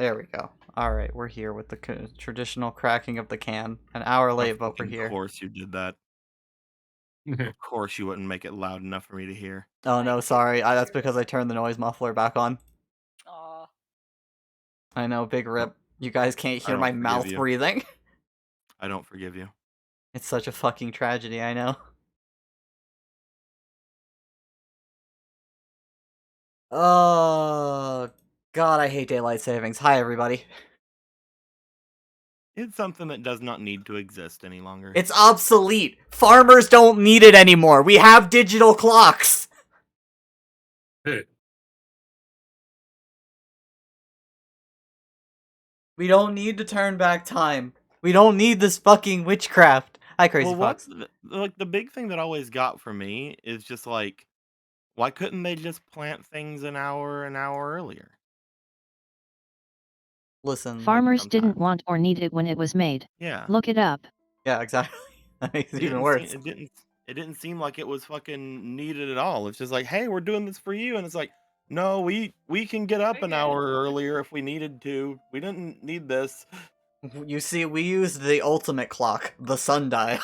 There we go. Alright, we're here with the traditional cracking of the can. An hour late, but we're Of here. course you did that. Of course you wouldn't make it loud enough for me to hear. Oh I no, can't sorry. That's hear. because I turned the noise muffler back on. Aw. I know, big rip. You guys can't I hear don't my forgive mouth you. breathing. I don't forgive you. It's such a fucking tragedy, I know. Oh, God, I hate daylight savings. Hi, everybody. It's something that does not need to exist any longer. It's obsolete. Farmers don't need it anymore. We have digital clocks. Hey, We don't need to turn back time. We don't need this fucking witchcraft. Hi, Crazy Well, what Fox. the big thing that always got for me is just like, why couldn't they just plant things an hour earlier? Listen. Farmers didn't sometimes. want or need it when it was made. Yeah. Look it up. Yeah, exactly. That makes it even didn't worse. seem, it didn't seem like it was fucking needed at all. It's just like, hey, we're doing this for you, and it's like, no, we can get up an Okay. hour earlier if we needed to. We didn't need this. You see, we used the ultimate clock, the sundial.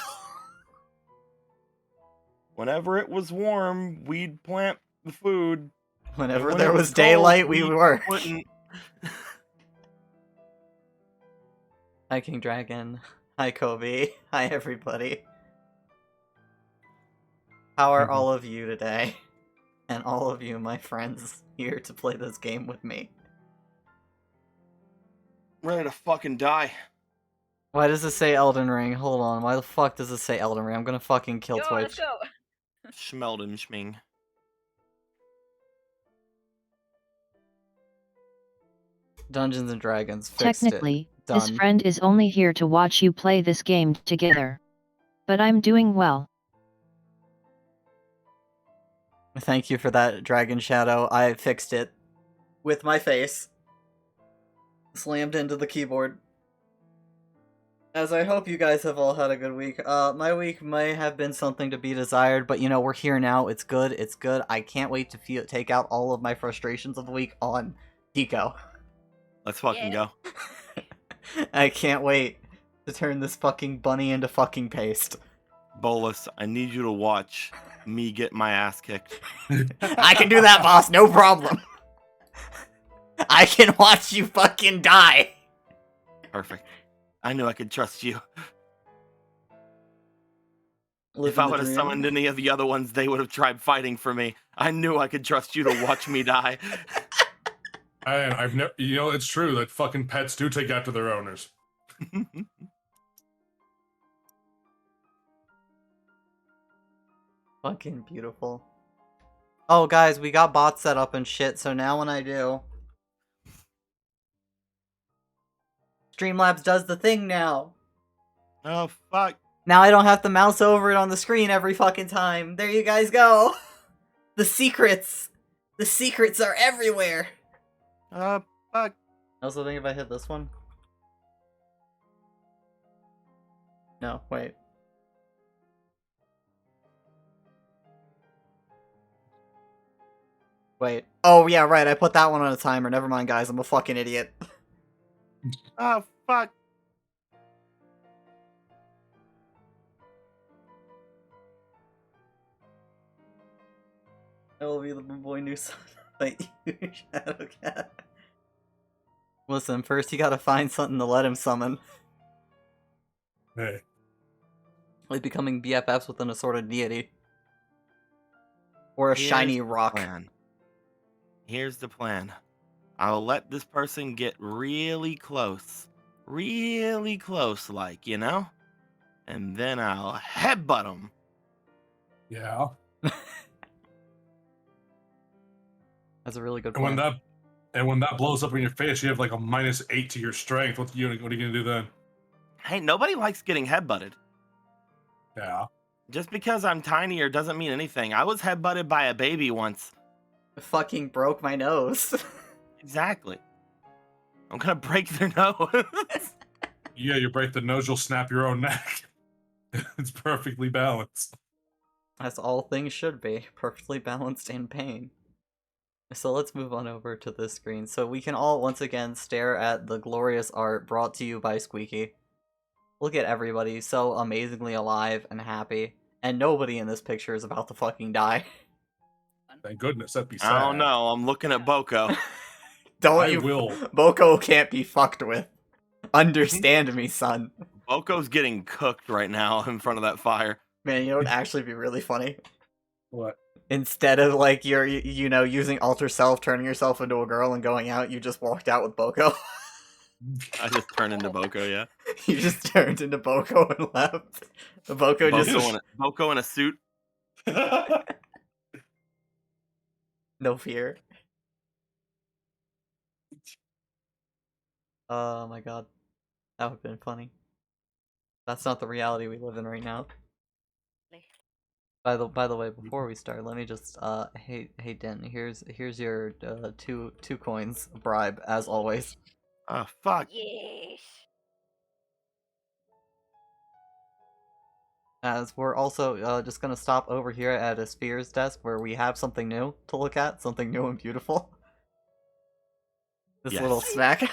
Whenever it was warm, we'd plant the food. Whenever when there it was cold, daylight, we were. wouldn't. Hi, King Dragon. Hi, Kobe. Hi, everybody. How are all of you today? And all of you, my friends, here to play this game with me. Ready to fucking die. Why does it say Elden Ring? Hold on, why the fuck does it say Elden Ring? I'm gonna fucking kill Yo, let's Twitch. go. Schmelden schming. Dungeons and Dragons, fixed Technically, it. this Done. friend is only here to watch you play this game together. But I'm doing well. Thank you for that, Dragon Shadow. I fixed it. With my face. Slammed into the keyboard. As I hope you guys have all had a good week. My week may have been something to be desired, but you know, we're here now. It's good. It's good. I can't wait to take out all of my frustrations of the week on Pico. Let's fucking go. I can't wait to turn this fucking bunny into fucking paste. Bolus, I need you to watch me get my ass kicked. I can do that, boss. No problem. I can watch you fucking die. Perfect. I knew I could trust you. Living If I the would have dream. summoned any of the other ones, they would have tried fighting for me. I knew I could trust you to watch me die. and I've never, it's true that fucking pets do take after their owners. Fucking beautiful. Oh, guys, we got bots set up and shit, so now when I do... Streamlabs does the thing now! Oh, fuck. Now I don't have to mouse over it on the screen every fucking time. There you guys go! The secrets! The secrets are everywhere! Fuck. I also think if I hit this one... No, wait. Wait. Oh, yeah, right, I put that one on a timer. Never mind, guys, I'm a fucking idiot. Oh, fuck. I will be the boy new son. Fight you, Shadowcat. Listen, first you gotta find something to let him summon. Hey, Like becoming BFFs with an assorted deity. Or a shiny rock. Plan. Here's the plan. I'll let this person get really close. Really close, like, you know? And then I'll headbutt them. yeah. That's a really good And point. when that blows up in your face, you have like a -8 to your strength. What are you gonna do then? Hey, nobody likes getting headbutted. Yeah. Just because I'm tinier doesn't mean anything. I was headbutted by a baby once. Fucking broke my nose. Exactly. I'm gonna break their nose. Yeah, you break the nose, you'll snap your own neck. It's perfectly balanced. As all things should be. Perfectly balanced in pain. So let's move on over to this screen so we can all once again stare at the glorious art brought to you by Squeaky. Look at everybody so amazingly alive and happy, and nobody in this picture is about to fucking die. Thank goodness, that'd be sad. I don't know. I'm looking at Boko. Don't I you? will. Boko can't be fucked with. Understand me, son. Boko's getting cooked right now in front of that fire. Man, you know what would actually be really funny? What? Instead of like you're using alter self, turning yourself into a girl and going out, you just walked out with Boko. I just turned into Boko, yeah. You just turned into Boko and left. Boko just Boko in a suit. no fear. Oh my god. That would have been funny. That's not the reality we live in right now. By the way, before we start, let me just hey Den, here's your two coins bribe as always. Oh fuck. Yes. As we're also just gonna stop over here at a Sphere's desk where we have something new to look at, something new and beautiful. This Yes. little snack.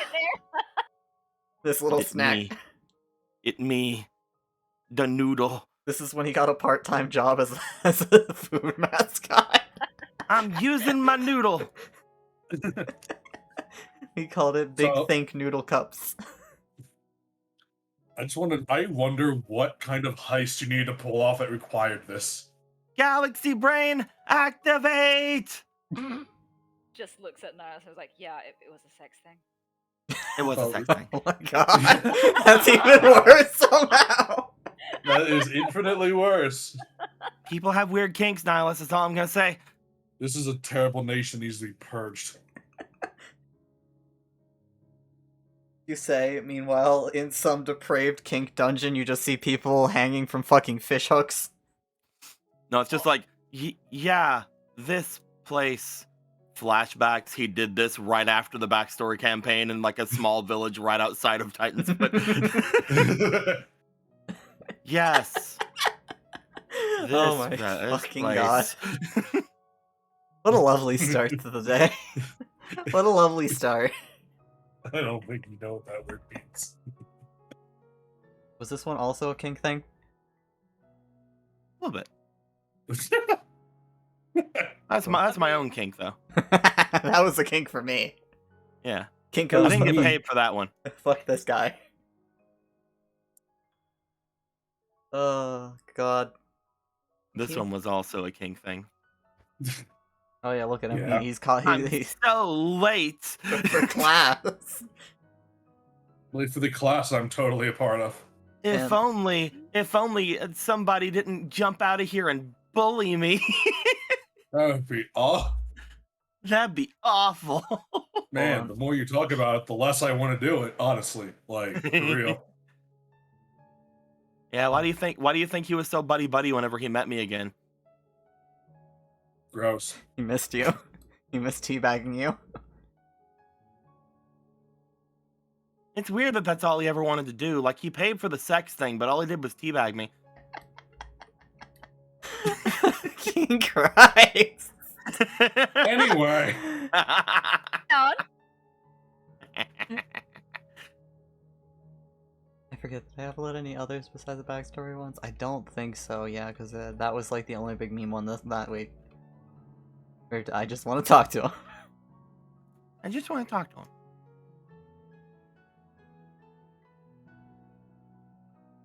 This little It's snack. me. It me. The noodle. This is when he got a part-time job as a food mascot. I'm using my noodle. He called it Big So- Think Noodle Cups. I wonder what kind of heist you need to pull off that required this. Galaxy brain, activate! Just looks at Naras and was like, yeah, it was a sex thing. It was a Oh, sex thing. Oh my god. That's even worse somehow. That is infinitely worse. People have weird kinks, Nihilus. That's all I'm gonna say. This is a terrible nation that needs to be purged. You say, meanwhile, in some depraved kink dungeon, you just see people hanging from fucking fish hooks. No, it's just like, yeah, this place. Flashbacks. He did this right after the backstory campaign in like a small village right outside of Titan's Foot. Yes. Oh my This fucking place. god. What a lovely start to the day. What a lovely start. I don't think you know what that word means. Was this one also a kink thing? A little bit. That's my own kink though. That was a kink for me. Yeah. Kink That I goes didn't get for me. paid for that one. Fuck this guy. Oh god. This He's- one was also a kink thing. Oh yeah, look at him. Yeah. He's caught. I'm He's so late. for class. Late for the class I'm totally a part of. If only somebody didn't jump out of here and bully me. That would be That'd be awful. man. on. The more you talk about it, the less I want to do it. Honestly, like for real. Yeah, why do you think he was so buddy whenever he met me again? Gross. He missed you. He missed teabagging you. It's weird that that's all he ever wanted to do. Like, he paid for the sex thing, but all he did was teabag me. King Christ. Anyway, Don? I forget, did I upload any others besides the backstory ones? I don't think so, yeah, because that was like the only big meme one that week. Or I just want to talk to him. I just want to talk to him.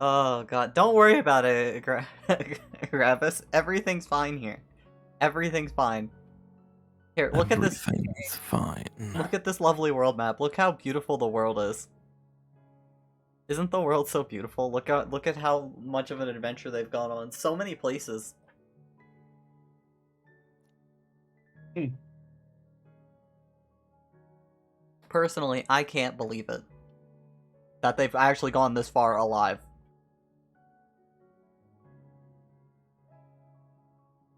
Oh god, don't worry about it, Gravis. Everything's fine here. Everything's fine. Here, look at this. Everything's fine. Look at this lovely world map. Look how beautiful the world is. Isn't the world so beautiful? Look at how much of an adventure they've gone on. So many places. Personally, I can't believe it. That they've actually gone this far alive.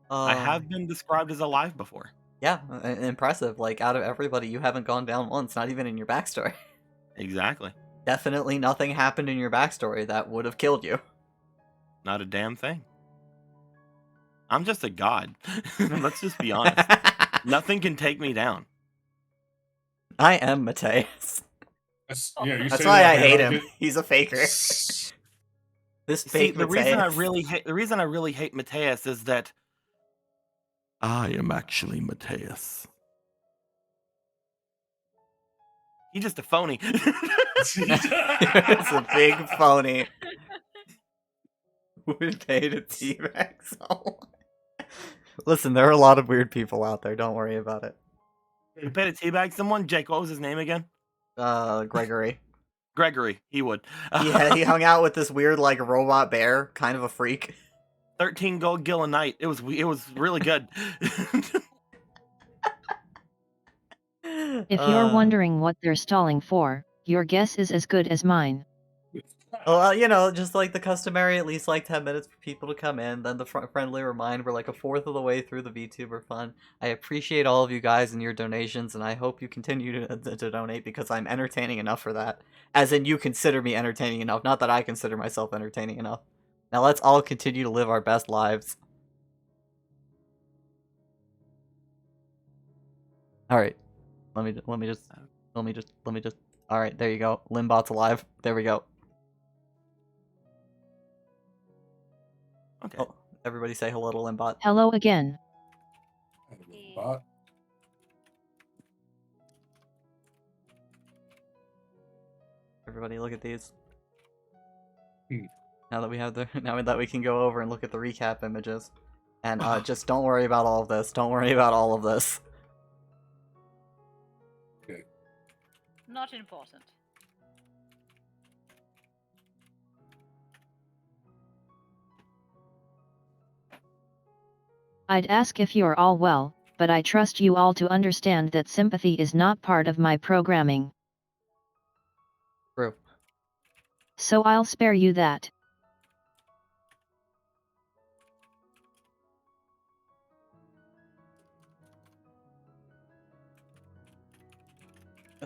I have been described as alive before. Yeah, impressive. Like, out of everybody, you haven't gone down once, not even in your backstory. Exactly. Definitely nothing happened in your backstory that would have killed you. Not a damn thing. I'm just a god. Let's just be honest. Nothing can take me down. I am Mateus. Yeah, you That's say why that I like hate you're him. He's a faker. not This See, fake the reason I Mateus. really hate Mateus is that I am actually Mateus. He's just a phony. It's a big phony. Would pay to T-Rex someone. Listen, there are a lot of weird people out there. Don't worry about it. You paid to teabag someone? Jake, what was his name again? Gregory. Gregory. He would. He hung out with this weird, like, robot bear, kind of a freak. 13 gold gil a night. It was really good. If you're wondering what they're stalling for, your guess is as good as mine. Well, just like the customary, at least like 10 minutes for people to come in. Then the friendly reminder, we're like a fourth of the way through the VTuber fund. I appreciate all of you guys and your donations, and I hope you continue to donate because I'm entertaining enough for that. As in, you consider me entertaining enough, not that I consider myself entertaining enough. Now let's all continue to live our best lives. All right, let me just. All right, there you go. Limbot's alive. There we go. Okay. Oh, everybody say hello to Limbot. Hello again. Bot. Everybody, look at these. Hmm. Now that we can go over and look at the recap images, and just don't worry about all of this. Don't worry about all of this. Not important. I'd ask if you're all well, but I trust you all to understand that sympathy is not part of my programming. True. So I'll spare you that.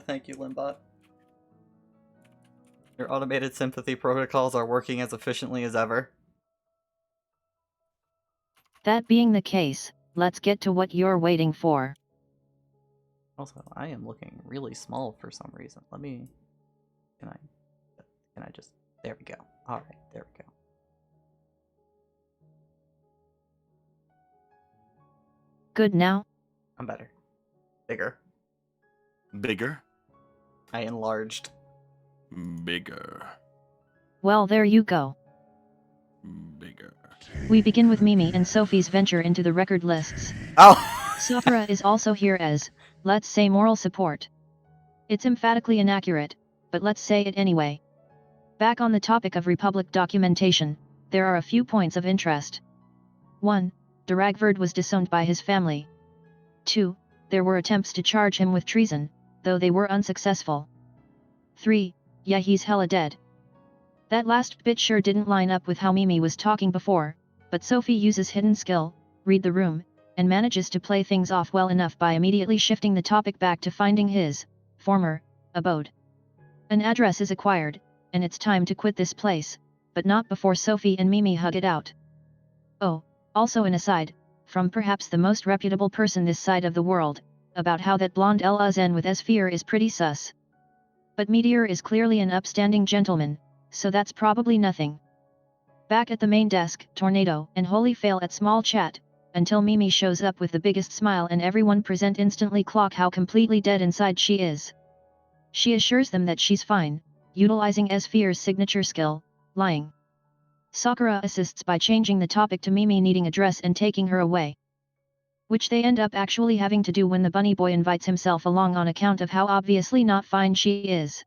Thank you, Limbot. Your automated sympathy protocols are working as efficiently as ever. That being the case, let's get to what you're waiting for. Also, I am looking really small for some reason. Can I just, there we go. Alright, there we go. Good now? I'm better. Bigger. Bigger. I enlarged. Bigger. Well, there you go. Bigger. We begin with Mimi and Sophie's venture into the record lists. Oh! Sakura is also here as, let's say, moral support. It's emphatically inaccurate, but let's say it anyway. Back on the topic of Republic documentation, there are a few points of interest. 1. Daragverd was disowned by his family. 2. There were attempts to charge him with treason, though they were unsuccessful. 3. Yeah, he's hella dead. That last bit sure didn't line up with how Mimi was talking before, but Sophie uses hidden skill, read the room, and manages to play things off well enough by immediately shifting the topic back to finding his former abode. An address is acquired, and it's time to quit this place, but not before Sophie and Mimi hug it out. Oh, also an aside, from perhaps the most reputable person this side of the world, about how that blonde Ella Zen with Sphere is pretty sus. But Meteor is clearly an upstanding gentleman, so that's probably nothing. Back at the main desk, Tornado and Holy fail at small chat, until Mimi shows up with the biggest smile and everyone present instantly clock how completely dead inside she is. She assures them that she's fine, utilizing Sphere's signature skill, lying. Sakura assists by changing the topic to Mimi needing a dress and taking her away. Which they end up actually having to do when the bunny boy invites himself along on account of how obviously not fine she is.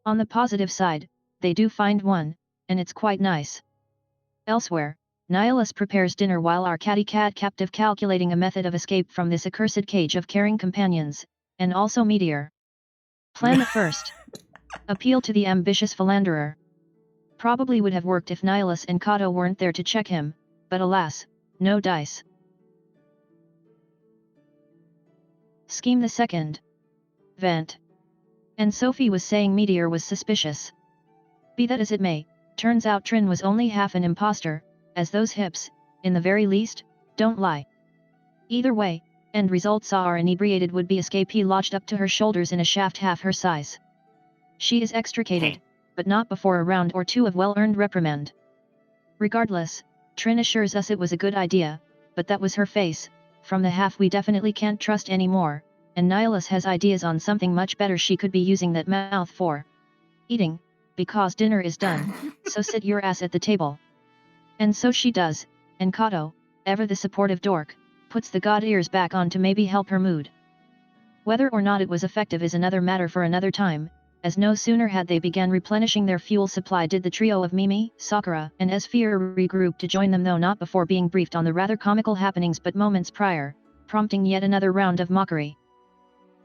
On the positive side, they do find one, and it's quite nice. Elsewhere, Nihilus prepares dinner while our catty cat captive calculating a method of escape from this accursed cage of caring companions, and also Meteor. Plan the first. Appeal to the ambitious philanderer. Probably would have worked if Nihilus and Kato weren't there to check him, but alas, no dice. Scheme the second. Vent. And Sophie was saying Meteor was suspicious. Be that as it may, turns out Trin was only half an imposter, as those hips, in the very least, don't lie. Either way, End result saw our inebriated would-be escapee lodged up to her shoulders in a shaft half her size. She is extricated, but not before a round or two of well-earned reprimand. Regardless, Trin assures us it was a good idea, but that was her face. From the half we definitely can't trust anymore, and Nihilus has ideas on something much better she could be using that mouth for. Eating, because dinner is done, so sit your ass at the table. And so she does, and Kato, ever the supportive dork, puts the god ears back on to maybe help her mood. Whether or not it was effective is another matter for another time, as no sooner had they began replenishing their fuel supply did the trio of Mimi, Sakura, and Esphere regroup to join them, though not before being briefed on the rather comical happenings but moments prior, prompting yet another round of mockery.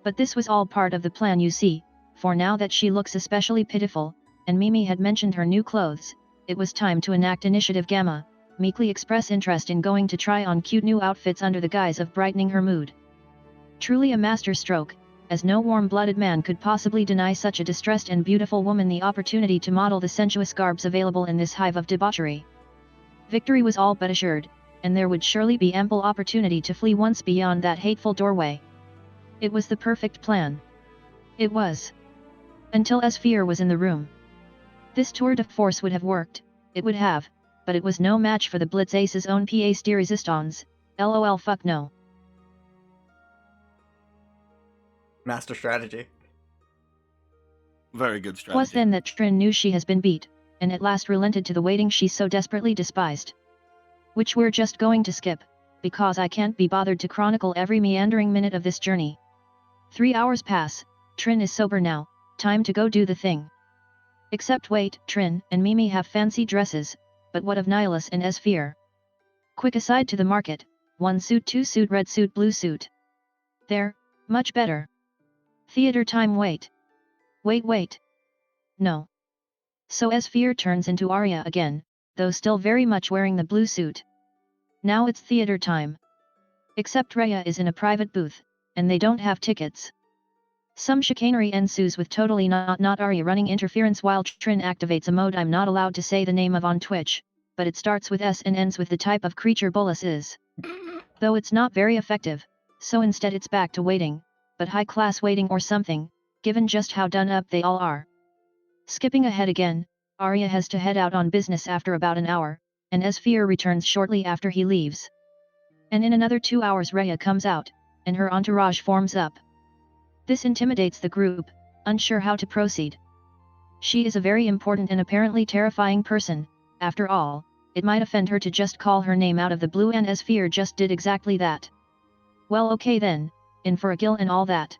But this was all part of the plan, you see, for now that she looks especially pitiful, and Mimi had mentioned her new clothes, it was time to enact Initiative Gamma, meekly express interest in going to try on cute new outfits under the guise of brightening her mood. Truly a master stroke, as no warm-blooded man could possibly deny such a distressed and beautiful woman the opportunity to model the sensuous garbs available in this hive of debauchery. Victory was all but assured, and there would surely be ample opportunity to flee once beyond that hateful doorway. It was the perfect plan. It was. Until Esphere was in the room. This tour de force would have worked, it would have, but it was no match for the Blitz Ace's own pièce de résistance. LOL fuck no. Master strategy. Very good strategy. Twas then that Trin knew she has been beat, and at last relented to the waiting she so desperately despised. Which we're just going to skip, because I can't be bothered to chronicle every meandering minute of this journey. 3 hours pass, Trin is sober now, time to go do the thing. Except wait, Trin and Mimi have fancy dresses, but what of Nihilus and Esphere? Quick aside to the market, 1 suit, 2 suit, red suit, blue suit. There, much better. Theater time, wait. Wait. No. So Esphere turns into Arya again, though still very much wearing the blue suit. Now it's theater time. Except Rhea is in a private booth, and they don't have tickets. Some chicanery ensues with totally not Arya running interference while Trin activates a mode I'm not allowed to say the name of on Twitch, but it starts with S and ends with the type of creature Bolus is. Though it's not very effective, so instead it's back to waiting, but high-class waiting or something, given just how done up they all are. Skipping ahead again, Arya has to head out on business after about an hour, and Esphere returns shortly after he leaves. And in another 2 hours Rhea comes out, and her entourage forms up. This intimidates the group, unsure how to proceed. She is a very important and apparently terrifying person, after all, it might offend her to just call her name out of the blue, and Esphere just did exactly that. Well, okay then, in for a gill and all that.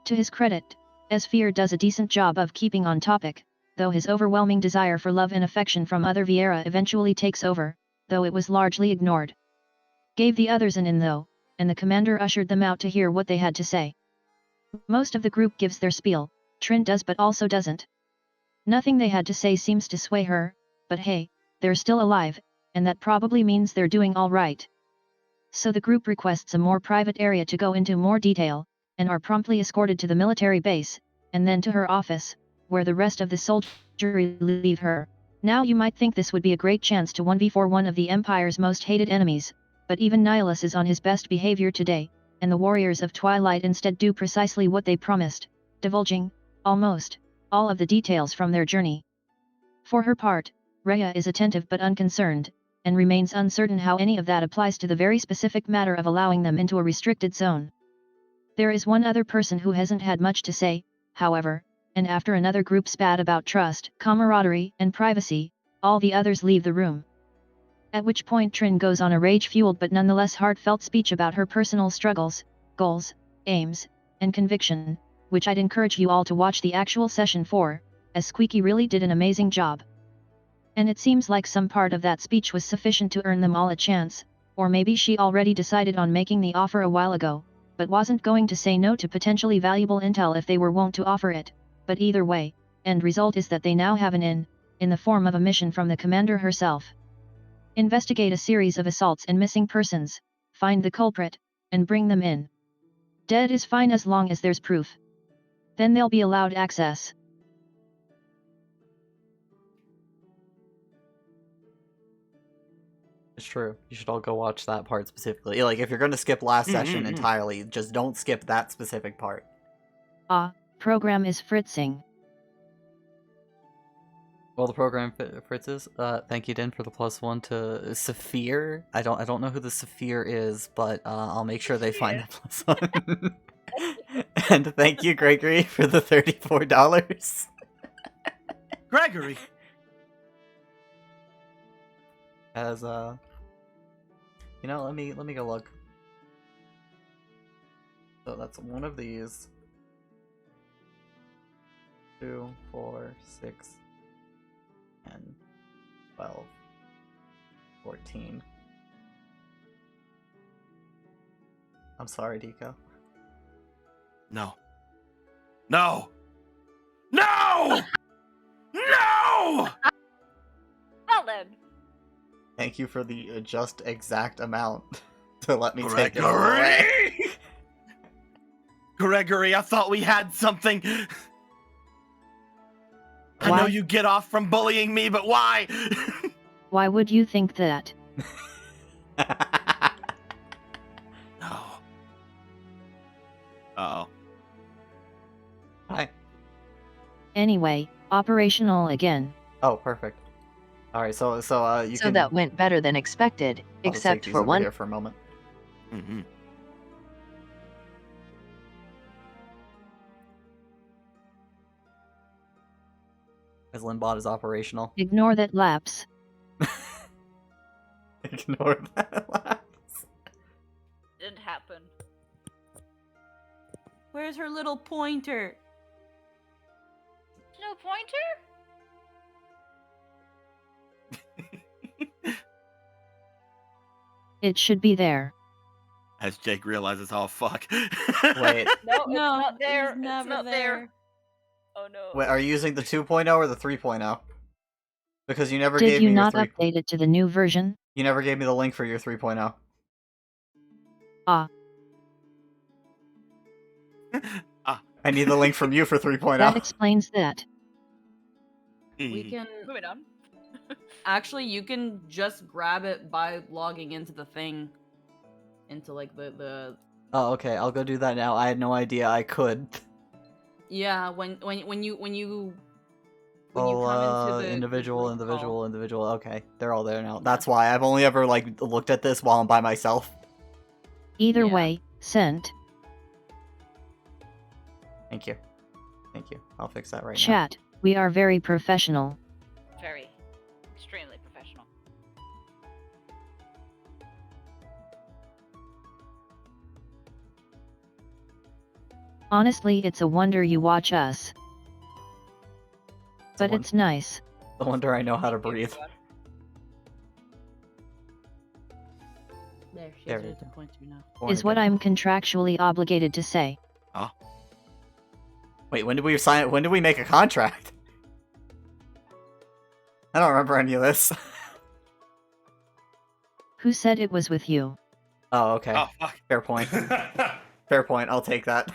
To his credit, Esphere does a decent job of keeping on topic, though his overwhelming desire for love and affection from other Viera eventually takes over, though it was largely ignored. Gave the others an in though, and the commander ushered them out to hear what they had to say. Most of the group gives their spiel, Trin does but also doesn't. Nothing they had to say seems to sway her, but hey, they're still alive, and that probably means they're doing all right. So the group requests a more private area to go into more detail, and are promptly escorted to the military base, and then to her office, where the rest of the soldiery leave her. Now you might think this would be a great chance to 1v4 one of the Empire's most hated enemies, but even Nihilus is on his best behavior today, and the warriors of Twilight instead do precisely what they promised, divulging, almost, all of the details from their journey. For her part, Rhea is attentive but unconcerned, and remains uncertain how any of that applies to the very specific matter of allowing them into a restricted zone. There is one other person who hasn't had much to say, however, and after another group spat about trust, camaraderie, and privacy, all the others leave the room. At which point Trin goes on a rage-fueled but nonetheless heartfelt speech about her personal struggles, goals, aims, and conviction, which I'd encourage you all to watch the actual session for, as Squeaky really did an amazing job. And it seems like some part of that speech was sufficient to earn them all a chance, or maybe she already decided on making the offer a while ago, but wasn't going to say no to potentially valuable intel if they were wont to offer it, but either way, end result is that they now have in the form of a mission from the commander herself. Investigate a series of assaults and missing persons, find the culprit, and bring them in. Dead is fine as long as there's proof. Then they'll be allowed access. It's true. You should all go watch that part specifically. Like, if you're going to skip last session Mm-mm-mm. entirely, just don't skip that specific part. Program is fritzing. Well, the program Fritz's. Thank you, Din, for the +1 to Saphir. I don't know who the Saphir is, but I'll make sure they find the +1. And thank you, Gregory, for the $34. Gregory! As you know, let me go look. So that's one of these. 2, 4, 6, 10, 12, 14. I'm sorry, Deco. No. No! No! No! Well then. Thank you for the just exact amount to let me take it all away. Gregory! Gregory, I thought we had something. I know Why? you get off from bullying me, but why? Why would you think that? No. Uh-oh. Hi. Anyway, operational again. Oh, perfect. All right, so you So can. that went better than expected, I'll just take except these for over one. here for a moment. Mm-hmm. As Linbot is operational. Ignore that lapse. Ignore that lapse. Didn't happen. Where's her little pointer? No pointer? It should be there. As Jake realizes, oh fuck. Wait, No, it's No, not there. it's never it's not there. Oh no. wait, are you using the 2.0 or the 3.0? Because you never Did gave you me your not 3. update it to the new version? You never gave me the link for your 3.0. Ah, I need the link from you for 3.0. that explains that. We can Moving on. actually you can just grab it by logging into the thing. Into like the Oh, okay. I'll go do that now. I had no idea I could. yeah, when you Oh, come into the individual, link call. individual. Okay, they're all there now. That's why I've only ever like looked at this while I'm by myself. Either Yeah. way, sent. Thank you. Thank you. I'll fix that right now. Chat, we are very professional. Very. Extremely professional. Honestly, it's a wonder you watch us. But won- it's nice. No wonder I know how to Thank you, breathe. everyone. There, she There has we it to go. point to now. Born Is what again. I'm contractually obligated to say. Wait, when did we sign? When did we make a contract? I don't remember any of this. Who said it was with you? Oh, okay. Oh fuck. Fair point. Fair point. I'll take that.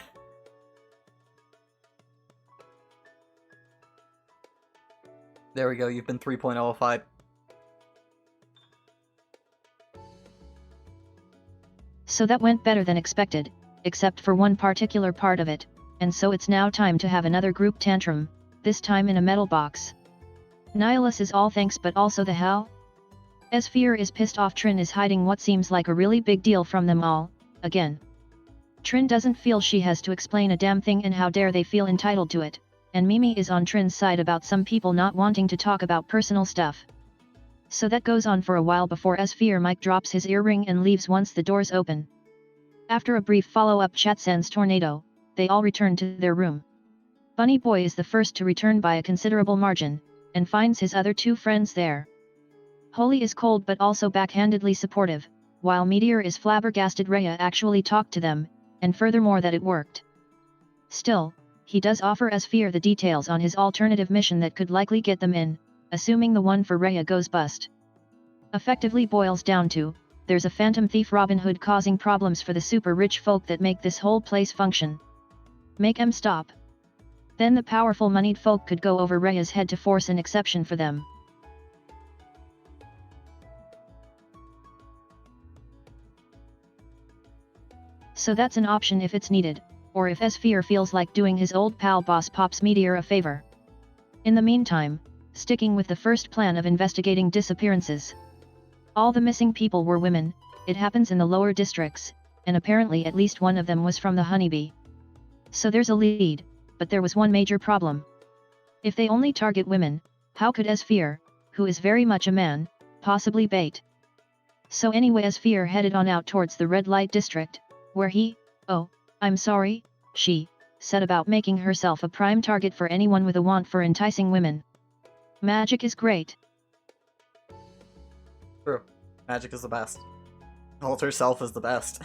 There we go. You've been 3.05. So that went better than expected, except for one particular part of it, and so it's now time to have another group tantrum, this time in a metal box. Nihilus is all thanks but also the hell? Esfear is pissed off Trin is hiding what seems like a really big deal from them all, again. Trin doesn't feel she has to explain a damn thing and how dare they feel entitled to it, and Mimi is on Trin's side about some people not wanting to talk about personal stuff. So that goes on for a while before Esfear Mike drops his earring and leaves once the doors open. After a brief follow-up chat sends Tornado, they all return to their room. Bunny Boy is the first to return by a considerable margin, and finds his other two friends there. Holy is cold but also backhandedly supportive, while Meteor is flabbergasted Rhea actually talked to them, and furthermore that it worked. Still, he does offer Esfear the details on his alternative mission that could likely get them in, assuming the one for Rhea goes bust. Effectively boils down to, there's a phantom thief Robin Hood causing problems for the super rich folk that make this whole place function. Make 'em stop. Then the powerful moneyed folk could go over Rhea's head to force an exception for them. So that's an option if it's needed, or if Sphere feels like doing his old pal Boss Pops Meteor a favor. In the meantime, sticking with the first plan of investigating disappearances. All the missing people were women, it happens in the lower districts, and apparently at least one of them was from the Honeybee. So there's a lead, but there was one major problem. If they only target women, how could Sphere, who is very much a man, possibly bait? So anyway, Sphere headed on out towards the red light district, where she set about making herself a prime target for anyone with a want for enticing women. Magic is great. True. Magic is the best. Alter Self is the best.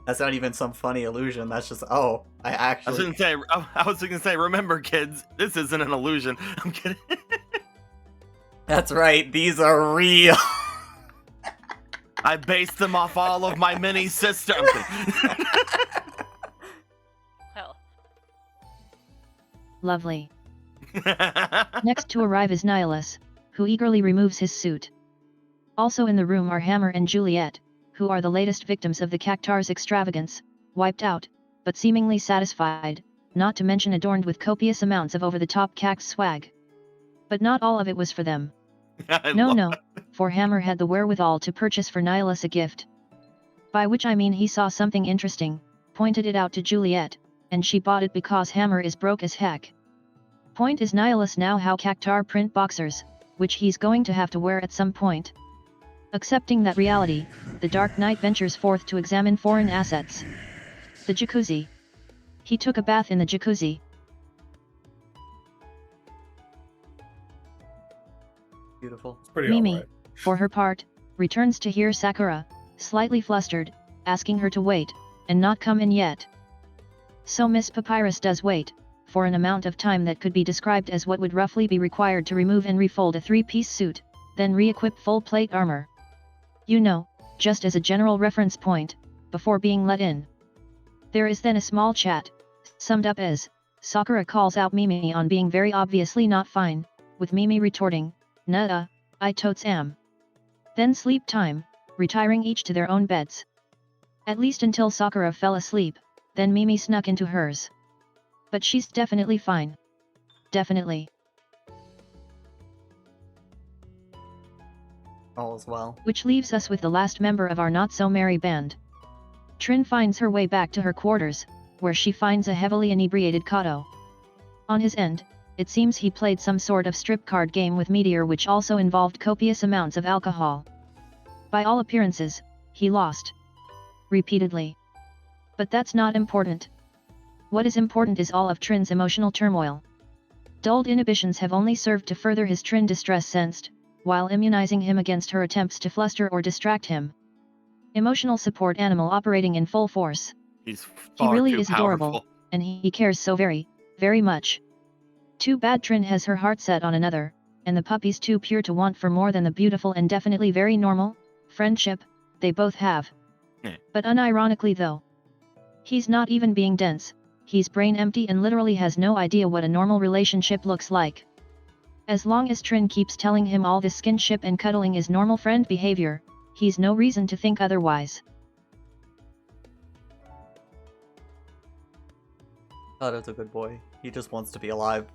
That's not even some funny illusion. That's just, I actually... I was gonna say, remember kids, this isn't an illusion. I'm kidding. That's right, these are real. I based them off all of my mini systems. Hell. Lovely. Next to arrive is Nihilus, who eagerly removes his suit. Also in the room are Hammer and Juliet, who are the latest victims of the Cactar's extravagance, wiped out, but seemingly satisfied, not to mention adorned with copious amounts of over-the-top Cac swag. But not all of it was for them. No, for Hammer had the wherewithal to purchase for Nihilus a gift. By which I mean he saw something interesting, pointed it out to Juliet, and she bought it because Hammer is broke as heck. Point is Nihilus now how Cactar print boxers, which he's going to have to wear at some point. Accepting that reality, the Dark Knight ventures forth to examine foreign assets. The jacuzzi. He took a bath in the jacuzzi. Beautiful. It's pretty Mimi, alright. for her part, returns to hear Sakura, slightly flustered, asking her to wait, and not come in yet. So Miss Papyrus does wait, for an amount of time that could be described as what would roughly be required to remove and refold a three-piece suit, then re-equip full plate armor. You know, just as a general reference point, before being let in. There is then a small chat, summed up as, Sakura calls out Mimi on being very obviously not fine, with Mimi retorting, "Nuh-uh, I totes am." Then sleep time, retiring each to their own beds. At least until Sakura fell asleep, then Mimi snuck into hers. But she's definitely fine. Definitely. All is well. Which leaves us with the last member of our not-so-merry band. Trin finds her way back to her quarters, where she finds a heavily inebriated Kato. On his end, it seems he played some sort of strip card game with Meteor which also involved copious amounts of alcohol. By all appearances, he lost. Repeatedly. But that's not important. What is important is all of Trin's emotional turmoil. Dulled inhibitions have only served to further his Trin distress sensed, while immunizing him against her attempts to fluster or distract him. Emotional support animal operating in full force. He's He far really too is powerful. adorable, and he cares so very, very much. Too bad Trin has her heart set on another, and the puppy's too pure to want for more than the beautiful and definitely very normal friendship they both have. But unironically though, he's not even being dense, he's brain empty and literally has no idea what a normal relationship looks like. As long as Trin keeps telling him all this skinship and cuddling is normal friend behavior, he's no reason to think otherwise. Kato's a good boy. He just wants to be alive.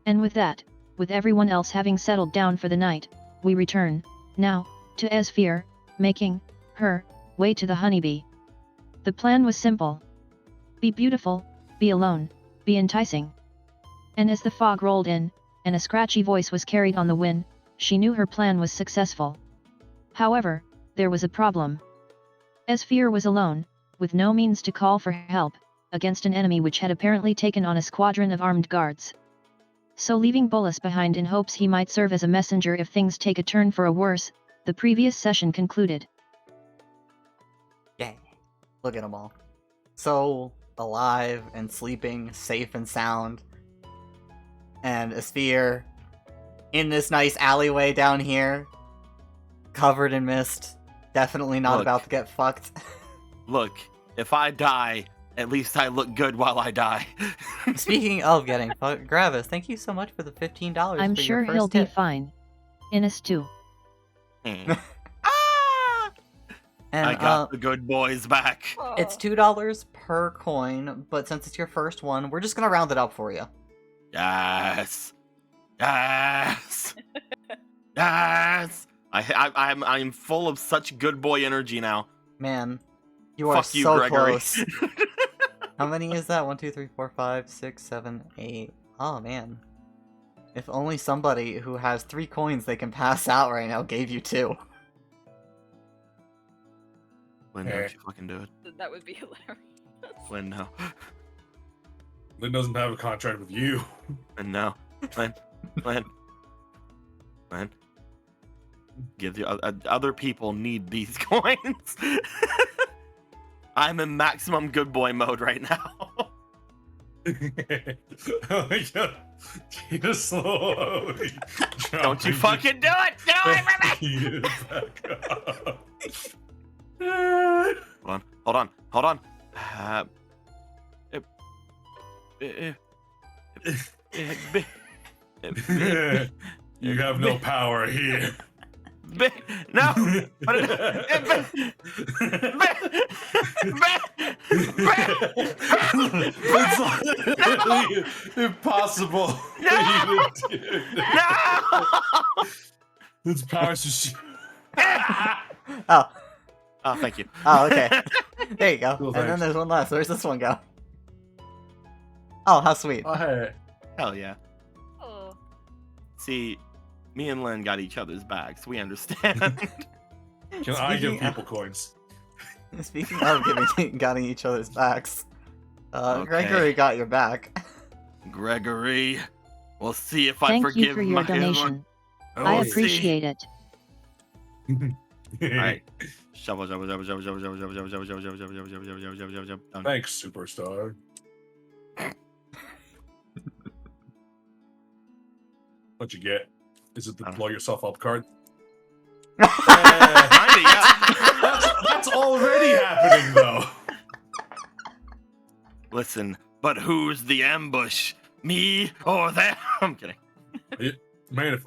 And with that, with everyone else having settled down for the night, we return, now, to Sphere, making her way to the Honeybee. The plan was simple. Be beautiful, be alone, be enticing. And as the fog rolled in, and a scratchy voice was carried on the wind, she knew her plan was successful. However, there was a problem. Sphere was alone, with no means to call for help, against an enemy which had apparently taken on a squadron of armed guards. So leaving Bolus behind in hopes he might serve as a messenger if things take a turn for a worse, the previous session concluded. Yeah. Look at them all. So alive and sleeping, safe and sound. And Sphere in this nice alleyway down here, covered in mist, definitely not Look. about to get fucked. Look, if I die, at least I look good while I die. Speaking of getting fucked, Gravis, thank you so much for the $15 I'm for sure your first he'll be tip. fine. Innes too. Ah! And I got the good boys back. it's Oh. $2 per coin, but since it's your first one, we're just gonna round it up for you. Yes. Yes. Yes. I'm full of such good boy energy now. Man, you are Fuck you, so Gregory. close. How many is that? 1, 2, 3, 4, 5, 6, 7, 8. Oh man. If only somebody who has 3 coins they can pass out right now gave you 2. Lynn, Hey. don't you fucking do it. That would be hilarious. Lynn, no. Lynn doesn't have a contract with you. Lynn, no. Lynn. Lynn. Lynn. Give the other people need these coins. I'm in maximum good boy mode right now. He just slowly. Don't you fucking do it! Get away from me! Hold on. You have no power here. No! It's literally impossible for you to do. No! It's power to Oh. Oh, thank you. Oh, okay. There you go. Cool, And then thanks. there's one left. Where's this one go? Oh, how sweet. Oh, hey. Hell yeah. Oh. See, me and Lynn got each other's backs. We understand. Can I give Speaking people coins? Speaking of getting each other's backs, Okay. Gregory got your back. Gregory, we'll see if I Thank forgive you for your my donation. Oh, I we'll see. appreciate it. Alright. Shovel. Done. Thanks, superstar. What you get? Is it the blow yourself up card? Kinda, yeah. That's already happening, though. Listen, but who's the ambush? Me or them? I'm kidding. Man,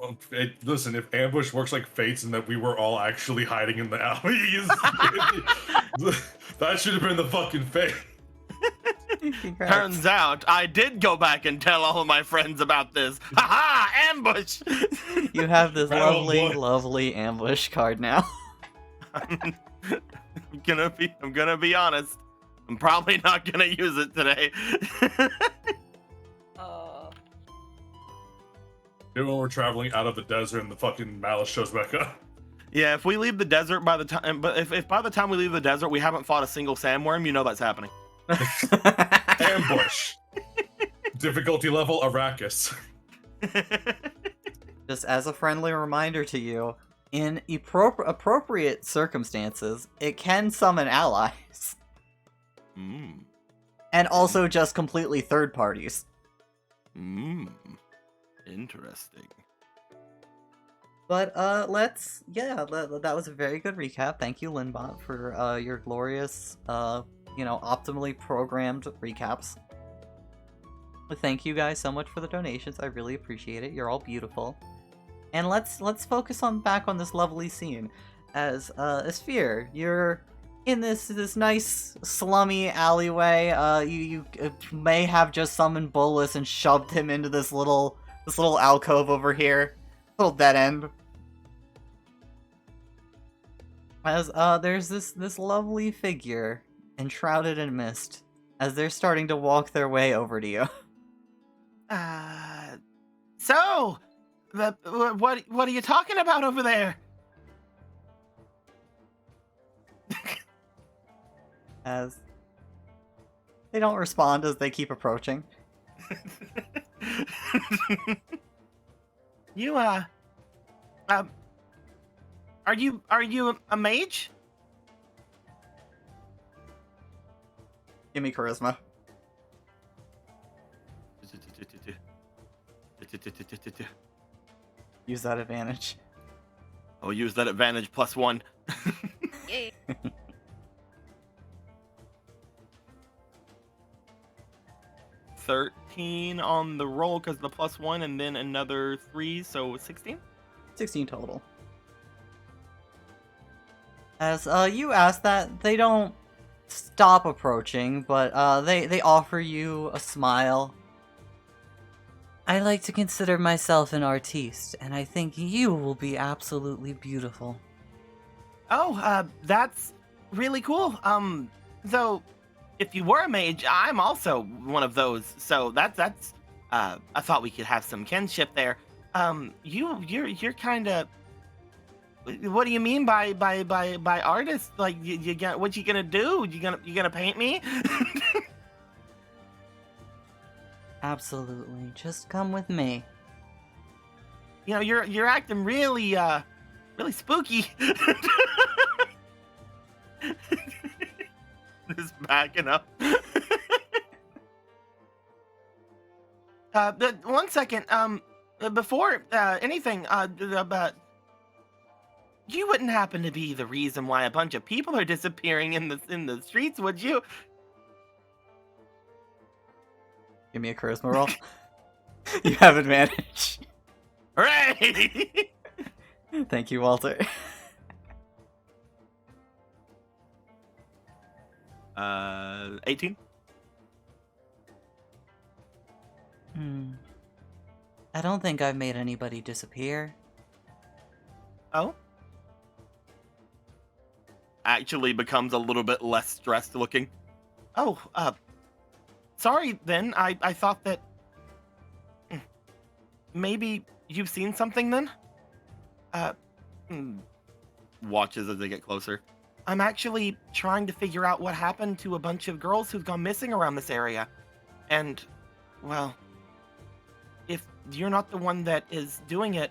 listen, if ambush works like Fates and that we were all actually hiding in the alleys, that should have been the fucking fate. Congrats. Turns out I did go back and tell all of my friends about this. Haha! Ambush! You have this Oh, lovely, boy. lovely ambush card now. I'm gonna be honest. I'm probably not gonna use it today. Maybe when we're traveling out of the desert and the fucking malice shows back up. Yeah, if we leave the desert by the time, but if by the time we leave the desert we haven't fought a single sandworm, you know that's happening. Ambush. Difficulty level Arrakis. Just as a friendly reminder to you, in appropriate circumstances, it can summon allies. And also just completely third parties. Interesting. But that was a very good recap. Thank you, Linbot, for your glorious, optimally programmed recaps. Thank you guys so much for the donations. I really appreciate it. You're all beautiful. And let's focus back on this lovely scene. As Sphere, you're in this nice slummy alleyway. You may have just summoned Bolus and shoved him into this little alcove over here. Little dead end. As there's this lovely figure enshrouded in mist as they're starting to walk their way over to you. So, what are you talking about over there? As they don't respond as they keep approaching. You are you a mage? Give me charisma. Use that advantage. I'll use that advantage +1. Yay. 13 on the roll because the +1, and then another 3, so 16. 16 total. As you ask that, they don't stop approaching, but they offer you a smile. I like to consider myself an artiste, and I think you will be absolutely beautiful. Oh, that's really cool. Though, if you were a mage, I'm also one of those. So that's. I thought we could have some kinship there. You're kind of. What do you mean by artist? Like you got what you gonna do? You gonna paint me? Absolutely. Just come with me. You know, you're acting really really spooky. Just backing up. One second. Before anything, about you wouldn't happen to be the reason why a bunch of people are disappearing in the streets, would you? Give me a charisma roll. You have advantage. Hooray! Thank you, Walter. 18. I don't think I've made anybody disappear. Oh. Actually becomes a little bit less stressed looking. Oh, sorry then. I thought that maybe you've seen something then? Watches as they get closer. I'm actually trying to figure out what happened to a bunch of girls who've gone missing around this area. And, well, if you're not the one that is doing it,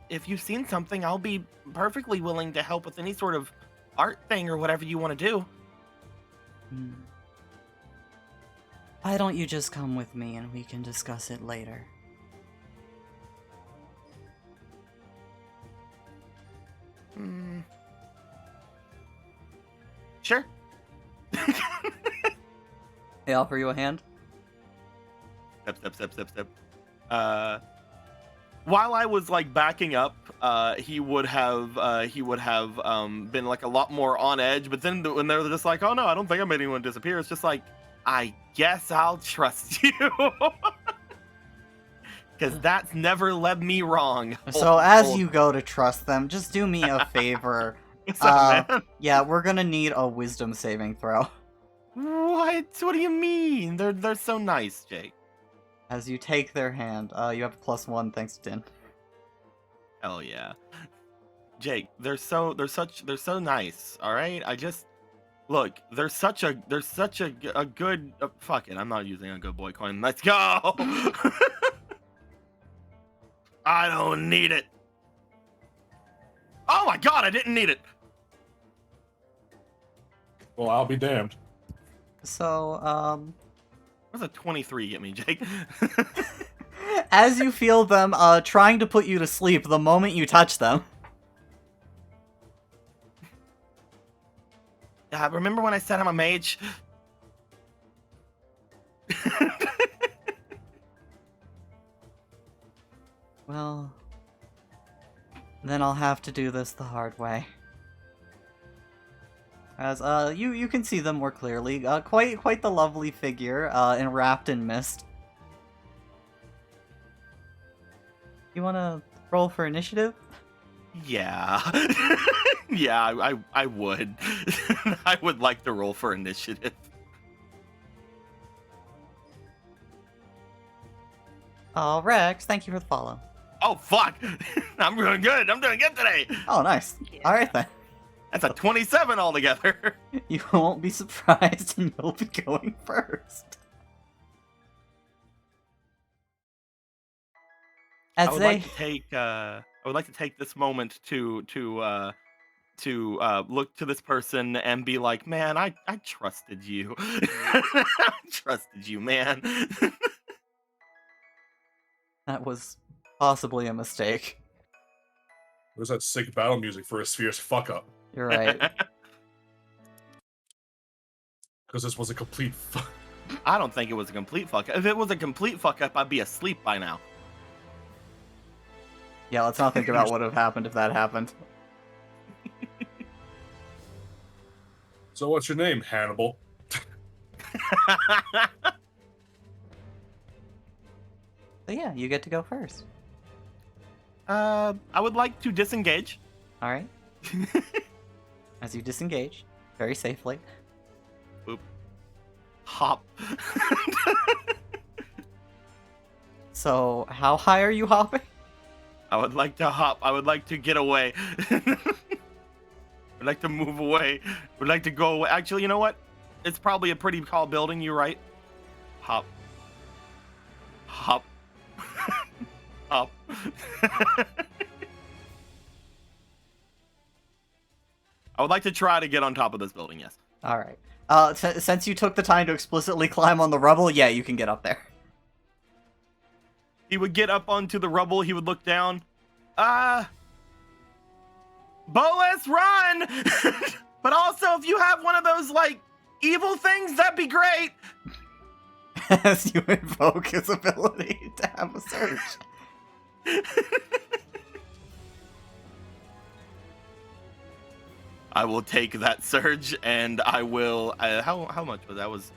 if you've seen something, I'll be perfectly willing to help with any sort of art thing or whatever you want to do. Why don't you just come with me and we can discuss it later? Sure. They offer you a hand? Step. While I was like backing up, he would have been like a lot more on edge. But then when they're just like, "Oh no, I don't think I made anyone disappear," it's just like, I guess I'll trust you, because that's never led me wrong. So as you go to trust them, just do me a favor. What's up, man? Yeah, we're gonna need a wisdom saving throw. What? What do you mean? They're so nice, Jake. As you take their hand, you have a +1 thanks to Din. Hell yeah, Jake. They're so nice. All right, I just look. They're such a good. Fuck it. I'm not using a good boy coin. Let's go. I don't need it. Oh my god, I didn't need it. Well, I'll be damned. So, What's a 23 get me, Jake? as you feel them trying to put you to sleep the moment you touch them. Remember when I said I'm a mage? Well, then I'll have to do this the hard way. As you can see them more clearly. Quite the lovely figure, enwrapped in mist. You wanna roll for initiative? Yeah. Yeah, I would. I would like to roll for initiative. Rex, thank you for the follow. Oh, fuck! I'm doing good. I'm doing good today. Oh, nice. Yeah. Alright then. That's a 27 altogether. You won't be surprised and you'll be going first. As I would they... like to take this moment to look to this person and be like, man, I trusted you. I trusted you, man. That was possibly a mistake. Where's that sick battle music for a fierce fuck up? You're right. Because this was a complete fuck. I don't think it was a complete fuck up. If it was a complete fuck up, I'd be asleep by now. Yeah, let's not think about what would have happened if that happened. So what's your name, Hannibal? So yeah, you get to go first. I would like to disengage. All right. As you disengage, very safely. Hop. So how high are you hopping? I would like to hop. I would like to get away. I'd like to move away. Would like to go away. Actually, you know what? It's probably a pretty tall building. You're right. Hop. Hop. Hop. I would like to try to get on top of this building, yes. All right. Since you took the time to explicitly climb on the rubble, yeah, you can get up there. He would get up onto the rubble. He would look down. Bolas, run! But also, if you have one of those, like, evil things, that'd be great. As you invoke his ability to have a surge. I will take that surge, and I will... how much was that? That was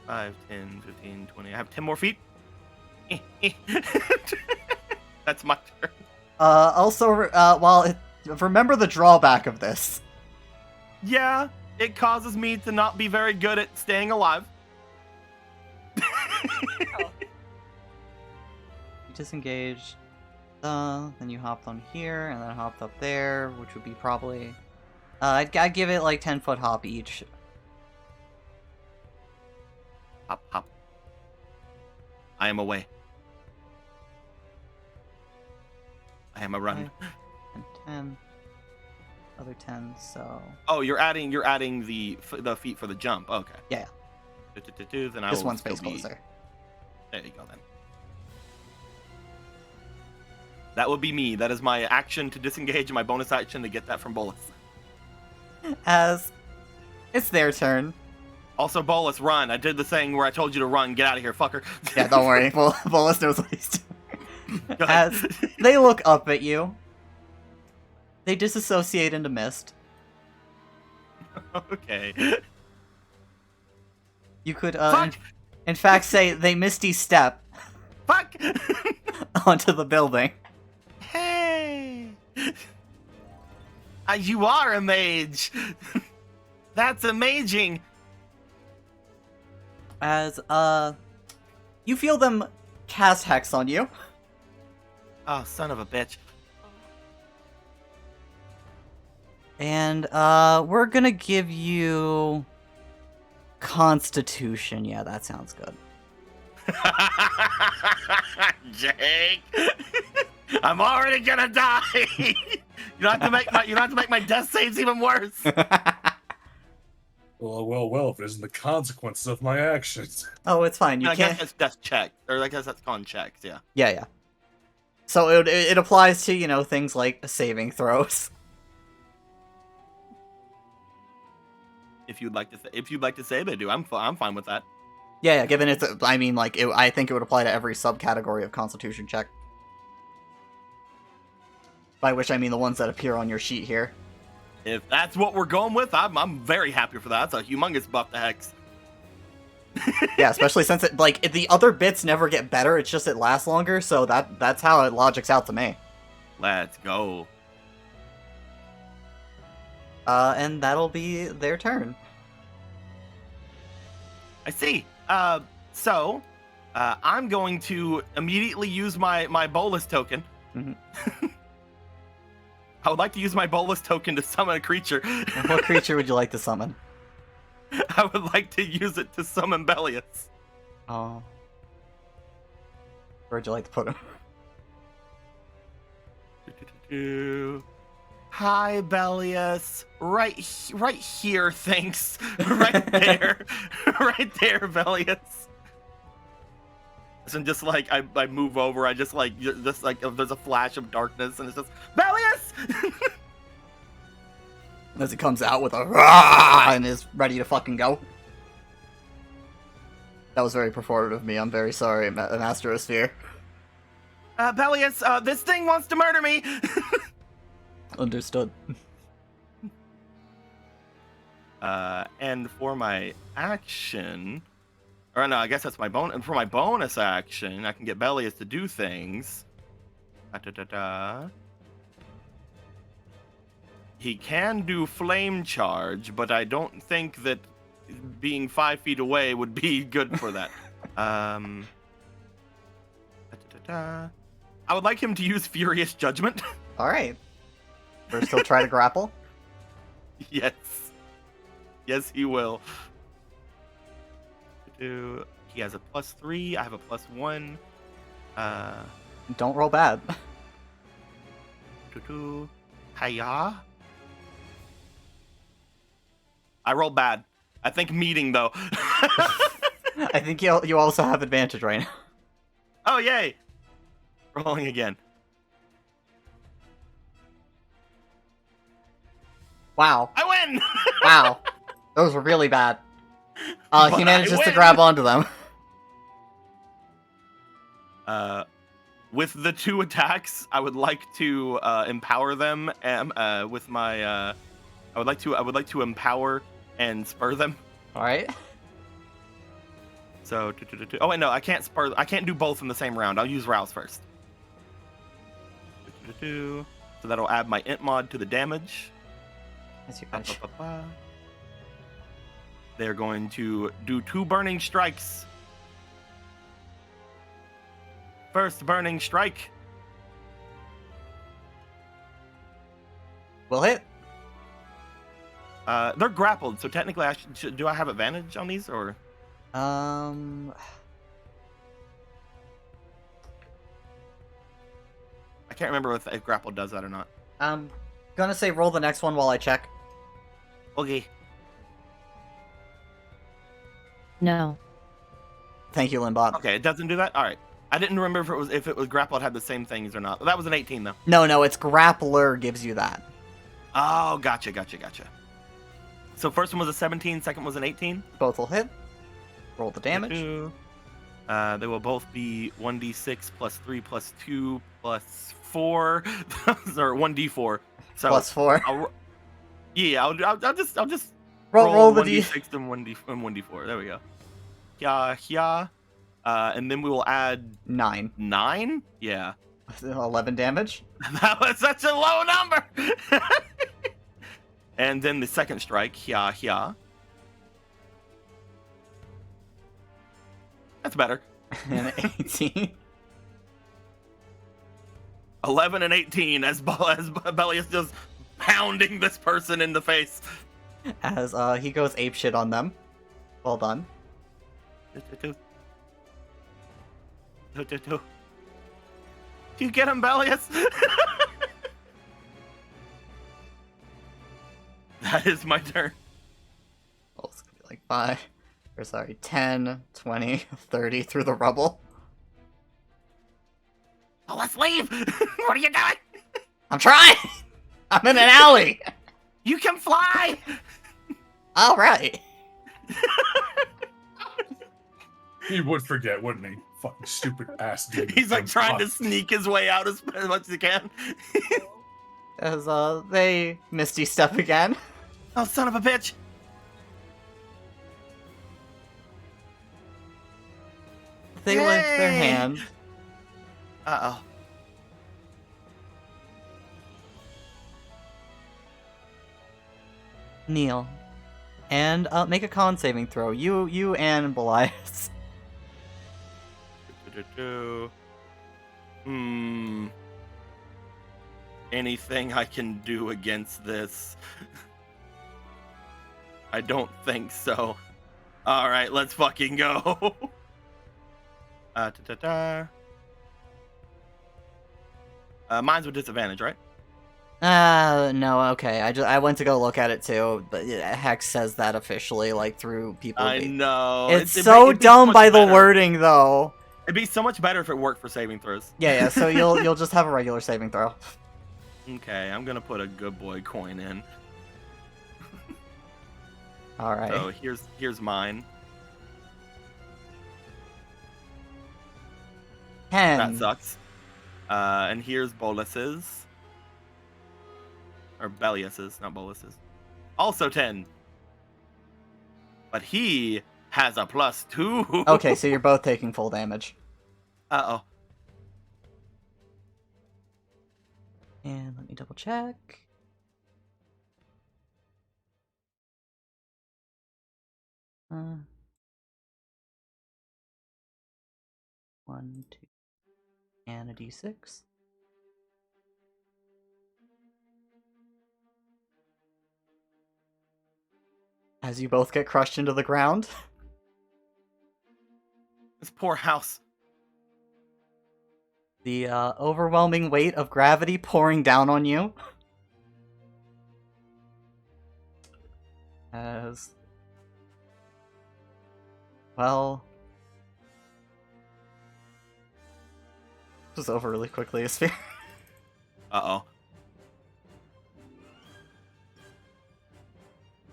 5, 10, 15, 20... I have 10 more feet? That's my turn. Remember the drawback of this. Yeah, it causes me to not be very good at staying alive. You disengaged, then you hopped on here, and then hopped up there, which would be probably... I'd give it like 10-foot hop each. Hop, hop. I am away. I am a run. And 10. Other 10, so... Oh, you're adding the feet for the jump. Okay. Yeah. Then I This will one still space be... closer. There you go, then. That would be me. That is my action to disengage and my bonus action to get that from Bolas. As it's their turn. Also, Bolas, run. I did the thing where I told you to run. Get out of here, fucker. Yeah, don't worry. Bolas knows what he's doing. Go ahead. As they look up at you, they disassociate into mist. Okay. You could, Fuck! in fact, say they misty step Fuck! onto the building. Hey! You are a mage! That's amazing! As, you feel them cast Hex on you. Oh, son of a bitch. And, we're gonna give you... Constitution. Yeah, that sounds good. Jake! I'm already gonna die! You don't have to make my death saves even worse! Well, if it isn't the consequences of my actions. Oh, it's fine. You I guess can't... that's death check. Or I guess that's con checks, yeah. Yeah. So it applies to, you know, things like saving throws. If you'd like to say they do, I'm fine with that. Yeah, given it's... I mean, like, I think it would apply to every subcategory of Constitution check. By which I mean the ones that appear on your sheet here. If that's what we're going with, I'm very happy for that. That's a humongous buff to Hex. Yeah, especially since it, like, the other bits never get better, it's just it lasts longer, so that's how it logics out to me. Let's go. And that'll be their turn. I see. So, I'm going to immediately use my Bolas token. Mhm. I would like to use my Bolas token to summon a creature. What creature would you like to summon? I would like to use it to summon Bellius. Oh. Where'd you like to put him? Hi, Bellius. Right here, thanks. Right there. Right there, Bellius. And just like I move over, I just like there's a flash of darkness, and it's just Bellius. As it comes out with a "Rah!" and is ready to fucking go. That was very performative of me. I'm very sorry, Masterosphere. Bellius, this thing wants to murder me. Understood. And for my action, or no, I guess that's my bonus. And for my bonus action, I can get Bellius to do things. He can do flame charge, but I don't think that being 5 feet away would be good for that. I would like him to use Furious Judgment. All right. First, he'll try to grapple. Yes. Yes, he will. He has a +3. I have a +1. Don't roll bad. Hiya. I rolled bad. I think meeting though. I think you also have advantage right now. Oh yay! Rolling again. Wow. I win. Wow. Those were really bad. He But manages I to win. grab onto them. With the 2 attacks, I would like to empower them. With my, I would like to empower and spur them. All right. So, oh wait, no, I can't spur. I can't do both in the same round. I'll use Rouse first. So that'll add my int mod to the damage. As you wish. They're going to do 2 burning strikes. First burning strike. Will hit. They're grappled, so technically, do I have advantage on these or? I I can't remember if grapple does that or not. I'm gonna say roll the next one while I check. Okay. No. Thank you, Limbot. Okay, it doesn't do that. All right. I didn't remember if it was grappled had the same things or not. That was an 18 though. No, it's grappler gives you that. Oh, gotcha. So first one was a 17, second was an 18. Both will hit. Roll the damage. They will both be 1d6 plus 3 plus 2 plus 4, or 1d4. So Plus 4. I'll just Roll the 1d6 and 1d4. There we go. Yeah. And then we will add 9. 9. Yeah. 11 damage. That was such a low number. And then the second strike. Yeah. That's better. And 18. 11 and 18 as Bellius just pounding this person in the face. As he goes apeshit on them. Well done. Do you get him, Bellius? That is my turn. Oh, it's gonna be like 10, 20, 30 through the rubble. Oh, let's leave. What are you doing? I'm trying! I'm in an alley! You can fly. Alright. He would forget, wouldn't he? Fucking stupid ass dude. He's like trying to Fuck. sneak his way out as much as he can. As they misty step again. Oh, son of a bitch. They lift their Yay! hand. Uh-oh. Kneel. And make a con saving throw. You and Belias. Anything I can do against this? I don't think so. All right, let's fucking go. Mine's with disadvantage, right? No, okay. I went to go look at it too, but Hex says that officially, like through people. I know. It's it'd so it'd be dumb much by the better. wording, though. It'd be so much better if it worked for saving throws. Yeah. So you'll just have a regular saving throw. Okay, I'm gonna put a good boy coin in. All right. So here's mine. 10. That sucks. And here's Bolus's. Or Bellius's, not Bolus's. Also 10. but he has a +2. Okay, so you're both taking full damage. Uh-oh. And let me double check. One, two, and a d6. As you both get crushed into the ground. This poor house. The overwhelming weight of gravity pouring down on you. As... Well... This was over really quickly, Asphere. Uh-oh.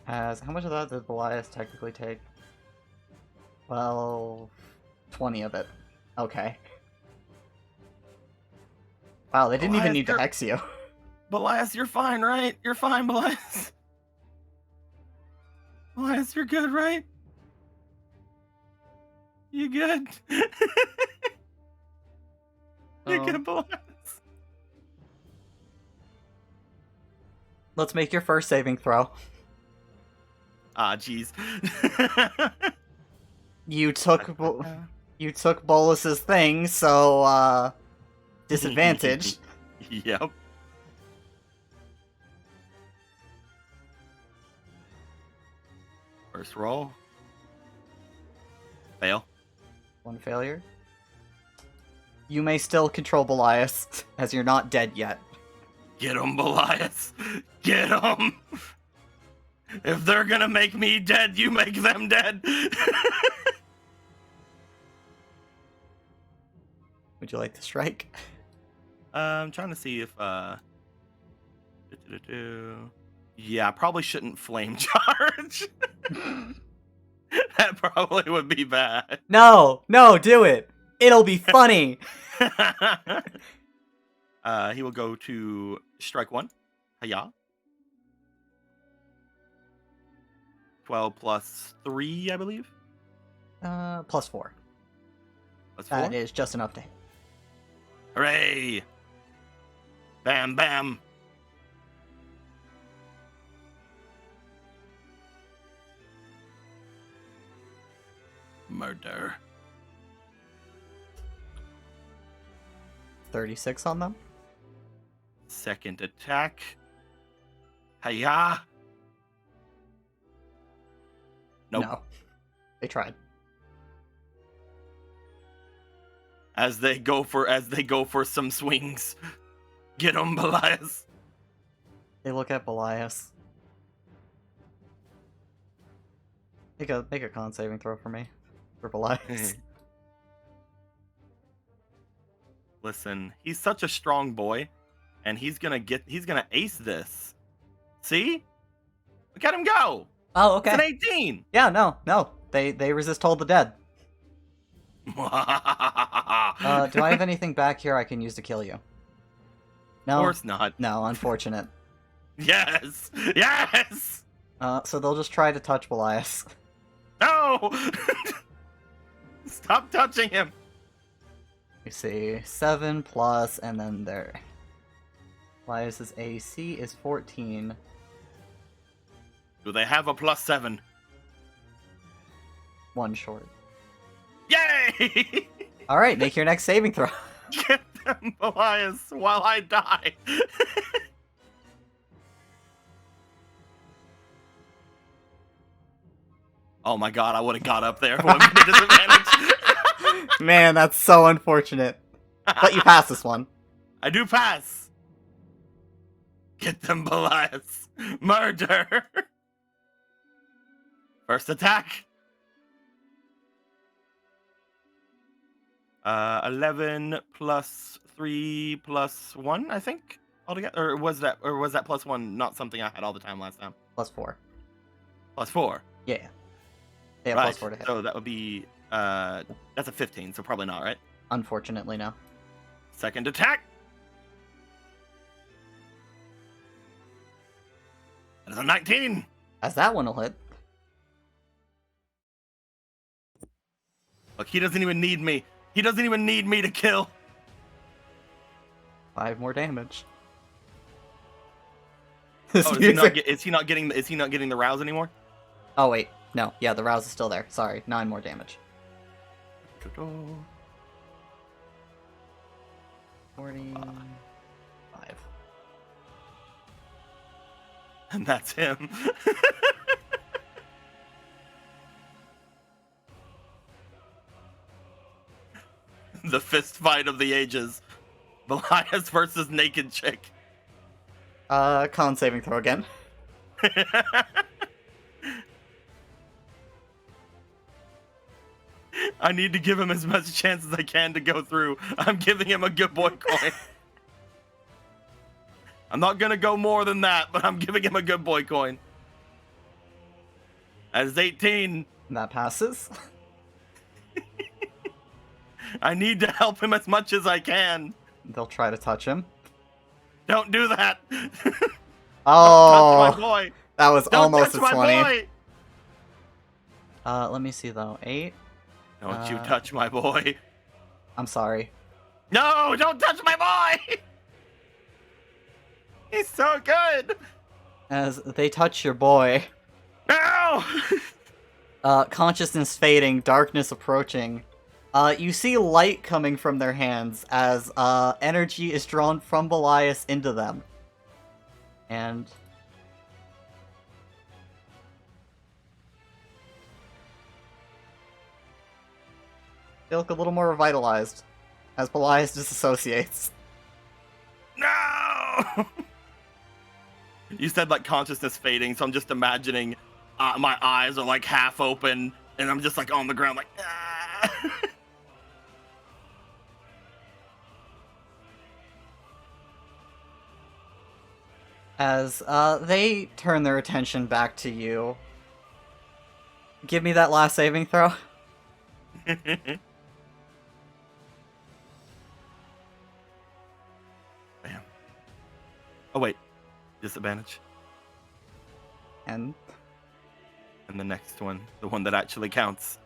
As... How much of that did Belias technically take? Well... 20 of it. Okay. Wow, they didn't even Belias, need to you're- hex you. Belias, you're fine, right? You're fine, Belias. Belias, you're good, right? You good? You Oh. good, Belias? Let's make your first saving throw. Ah, jeez. You took Bolus's thing, so disadvantage. Yep. First roll. Fail. One failure. You may still control Belias, as you're not dead yet. Get him, Belias. Get him. If they're gonna make me dead, you make them dead. Would you like to strike? I'm trying to see if yeah, I probably shouldn't flame charge. That probably would be bad. No, do it. It'll be funny. He will go to strike one. Hiya. 12 plus 3, I believe. +4. Plus 4. That is just enough to hit. Hooray! Bam, bam. Murder. 36 on them. Second attack. Hiya. Nope. No. They tried. As they go for some swings. Get him, Belias. They look at Belias. Make a con saving throw for me. For Belias. Listen, he's such a strong boy, and he's gonna ace this. See? Look at him go! Oh, It's an okay. 18! Yeah, no. They resist Hold the Dead. Do I have anything back here I can use to kill you? No. Of course not. No, unfortunate. Yes! Yes! So they'll just try to touch Belias. No! Stop touching him! You see, 7 plus, and then their Belias's AC is 14. Do they have a +7? 1 short. Yay! Alright, make your next saving throw. Get them, Belias, while I die. Oh my god, I would have got up there if it wasn't a disadvantage. Man, that's so unfortunate. But you pass this one. I do pass. Get them, Belias. Murder. First attack. 11 plus 3 plus 1, I think, altogether. Or was that +1 not something I had all the time last time? +4. +4. Yeah. Yeah, Right. +4 to hit. So that would be that's a 15, so probably not, right? Unfortunately, no. Second attack. That is a 19. As that one will hit. Look, he doesn't even need me. He doesn't even need me to kill. 5 more damage. Oh, This is he music- not getting the rouse anymore? Oh wait, no, yeah, the rouse is still there. Sorry, 9 more damage. 45. And that's him. The fist fight of the ages. Belias versus naked chick. Con saving throw again. I need to give him as much chance as I can to go through. I'm giving him a good boy coin. I'm not gonna go more than that, but I'm giving him a good boy coin. That is 18. That passes. I need to help him as much as I can. They'll try to touch him. Don't do that. Oh, Don't touch my boy. that was Don't almost touch a my 20. boy. Let me see though. 8. Don't you touch my boy. I'm sorry. No, don't touch my boy. He's so good. As they touch your boy, No. consciousness fading, darkness approaching. You see light coming from their hands as energy is drawn from Belias into them. And they look a little more revitalized as Belias disassociates. No. You said like consciousness fading, so I'm just imagining my eyes are like half open, and I'm just like on the ground, like. Ah. As they turn their attention back to you. Give me that last saving throw. Bam. Oh wait, disadvantage. And And the next one, the one that actually counts.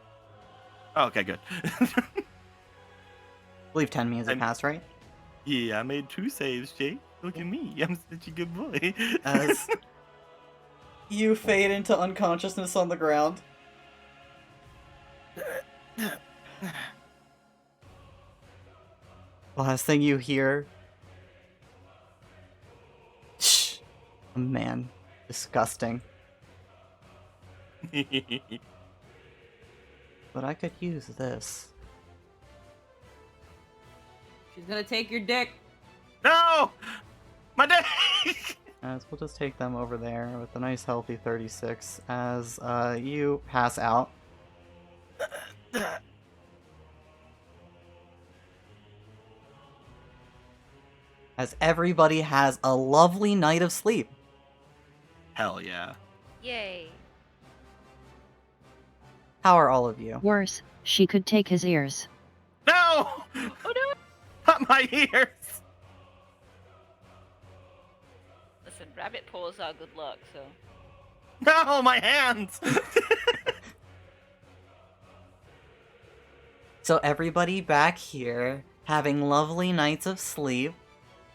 Oh, okay, good. I believe 10 means it I'm- passed, right? Yeah, I made 2 saves, Jake. Look at me, I'm such a good boy. As you fade into unconsciousness on the ground. Last thing you hear. Shh. Oh, man. Disgusting. But I could use this. She's gonna take your dick. No! My dick! As we'll just take them over there with a nice healthy 36 as you pass out. As everybody has a lovely night of sleep. Hell yeah. Yay. How are all of you? Worse, she could take his ears. No! Oh no! Not my ears! Listen, rabbit paws are good luck, so. No, my hands! So everybody back here having lovely nights of sleep.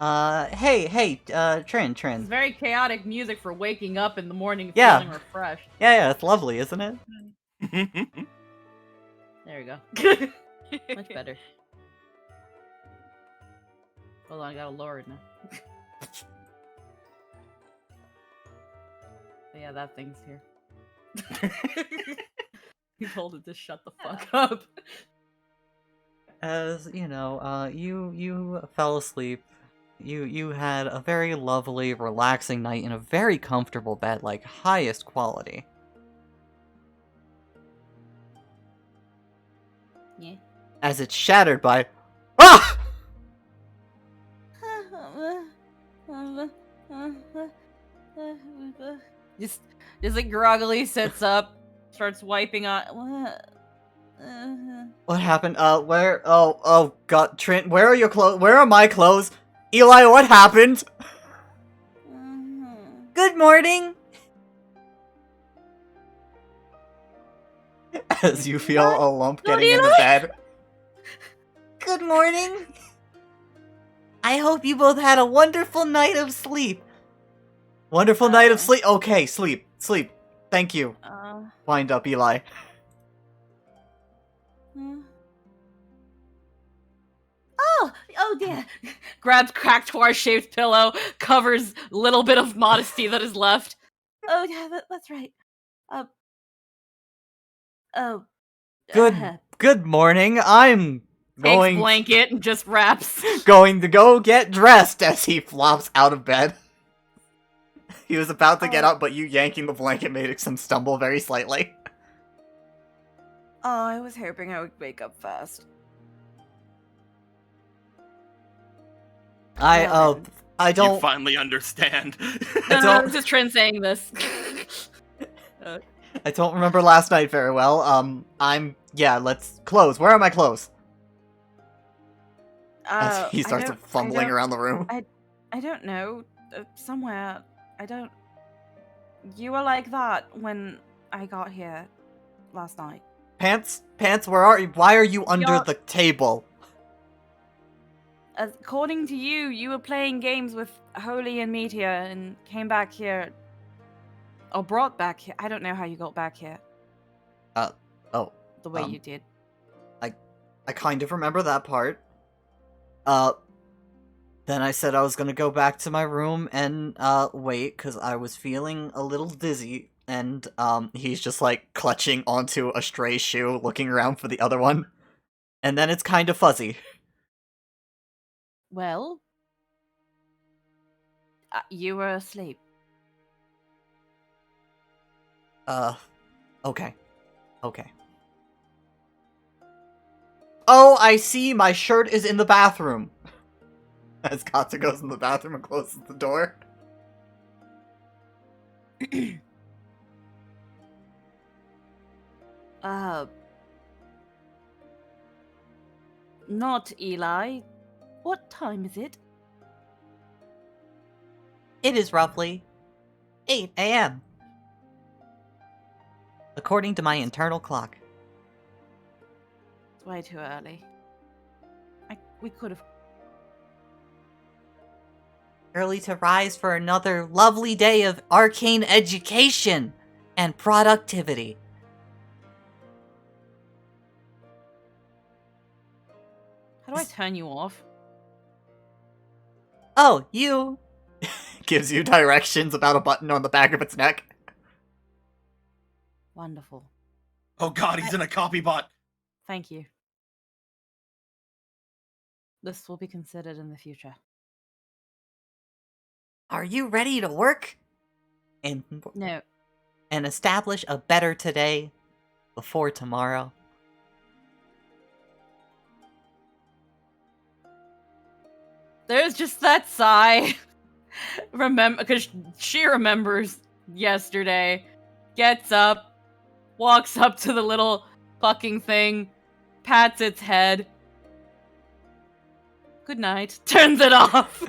Hey, Trin. It's very chaotic music for waking up in the morning Yeah. feeling refreshed. Yeah, it's lovely, isn't it? There you go. Much better. Hold on, I gotta lower it now. But yeah, that thing's here. You told it to shut the fuck up. As you know, you fell asleep. You had a very lovely, relaxing night in a very comfortable bed, like highest quality. Yeah. As it's shattered by, ah! just like groggily sits up, starts wiping on. What happened? Where? Oh God, Trent, where are your clothes? Where are my clothes? Eli, what happened? Good morning. as you feel a lump Not getting into Eli? bed. Good morning. I hope you both had a wonderful night of sleep. Wonderful night of sleep. Okay, sleep. Sleep. Thank you. Wind up, Eli. Oh dear. Grabs Cracktor shaped pillow, covers little bit of modesty that is left. Oh yeah, that's right. Good morning. I'm Takes going blanket and just wraps. going to go get dressed as he flops out of bed. He was about to get up, but you yanking the blanket made him stumble very slightly. Oh, I was hoping I would wake up fast. I You don't finally understand. No, this is Trin saying this. I don't remember last night very well. Let's clothes. Where are my clothes? As he starts fumbling around the room. I don't know. Somewhere. I don't. You were like that when I got here last night. Pants, where are you? Why are you under You're- the table? According to you, you were playing games with Holy and Meteor and came back here. Or brought back here. I don't know how you got back here. The way you did. I kind of remember that part. Then I said I was gonna go back to my room and, wait, because I was feeling a little dizzy, and, he's just, like, clutching onto a stray shoe, looking around for the other one. And then it's kind of fuzzy. Well, you were asleep. Okay. Oh, I see, my shirt is in the bathroom. As Katsu goes in the bathroom and closes the door. Not Eli. What time is it? It is roughly 8 a.m. According to my internal clock. It's way too early. We could have. Early to rise for another lovely day of arcane education and productivity. How do I turn you off? Oh, you... Gives you directions about a button on the back of its neck. Wonderful. Oh god, he's in a copy bot. Thank you. This will be considered in the future. Are you ready to work? No. And establish a better today before tomorrow? There's just that sigh. Because she remembers yesterday. Gets up, walks up to the little fucking thing, pats its head. Good night. Turns it off.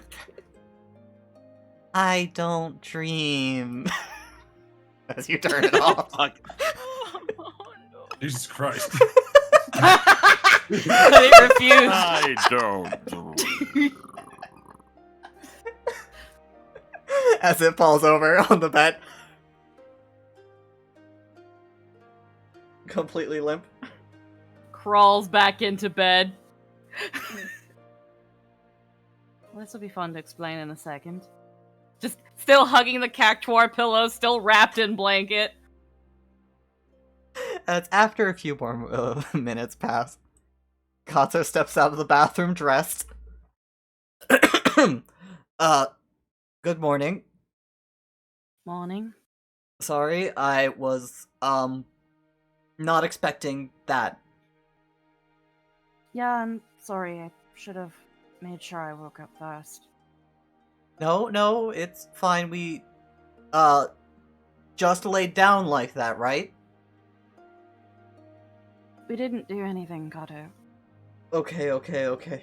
I don't dream. As you turn it off. Fuck. Jesus Christ. But it refused. I don't. As it falls over on the bed. Completely limp. Crawls back into bed. Well, this will be fun to explain in a second. Just still hugging the cactuar pillow, still wrapped in blanket. It's after a few more minutes pass. Kato steps out of the bathroom dressed. Good morning. Morning. Sorry, I was, not expecting that. Yeah, I'm sorry. I should have made sure I woke up first. No, it's fine. We, just laid down like that, right? We didn't do anything, Kato. Okay.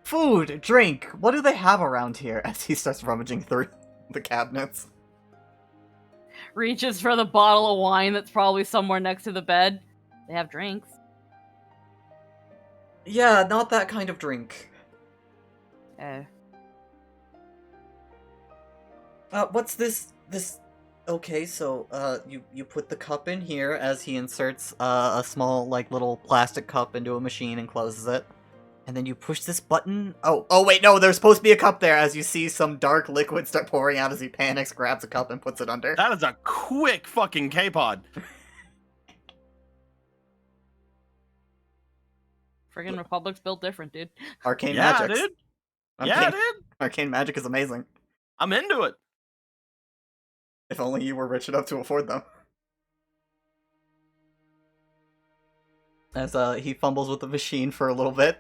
Food, drink, what do they have around here? As he starts rummaging through the cabinets. reaches for the bottle of wine that's probably somewhere next to the bed. They have drinks. Yeah, not that kind of drink. Oh. What's this? Okay, so, you put the cup in here as he inserts, a small, like, little plastic cup into a machine and closes it. And then you push this button. Oh, wait, no, there's supposed to be a cup there as you see some dark liquid start pouring out as he panics, grabs a cup, and puts it under. That is a quick fucking K-pod. Friggin' Republic's built different, dude. Arcane Yeah, magic. dude. Yeah, dude. Arcane magic is amazing. I'm into it. If only you were rich enough to afford them. As he fumbles with the machine for a little bit,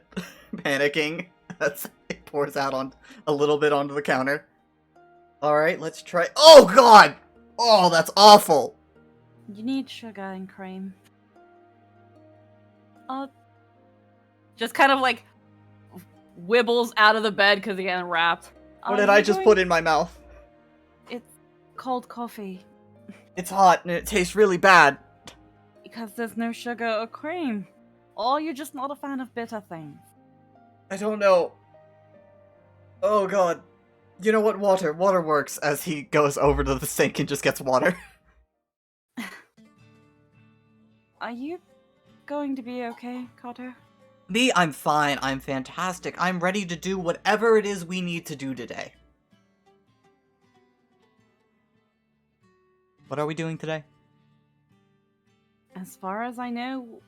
panicking, as it pours out on a little bit onto the counter. Alright, let's try. Oh god! Oh, that's awful! You need sugar and cream. Just kind of like wibbles out of the bed because he got wrapped. What did I just put in my mouth? It's cold coffee. It's hot and it tastes really bad. Because there's no sugar or cream. Or you're just not a fan of bitter things. I don't know. Oh god. You know what? Water. Water works as he goes over to the sink and just gets water. Are you going to be okay, Carter? Me, I'm fine. I'm fantastic. I'm ready to do whatever it is we need to do today. What are we doing today? As far as I know,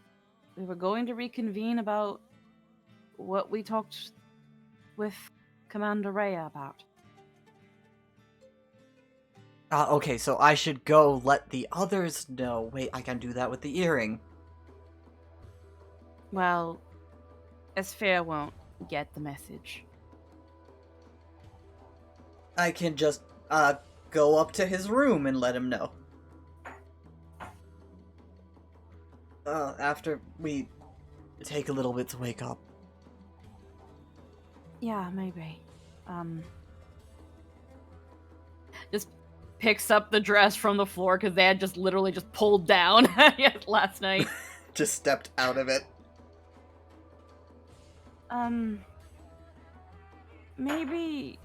we were going to reconvene about what we talked with Commander Rhea about. Okay, so I should go let the others know. Wait, I can do that with the earring. Well, Esphere won't get the message. I can just, go up to his room and let him know. After we take a little bit to wake up. Yeah, maybe. Just picks up the dress from the floor because they had just literally just pulled down last night. Just stepped out of it. Maybe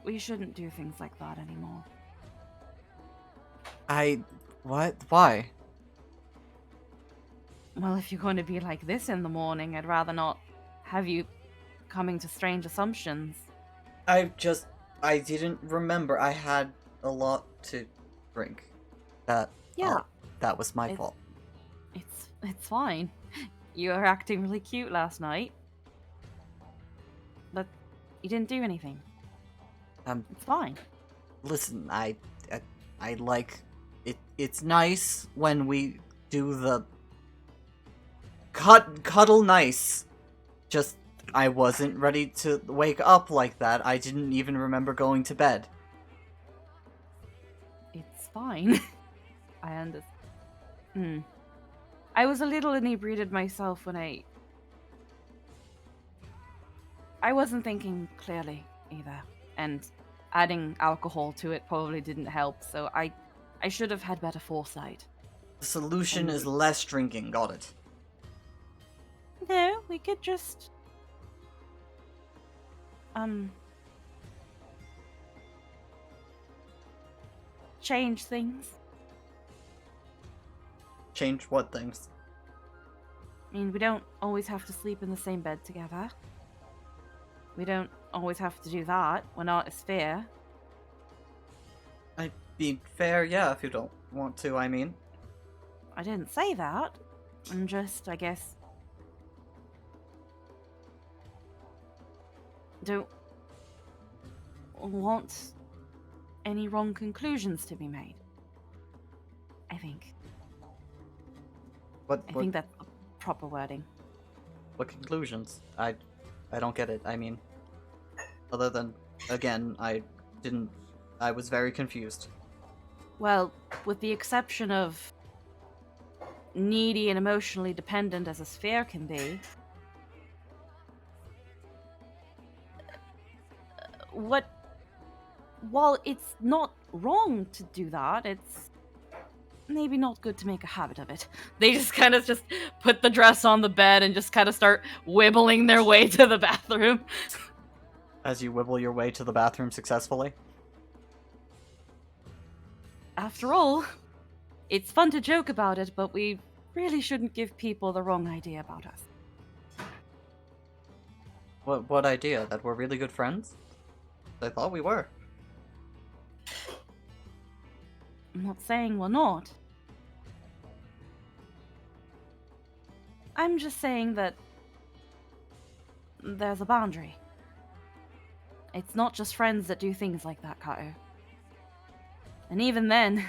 we shouldn't do things like that anymore. What? Why? Well, if you're going to be like this in the morning, I'd rather not have you coming to strange assumptions. I didn't remember. I had a lot to drink. Yeah. That was my fault. It's fine. You were acting really cute last night. But you didn't do anything. It's fine. Listen, I like it. It's nice when we do the cuddle nice. Just I wasn't ready to wake up like that. I didn't even remember going to bed. It's fine. I understand. I was a little inebriated myself when I wasn't thinking clearly either, and adding alcohol to it probably didn't help, so I should have had better foresight. The solution is less drinking, got it. No, we could just... change things. Change what things? I mean, we don't always have to sleep in the same bed together. We don't always have to do that. We're not as fair. I'd be fair, yeah, if you don't want to, I mean. I didn't say that. I'm just, I guess... don't want any wrong conclusions to be made. I think. I think that's the proper wording. What conclusions? I don't get it. I mean, other than, again, I was very confused. Well, with the exception of needy and emotionally dependent as a sphere can be, while it's not wrong to do that, it's maybe not good to make a habit of it. They just kind of just put the dress on the bed and just kind of start wibbling their way to the bathroom. As you wibble your way to the bathroom successfully. After all, it's fun to joke about it, but we really shouldn't give people the wrong idea about us. What idea? That we're really good friends? I thought we were. I'm not saying we're not. I'm just saying that there's a boundary. It's not just friends that do things like that, Kato. And even then,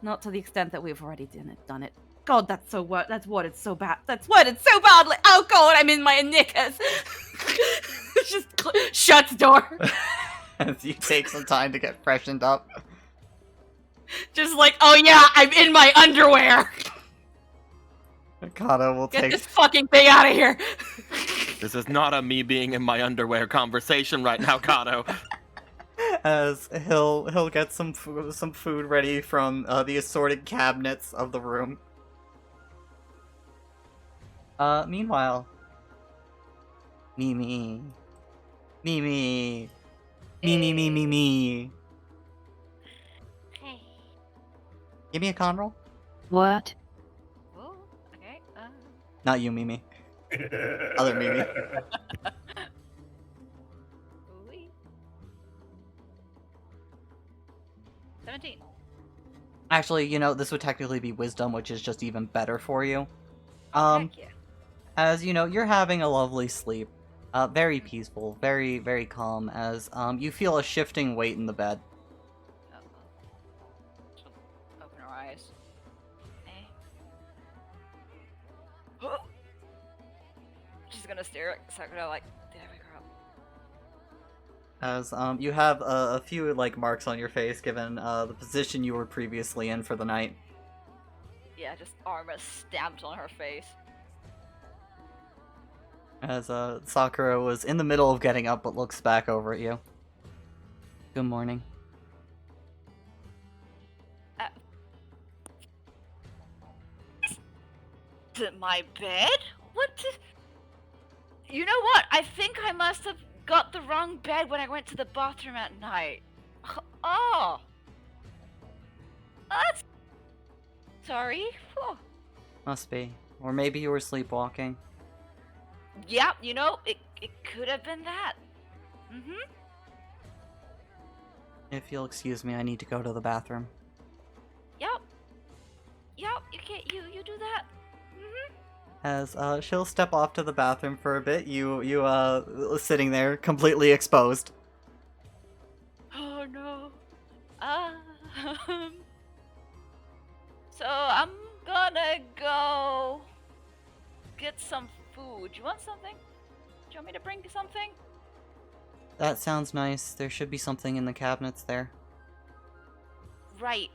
not to the extent that we've already done it. God, that's what it's so bad. That's what it's so badly. Oh God, I'm in my knickers. Just shuts door. As you take some time to get freshened up. Just like, oh yeah, I'm in my underwear. Kato will Get take... this fucking thing out of here. This is not a me being in my underwear conversation right now, Kato. As he'll get some food ready from the assorted cabinets of the room. Meanwhile, Mimi. Hey. Give me a con roll. What? Oh, okay. Not you, Mimi. Other Mimi. Ooh-wee. 17. Actually, you know, this would technically be wisdom, which is just even better for you. Heck yeah. As you know, you're having a lovely sleep. Very peaceful, very, very calm, as you feel a shifting weight in the bed. She'll open her eyes. She's gonna stare at Sakura like, did I wake her up? As you have a few like marks on your face, given the position you were previously in for the night. Yeah, just armor stamped on her face. As Sakura was in the middle of getting up, but looks back over at you. Good morning. Is it my bed? You know what? I think I must have got the wrong bed when I went to the bathroom at night. Oh. That's... Sorry. Whew. Must be. Or maybe you were sleepwalking. Yeah, you know, it could have been that. Mm-hmm. If you'll excuse me, I need to go to the bathroom. Yep. Yep, you do that. Mm-hmm. As she'll step off to the bathroom for a bit, you sitting there completely exposed. Oh no. So I'm gonna go get some food. You want something? Do you want me to bring you something? That sounds nice. There should be something in the cabinets there. Right.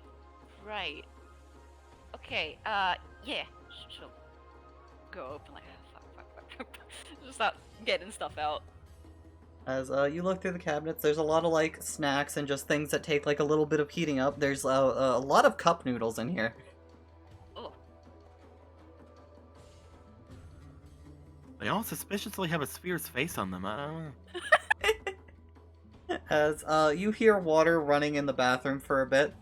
Okay, yeah. She'll go open like, fuck. Just start getting stuff out. As you look through the cabinets, there's a lot of like snacks and just things that take like a little bit of heating up. There's a lot of cup noodles in here. Oh. They all suspiciously have a sphere's face on them. I don't know. As you hear water running in the bathroom for a bit.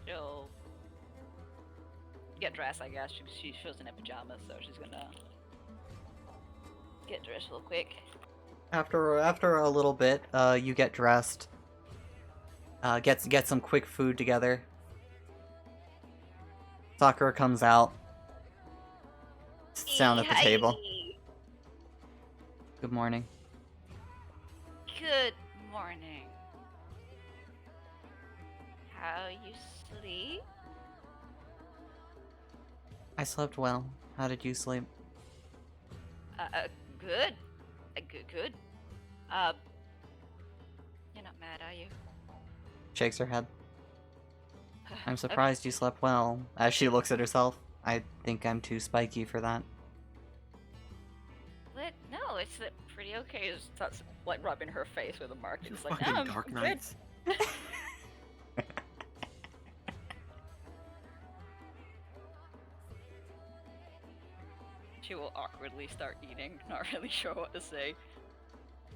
She'll get dressed, I guess. She was in her pajamas, so she's gonna get dressed real quick. After a little bit, you get dressed. Get some quick food together. Sakura comes out. Sits down at the table. Good morning. Good morning. How you sleep? I slept well. How did you sleep? Good. Good. You're not mad, are you? Shakes her head. I'm surprised you slept well. As she looks at herself, I think I'm too spiky for that. No, it's pretty okay. It starts like rubbing her face with a mark. You It's like, fucking no, Dark I'm Knights. will awkwardly start eating, not really sure what to say.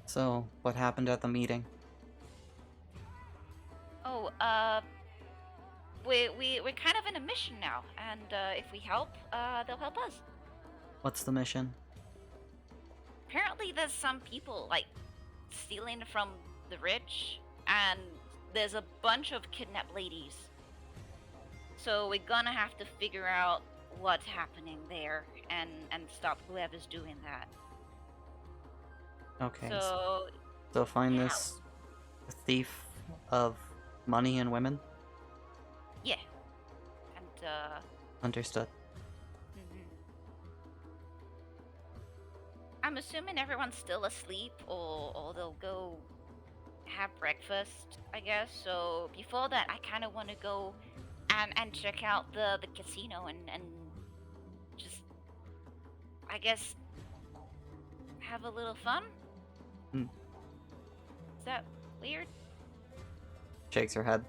So, what happened at the meeting? Oh, we're kind of in a mission now, and if we help, they'll help us. What's the mission? Apparently, there's some people like stealing from the rich, and there's a bunch of kidnapped ladies. So we're gonna have to figure out what's happening there and stop whoever's doing that. Okay. So find yeah. this thief of money and women? Yeah, and Understood. mhm. I'm assuming everyone's still asleep, or they'll go have breakfast, I guess. So before that, I kind of want to go and check out the casino and just, I guess, have a little fun. Hmm. Is that weird? Shakes her head.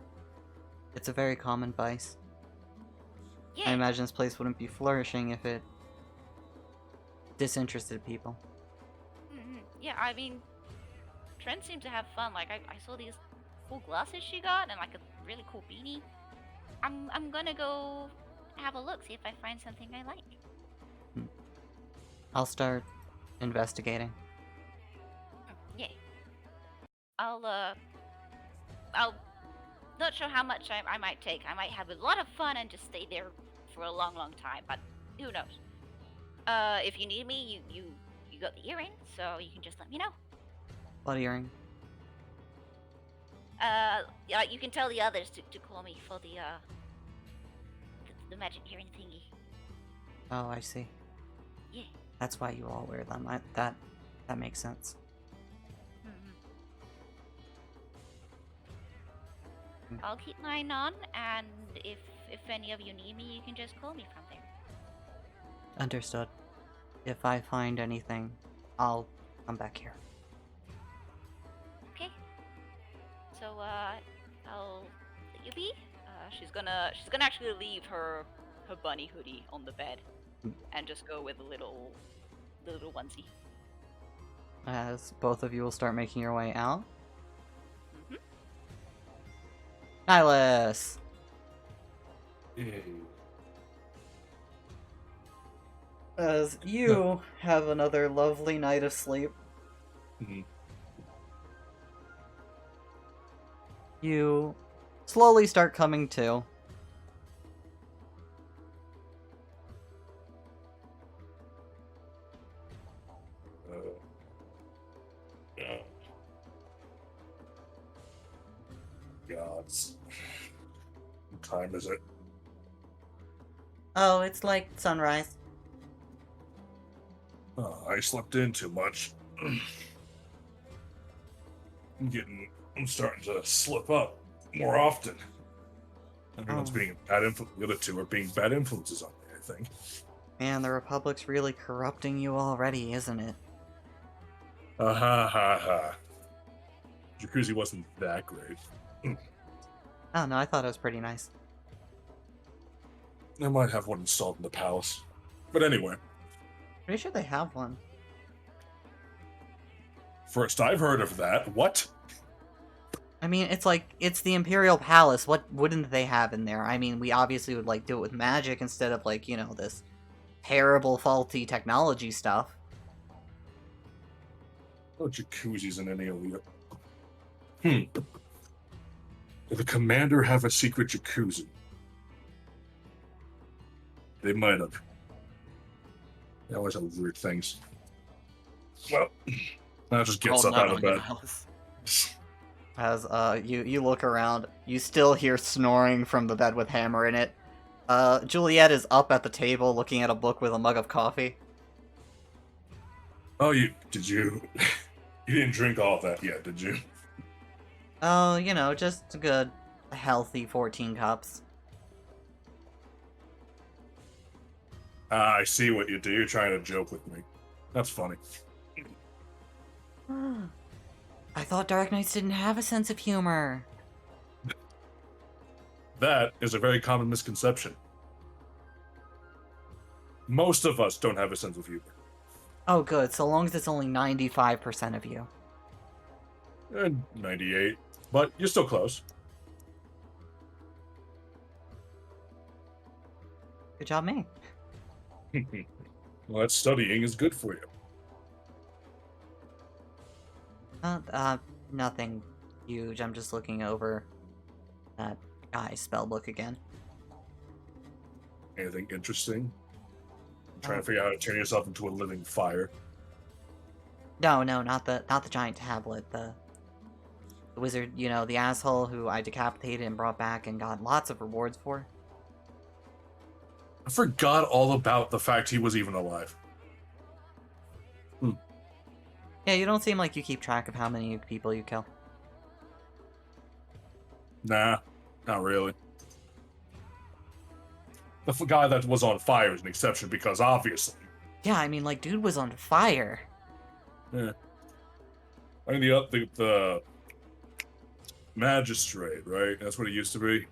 It's a very common vice. Yeah. I imagine this place wouldn't be flourishing if it disinterested people. Yeah, I mean, Trent seemed to have fun. Like, I saw these cool glasses she got and like a really cool beanie. I'm gonna go have a look, see if I find something I like. I'll start investigating. Yeah. I'll not sure how much I might take. I might have a lot of fun and just stay there for a long, long time, but who knows? If you need me, you got the earring, so you can just let me know. What earring? Yeah, you can tell the others to call me for the magic earring thingy. Oh, I see. Yeah. That's why you all wear them. That makes sense. I'll keep mine on, and if any of you need me, you can just call me from there. Understood. If I find anything, I'll come back here. Okay. So I'll let you be. She's gonna actually leave her bunny hoodie on the bed, and just go with the little onesie. As both of you will start making your way out. Mhm. Nihilus! As you have another lovely night of sleep, Mhm. you slowly start coming to. Yeah. Gods. What time is it? Oh, it's like sunrise. Oh, I slept in too much. I'm starting to slip up more often. Everyone's Oh. being a bad influence. The other two are being bad influences on me, I think. Man, the Republic's really corrupting you already, isn't it? Ha ha ha. Jacuzzi wasn't that great. Oh no, I thought it was pretty nice. I might have one installed in the palace. But anyway, Pretty sure they have one. first I've heard of that. What? I mean, it's the Imperial Palace. What wouldn't they have in there? I mean, we obviously would like do it with magic instead of like, you know, this terrible faulty technology stuff. No jacuzzis in any of the. Did the commander have a secret jacuzzi? They might have. They always have weird things. Well, that just gets Called up out out of on you, bed. Alice. As you look around, you still hear snoring from the bed with Hammer in it. Juliet is up at the table looking at a book with a mug of coffee. Oh, you didn't drink all of that yet, did you? Oh, you know, just a good, healthy 14 cups. I see what you do. You're trying to joke with me. That's funny. I thought Dark Knights didn't have a sense of humor. That is a very common misconception. Most of us don't have a sense of humor. Oh, good. So long as it's only 95% of you. 98. But you're still close. Good job, me. Well, that studying is good for you. Nothing huge. I'm just looking over that guy's spell book again. Anything interesting? I'm trying Oh. to figure out how to turn yourself into a living fire. No, not the giant tablet. The wizard, you know, the asshole who I decapitated and brought back and got lots of rewards for. I forgot all about the fact he was even alive. Yeah, you don't seem like you keep track of how many people you kill. Nah, not really. The guy that was on fire is an exception because obviously. Yeah, I mean, like, dude was on fire. Yeah. I mean, the magistrate, right? That's what he used to be.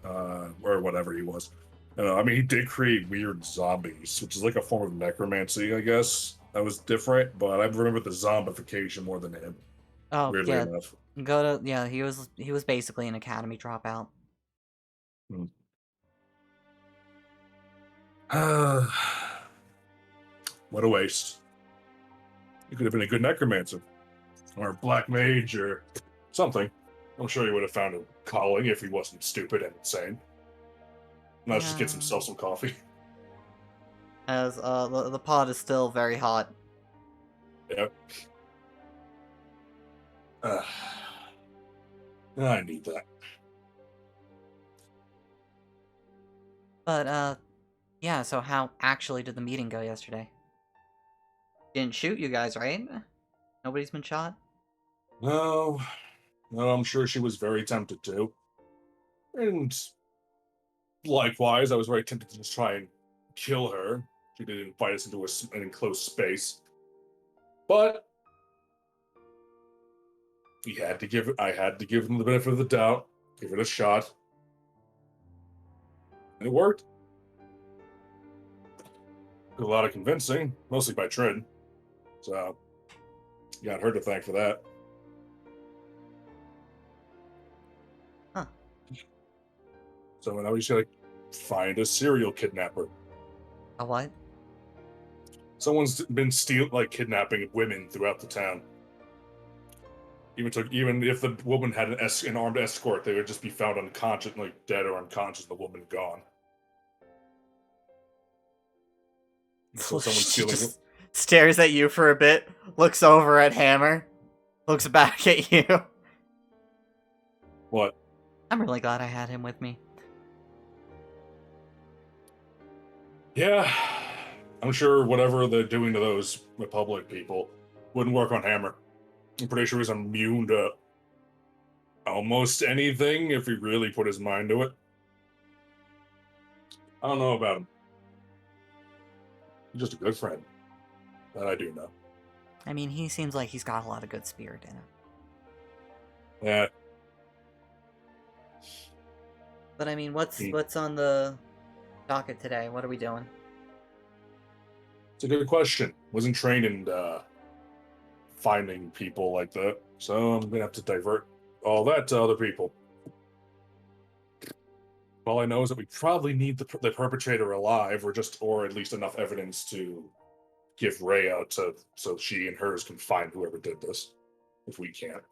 Or whatever he was. I mean, he did create weird zombies, which is like a form of necromancy, I guess. That was different, but I remember the zombification more than him. Oh, Weirdly yeah. enough. Yeah, he was basically an academy dropout. What a waste. You could have been a good necromancer. Or a black mage or something. I'm sure he would have found a calling if he wasn't stupid and insane. Now just gets himself some coffee. As the pod is still very hot. Yep. I need that. But yeah, so how actually did the meeting go yesterday? Didn't shoot you guys, right? Nobody's been shot? No, I'm sure she was very tempted to. And likewise, I was very tempted to just try and kill her. She did invite us into an enclosed space. But I had to give them the benefit of the doubt, give it a shot. And it worked. Did a lot of convincing, mostly by Trin. So, got her to thank for that. Huh. So now we just gotta find a serial kidnapper. A what? Someone's been kidnapping women throughout the town. Even if the woman had an armed escort, they would just be found unconscious, like dead or unconscious, the woman gone. So someone's She stealing. just stares at you for a bit, looks over at Hammer, looks back at you. What? I'm really glad I had him with me. Yeah, I'm sure whatever they're doing to those Republic people wouldn't work on Hammer. I'm pretty sure he's immune to almost anything if he really put his mind to it. I don't know about him. He's just a good friend. That I do know. I mean, he seems like he's got a lot of good spirit in him. Yeah. But I mean, what's on the docket today? What are we doing? It's a good question. Wasn't trained in finding people like that, so I'm gonna have to divert all that to other people. All I know is that we probably need the perpetrator alive, or at least enough evidence to give Rhea so she and hers can find whoever did this, if we can't.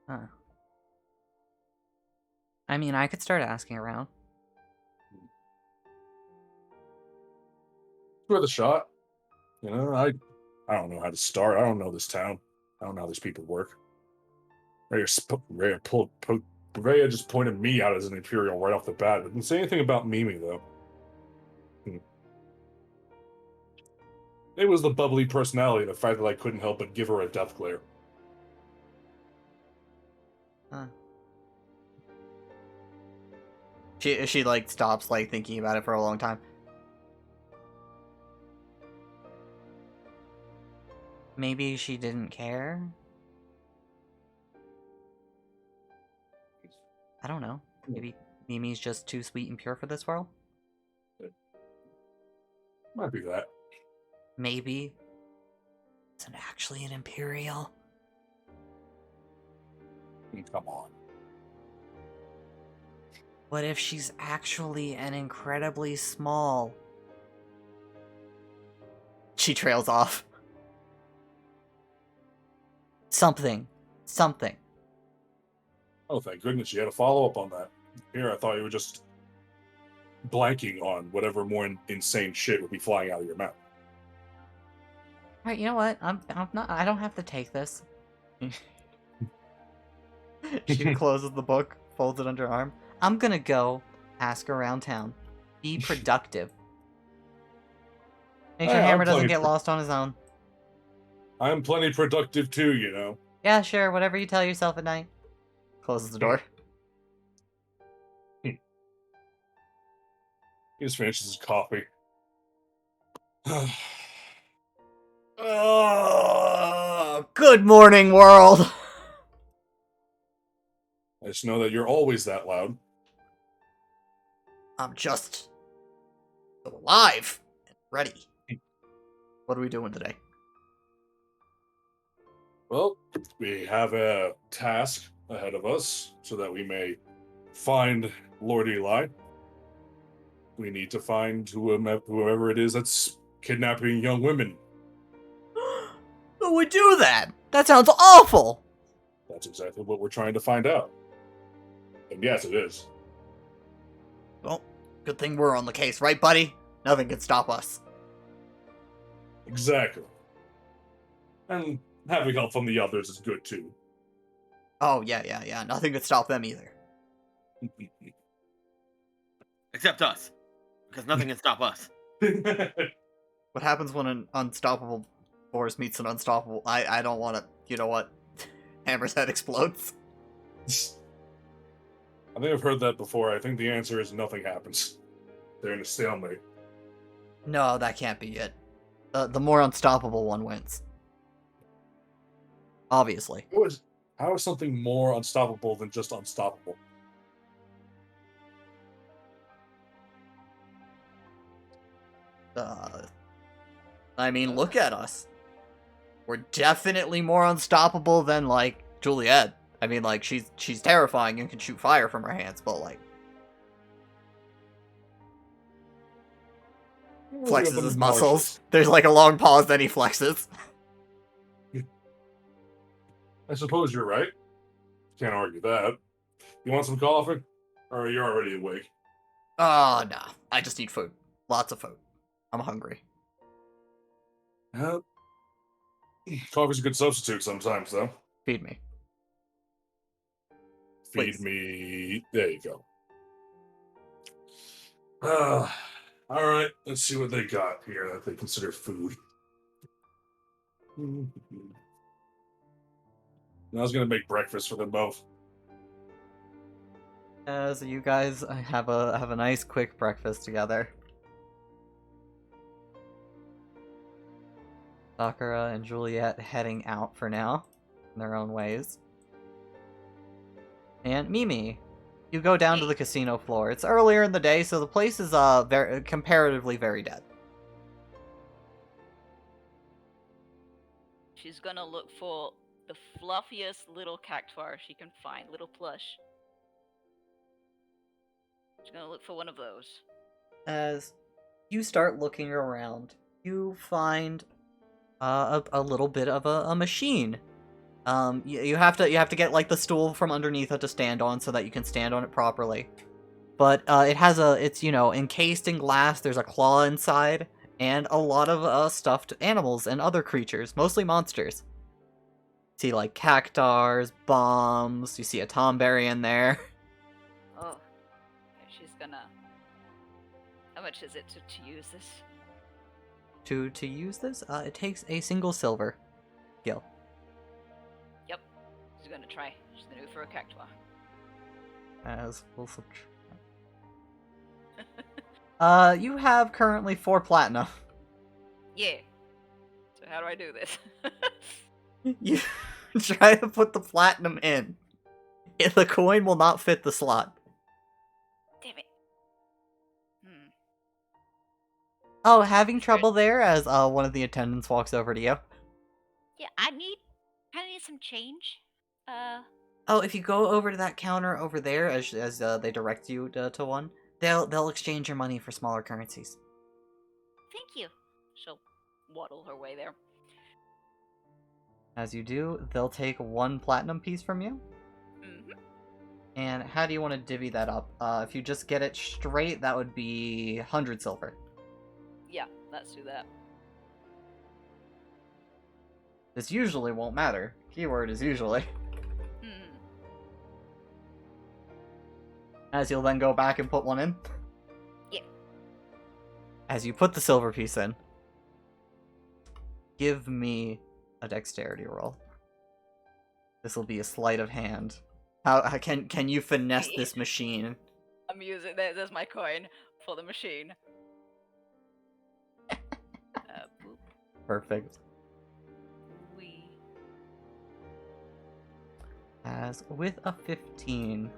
Huh. I mean, I could start asking around. Worth a shot. You know, I don't know how to start. I don't know this town. I don't know how these people work. Rhea just pointed me out as an Imperial right off the bat, but didn't say anything about Mimi, though. It was the bubbly personality, the fact that I couldn't help but give her a death glare. Huh. She like stops thinking about it for a long time. Maybe she didn't care? I don't know. Maybe Mimi's just too sweet and pure for this world? Might be that. Maybe it's actually an Imperial. Come on. What if she's actually an incredibly small? She trails off. Something. Oh, thank goodness you had a follow-up on that. Here, I thought you were just blanking on whatever more insane shit would be flying out of your mouth. Alright, you know what? I'm not. I don't have to take this. She closes the book, folds it under her arm. I'm gonna go ask around town. Be productive. Make sure I'm Hammer doesn't plenty get lost on his own. I'm plenty productive too, you know. Yeah, sure, whatever you tell yourself at night. Closes the door. He just finishes his coffee. Oh, good morning, world! I just know that you're always that loud. I'm just alive and ready. What are we doing today? Well, we have a task ahead of us so that we may find Lord Eli. We need to find whoever it is that's kidnapping young women. Who would do that? That sounds awful! That's exactly what we're trying to find out. And yes, it is. Well, good thing we're on the case, right, buddy? Nothing can stop us. Exactly. And having help from the others is good too. Oh, yeah. Nothing could stop them either. Except us. Because nothing can stop us. What happens when an unstoppable force meets an unstoppable... I don't want to... You know what? Hammer's head explodes. I think I've heard that before. I think the answer is nothing happens. They're in a stalemate. No, that can't be it. The more unstoppable one wins. Obviously. How is something more unstoppable than just unstoppable? I mean, look at us. We're definitely more unstoppable than, like, Juliet. I mean, like, she's terrifying and can shoot fire from her hands, but, like... Flexes his muscles. There's, like, a long pause, then he flexes. I suppose you're right. Can't argue that. You want some coffee? Or are you already awake? Oh, no. I just need food. Lots of food. I'm hungry. Coffee's a good substitute sometimes, though. Feed me. Feed Please. me. There you go. All right. Let's see what they got here that they consider food. I was gonna make breakfast for them both. So you guys have a nice quick breakfast together. Sakura and Juliet heading out for now, in their own ways. And Mimi, you go down to the casino floor. It's earlier in the day, so the place is comparatively very dead. She's gonna look for the fluffiest little cactuar she can find, little plush. She's gonna look for one of those. As you start looking around, you find a little bit of a machine. You have to get like the stool from underneath it to stand on so that you can stand on it properly. But it's encased in glass. There's a claw inside and a lot of stuffed animals and other creatures, mostly monsters. See like cactars, bombs. You see a tomberry in there. Oh, okay, she's gonna. How much is it to use this? To use this, it takes a single silver. Gil. Yep, she's gonna try. She's gonna go for a cactuar. As we'll you have currently 4 platinum. Yeah. So how do I do this? You try to put the platinum in. The coin will not fit the slot. Damn it. Oh, having trouble there as one of the attendants walks over to you. Yeah, I need some change. Oh, if you go over to that counter over there as they direct you to one, they'll exchange your money for smaller currencies. Thank you. She'll waddle her way there. As you do, they'll take 1 platinum piece from you. Mm-hmm. And how do you want to divvy that up? If you just get it straight, that would be 100 silver. Yeah, let's do that. This usually won't matter. Keyword is usually. Mm. As you'll then go back and put 1 in. Yeah. As you put the silver piece in, give me a dexterity roll. This will be a sleight of hand. How can you finesse this machine? I'm using there's my coin for the machine. Boop. Perfect. We. As with a 15,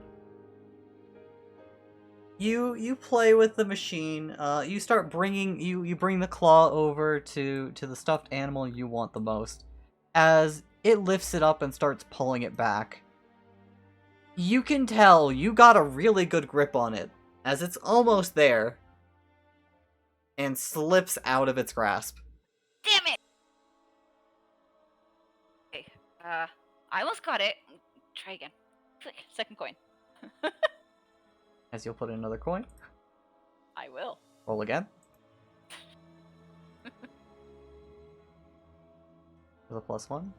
you play with the machine. You start bringing you bring the claw over to the stuffed animal you want the most. As it lifts it up and starts pulling it back, you can tell you got a really good grip on it as it's almost there and slips out of its grasp. Damn it! Okay. I almost got it. Try again. Click. Second coin. As you'll put in another coin, I will. roll again. With a +1.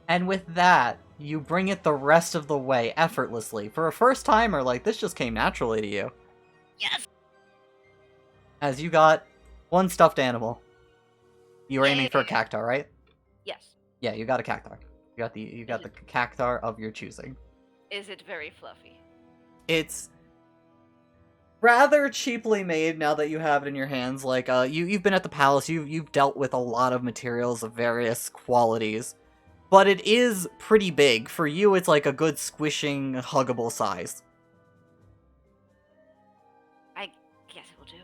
And with that, you bring it the rest of the way effortlessly. For a first timer, like, this just came naturally to you. Yes. As you got 1 stuffed animal. You were aiming for a Yay. cactar, right? Yes. Yeah, you got a cactar. You got the cactar of your choosing. Is it very fluffy? It's rather cheaply made now that you have it in your hands. Like, you've been at the palace, you've dealt with a lot of materials of various qualities. But it is pretty big. For you, it's like a good squishing, huggable size. I guess it will do.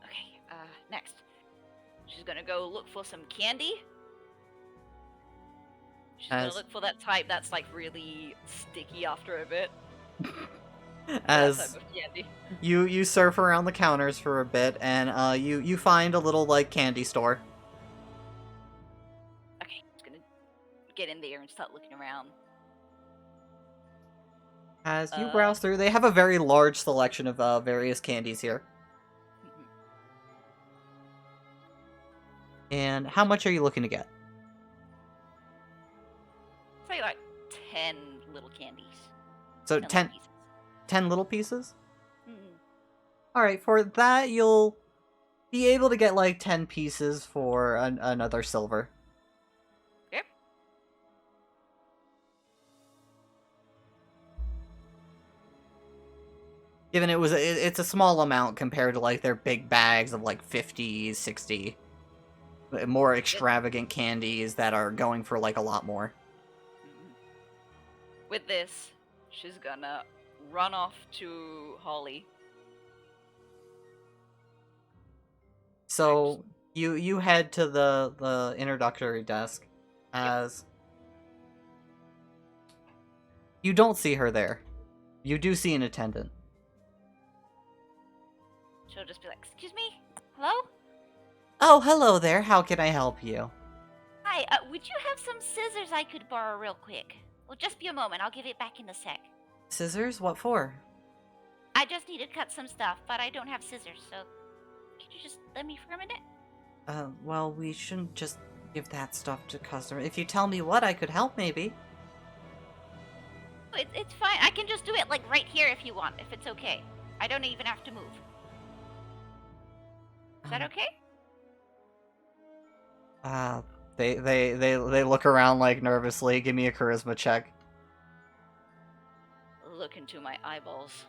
Okay, next. She's gonna go look for some candy. She's gonna As- look for that type that's like really sticky after a bit. That As type of candy. you surf around the counters for a bit, and you find a little, like, candy store. Okay, just gonna get in there and start looking around. As you browse through, they have a very large selection of various candies here. Mhm. And how much are you looking to get? Say like 10 little candies. So 10 10 little pieces. 10 little pieces? Mhm. Alright, for that, you'll be able to get, like, 10 pieces for another silver. Yep. Given it's a small amount compared to, like, their big bags of, like, 50, 60 more extravagant candies that are going for, like, a lot more. Mhm. With this, she's gonna run off to Holly. So you head to the introductory desk as you don't see her there. You do see an attendant. She'll just be like, "Excuse me? Hello? Oh, hello there. How can I help you? Hi, would you have some scissors I could borrow real quick? Well, just be a moment. I'll give it back in a sec. Scissors? What for? I just need to cut some stuff, but I don't have scissors, so could you just let me for a minute? Well, we shouldn't just give that stuff to customers. If you tell me what, I could help, maybe. Oh, it's fine. I can just do it, like, right here if you want, if it's okay. I don't even have to move. Is that okay? They look around, like, nervously. Give me a charisma check. Look into my eyeballs.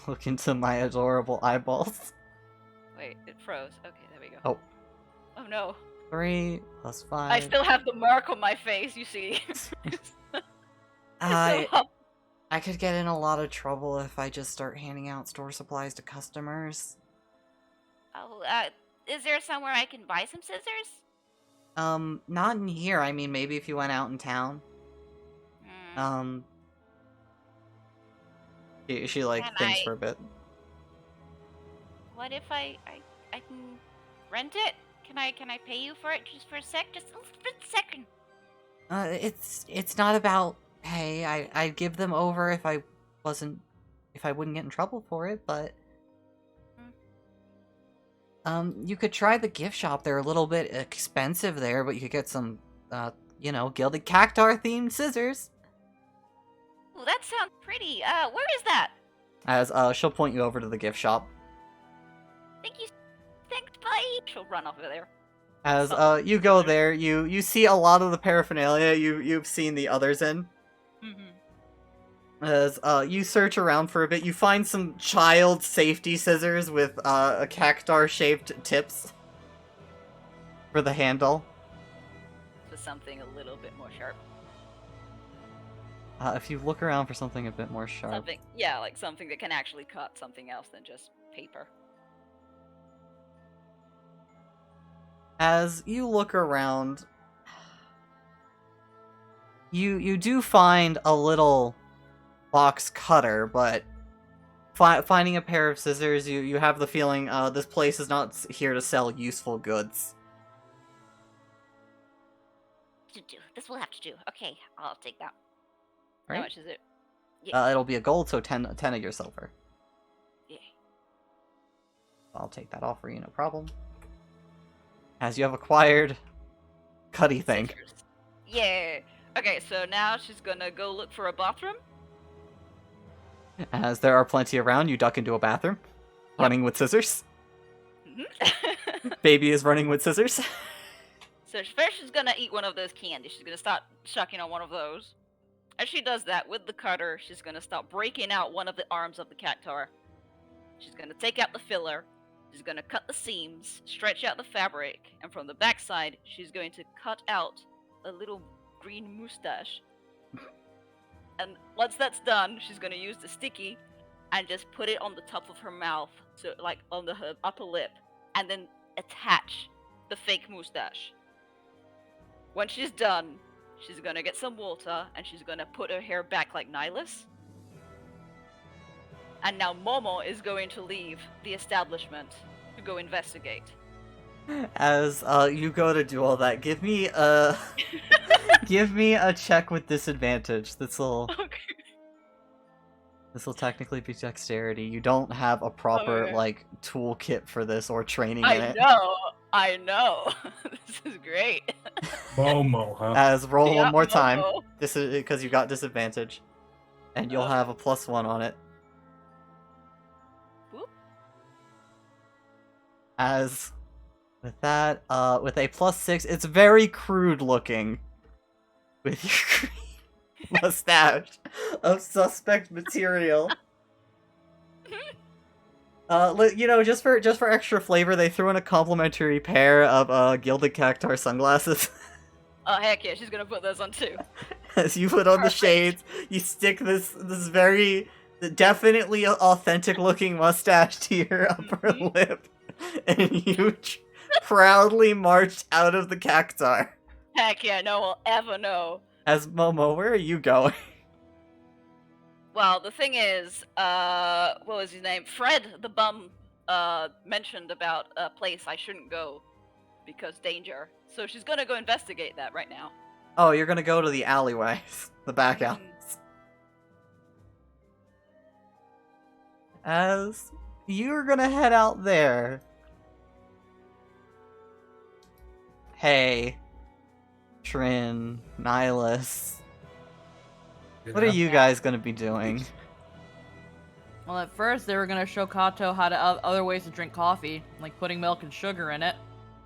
Look into my adorable eyeballs. Wait, it froze. Okay, there we go. Oh. Oh no. 3 plus 5. I still have the mark on my face, you see. I- So, I could get in a lot of trouble if I just start handing out store supplies to customers. Oh, is there somewhere I can buy some scissors? Not in here. I mean, maybe if you went out in town. Hmm. She like Can thinks I- for a bit. What if I can rent it? Can I pay you for it just for a sec? Just for a second. It's not about pay. I'd give them over if I wouldn't get in trouble for it, but you could try the gift shop. They're a little bit expensive there, but you could get some gilded cactar themed scissors. Ooh, that sounds pretty. Where is that? As she'll point you over to the gift shop. Thank you. Thanks, bye. She'll run over there. As you go there, you see a lot of the paraphernalia you've seen the others in. Mm-hmm. As you search around for a bit, you find some child safety scissors with a cactar-shaped tips for the handle. For something a little bit more sharp. If you look around for something a bit more sharp. Something, yeah, like something that can actually cut something else than just paper. As you look around, you do find a little box cutter, but finding a pair of scissors, you have the feeling this place is not here to sell useful goods. This will have to do. Okay, I'll take that. Right? How much is it? It'll be a gold, so 10 of your silver. Yeah. I'll take that off for you, no problem. As you have acquired Cuddy thing. Scissors. Yeah. Okay, so now she's gonna go look for a bathroom. As there are plenty around, you duck into a bathroom, running with scissors. Mm-hmm. Baby is running with scissors. So first she's gonna eat one of those candies. She's gonna start sucking on one of those. As she does that with the cutter, she's gonna start breaking out one of the arms of the cactar. She's gonna take out the filler. She's gonna cut the seams, stretch out the fabric, and from the backside, she's going to cut out a little green mustache. And once that's done, she's gonna use the sticky and just put it on the top of her mouth, so like on her upper lip, and then attach the fake mustache. When she's done, she's gonna get some water and she's gonna put her hair back like Nihilus. And now Momo is going to leave the establishment to go investigate. As you go to do all that, give me a check with disadvantage. This'll technically be dexterity. You don't have a proper Okay. like toolkit for this or training in it. I know. This is great. Momo, huh? As roll Yeah, one more time. Momo. This is because you got disadvantage, and you'll have a +1 on it. Whoop. As with that, with a +6, it's very crude looking. With your green mustache of suspect material. Just for extra flavor, they threw in a complimentary pair of gilded cactar sunglasses. Oh heck yeah, she's gonna put those on too. As you put on the Perfect. shades, you stick this very definitely authentic looking mustache to your upper Mhm. lip, and you proudly marched out of the cactar. Heck yeah, no one will ever know. As Momo, where are you going? Well, the thing is, what was his name? Fred the bum mentioned about a place I shouldn't go because danger. So she's gonna go investigate that right now. Oh, you're gonna go to the alleyways, the back Mhm. alleys. As you're gonna head out there. Hey, Trin, Nihilus, what are you guys gonna be doing? Well, at first they were gonna show Kato how to other ways to drink coffee, like putting milk and sugar in it.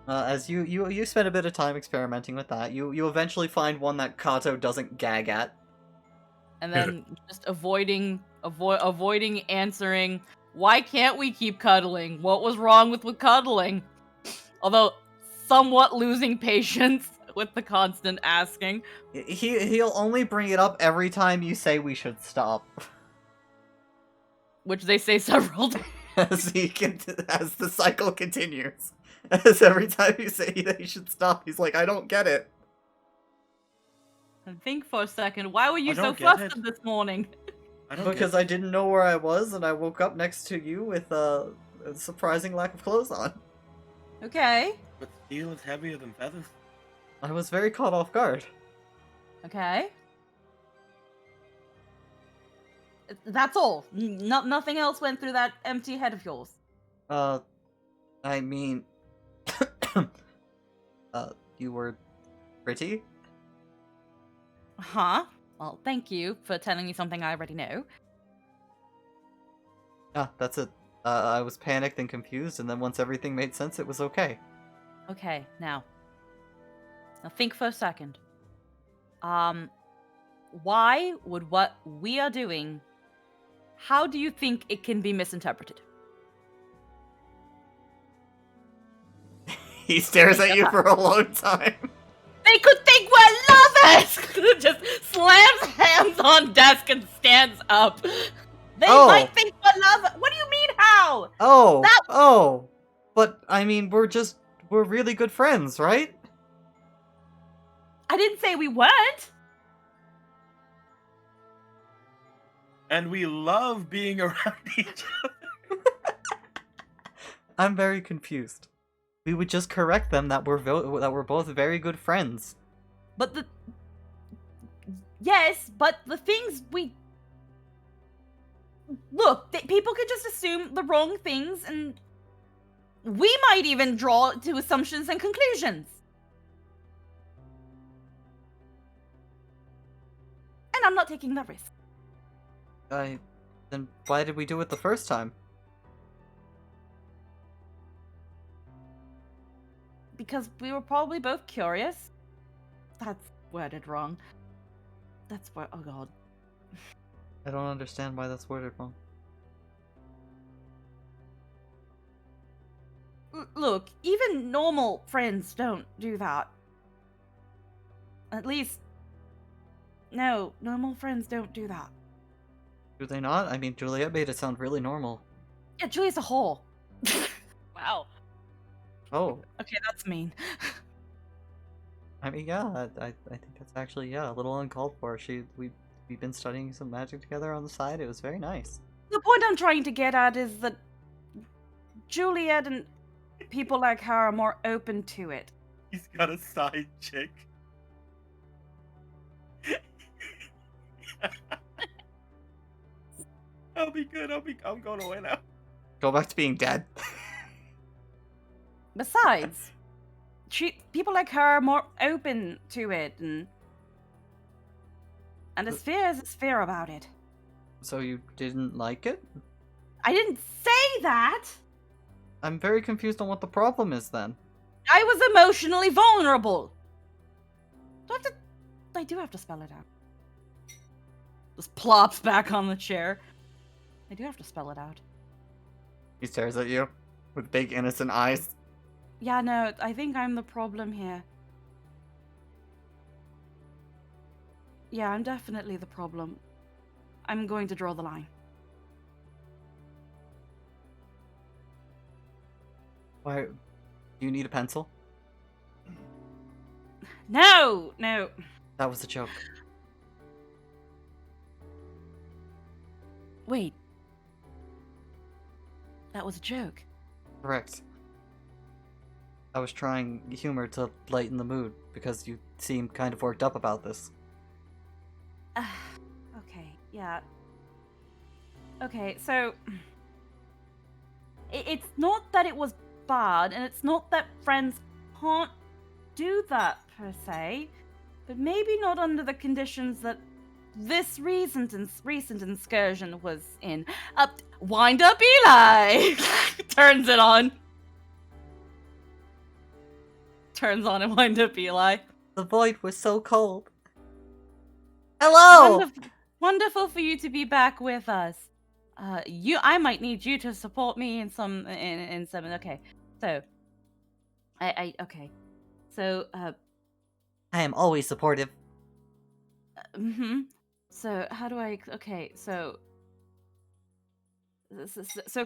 As you spend a bit of time experimenting with that, you eventually find one that Kato doesn't gag at. And then just avoiding answering, why can't we keep cuddling? What was wrong with cuddling? Although somewhat losing patience with the constant asking. He'll only bring it up every time you say we should stop. Which they say several times. As as the cycle continues. As every time you say that you should stop, he's like, I don't get it. And think for a second, why were you I so don't get flustered it. this morning? I don't Because get I didn't know where I was, and I woke up next to you with a surprising lack of clothes on. Okay. But steel is heavier than feathers. I was very caught off guard. Okay. That's all. Nothing else went through that empty head of yours. I mean, you were pretty? Huh? Well, thank you for telling me something I already know. Ah, that's it. I was panicked and confused, and then once everything made sense, it was okay. Okay, now think for a second. Why would what we are doing, how do you think it can be misinterpreted? He stares at you for a long time. They could think we're lovers! Just slams hands on desk and stands up. They Oh. might think we're lovers. What do you mean, how? Oh, That- oh. But, I mean, we're really good friends, right? I didn't say we weren't. And we love being around each other. I'm very confused. We would just correct them that we're both very good friends. But yes, but the things we... Look, people could just assume the wrong things, and we might even draw to assumptions and conclusions. And I'm not taking that risk. Then why did we do it the first time? Because we were probably both curious. That's worded wrong. That's where... Oh god. I don't understand why that's worded wrong. Look, even normal friends don't do that. At least... No, normal friends don't do that. Do they not? I mean, Juliet made it sound really normal. Yeah, Julie's a whore. Wow. Oh, Okay, that's mean. I mean, yeah, I think that's actually, yeah, a little uncalled for. We've been studying some magic together on the side. It was very nice. The point I'm trying to get at is that Juliet and people like her are more open to it. He's got a side chick. I'll be good. I'm going away now. Go back to being dead. Besides, people like her are more open to it, and a sphere is a sphere about it. So you didn't like it? I didn't say that! I'm very confused on what the problem is then. I was emotionally vulnerable! I do have to spell it out. Just plops back on the chair. I do have to spell it out. He stares at you with big innocent eyes. Yeah, no, I think I'm the problem here. Yeah, I'm definitely the problem. I'm going to draw the line. Why? Do you need a pencil? No! That was a joke. Wait. That was a joke. Correct. I was trying humor to lighten the mood because you seem kind of worked up about this. Okay, yeah. Okay, so... It's not that it was bad, and it's not that friends can't do that, per se. But maybe not under the conditions that this recent excursion was in. Wind up Eli! Turns it on. Turns on and wind up Eli. The void was so cold. Hello! Wonderful for you to be back with us. I might need you to support me in some. Okay, so, okay, so I am always supportive. Mm-hmm. So how do I? Okay, so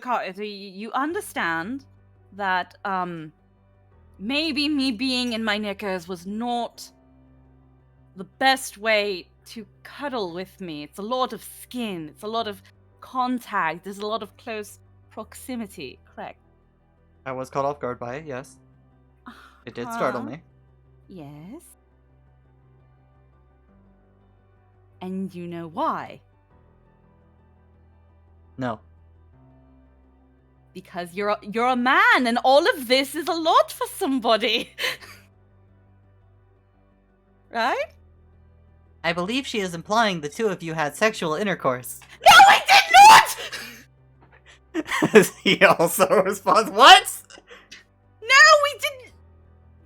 Carter, do you understand that maybe me being in my knickers was not the best way to cuddle with me. It's a lot of skin. It's a lot of contact. There's a lot of close proximity. Correct. I was caught off guard by it, yes. It did startle Uh-huh. me. Yes. And you know why? No. Because you're a man, and all of this is a lot for somebody. Right? I believe she is implying the two of you had sexual intercourse. No, I did not! He also responds, what? No, we didn't.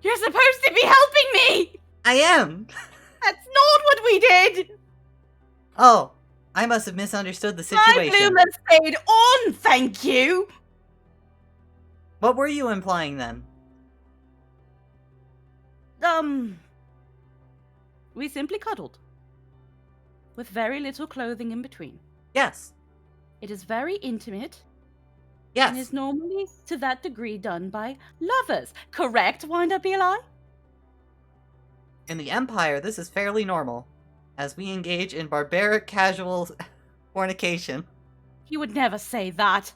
You're supposed to be helping me. I am. That's not what we did. Oh, I must have misunderstood the My situation. bloomer stayed on, thank you. What were you implying then? We simply cuddled. With very little clothing in between. Yes. It is very intimate. Yes. And is normally to that degree done by lovers. Correct, Wind-Up Eli? In the Empire, this is fairly normal, as we engage in barbaric casual fornication. You would never say that.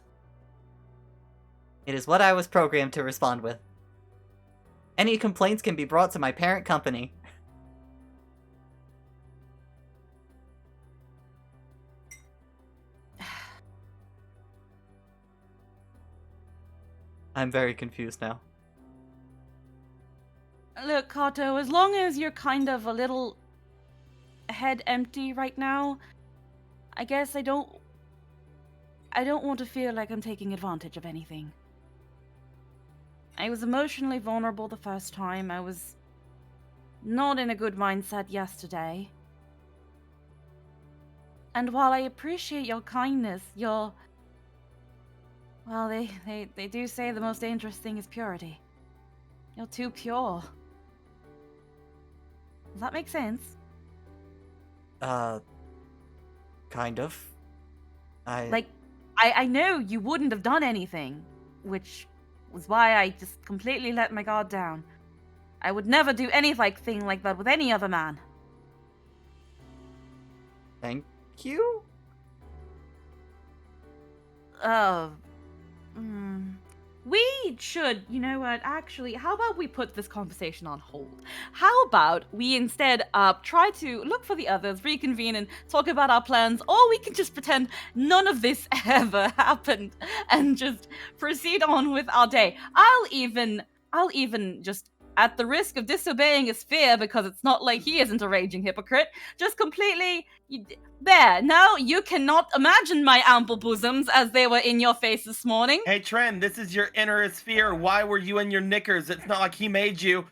It is what I was programmed to respond with. Any complaints can be brought to my parent company. I'm very confused now. Look, Kato, as long as you're kind of a little head empty right now, I guess I don't want to feel like I'm taking advantage of anything. I was emotionally vulnerable the first time. I was not in a good mindset yesterday. And while I appreciate your kindness, well, they do say the most dangerous thing is purity. You're too pure. Does that make sense? Kind of. I know you wouldn't have done anything, which was why I just completely let my guard down. I would never do anything like that with any other man. Thank you? We should, you know what, actually, how about we put this conversation on hold? How about we instead try to look for the others, reconvene, and talk about our plans, or we can just pretend none of this ever happened and just proceed on with our day. I'll even just, at the risk of disobeying his fear, because it's not like he isn't a raging hypocrite, just completely... There, now you cannot imagine my ample bosoms as they were in your face this morning. Hey, Tren, this is your innerest fear. Why were you in your knickers? It's not like he made you.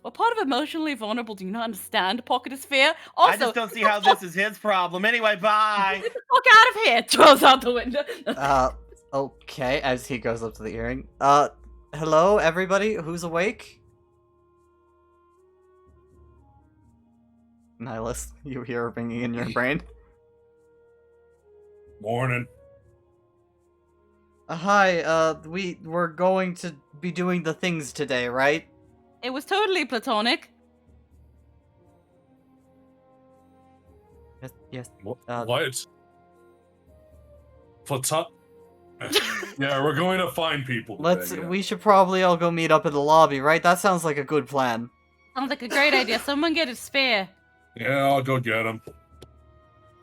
What part of emotionally vulnerable do you not understand? Pocket is fear. Also, I just don't see how this is his problem. Anyway, bye. Get the fuck out of here! Throws out the window. Okay, as he goes up to the earring. Hello, everybody who's awake? Nihilus, you hear ringing in your brain. Morning. Hi, we're going to be doing the things today, right? It was totally platonic. Yes. What? Yeah, we're going to find people. Today, yeah. We should probably all go meet up in the lobby, right? That sounds like a good plan. Sounds like a great idea. Someone get a spare. Yeah, I'll go get them.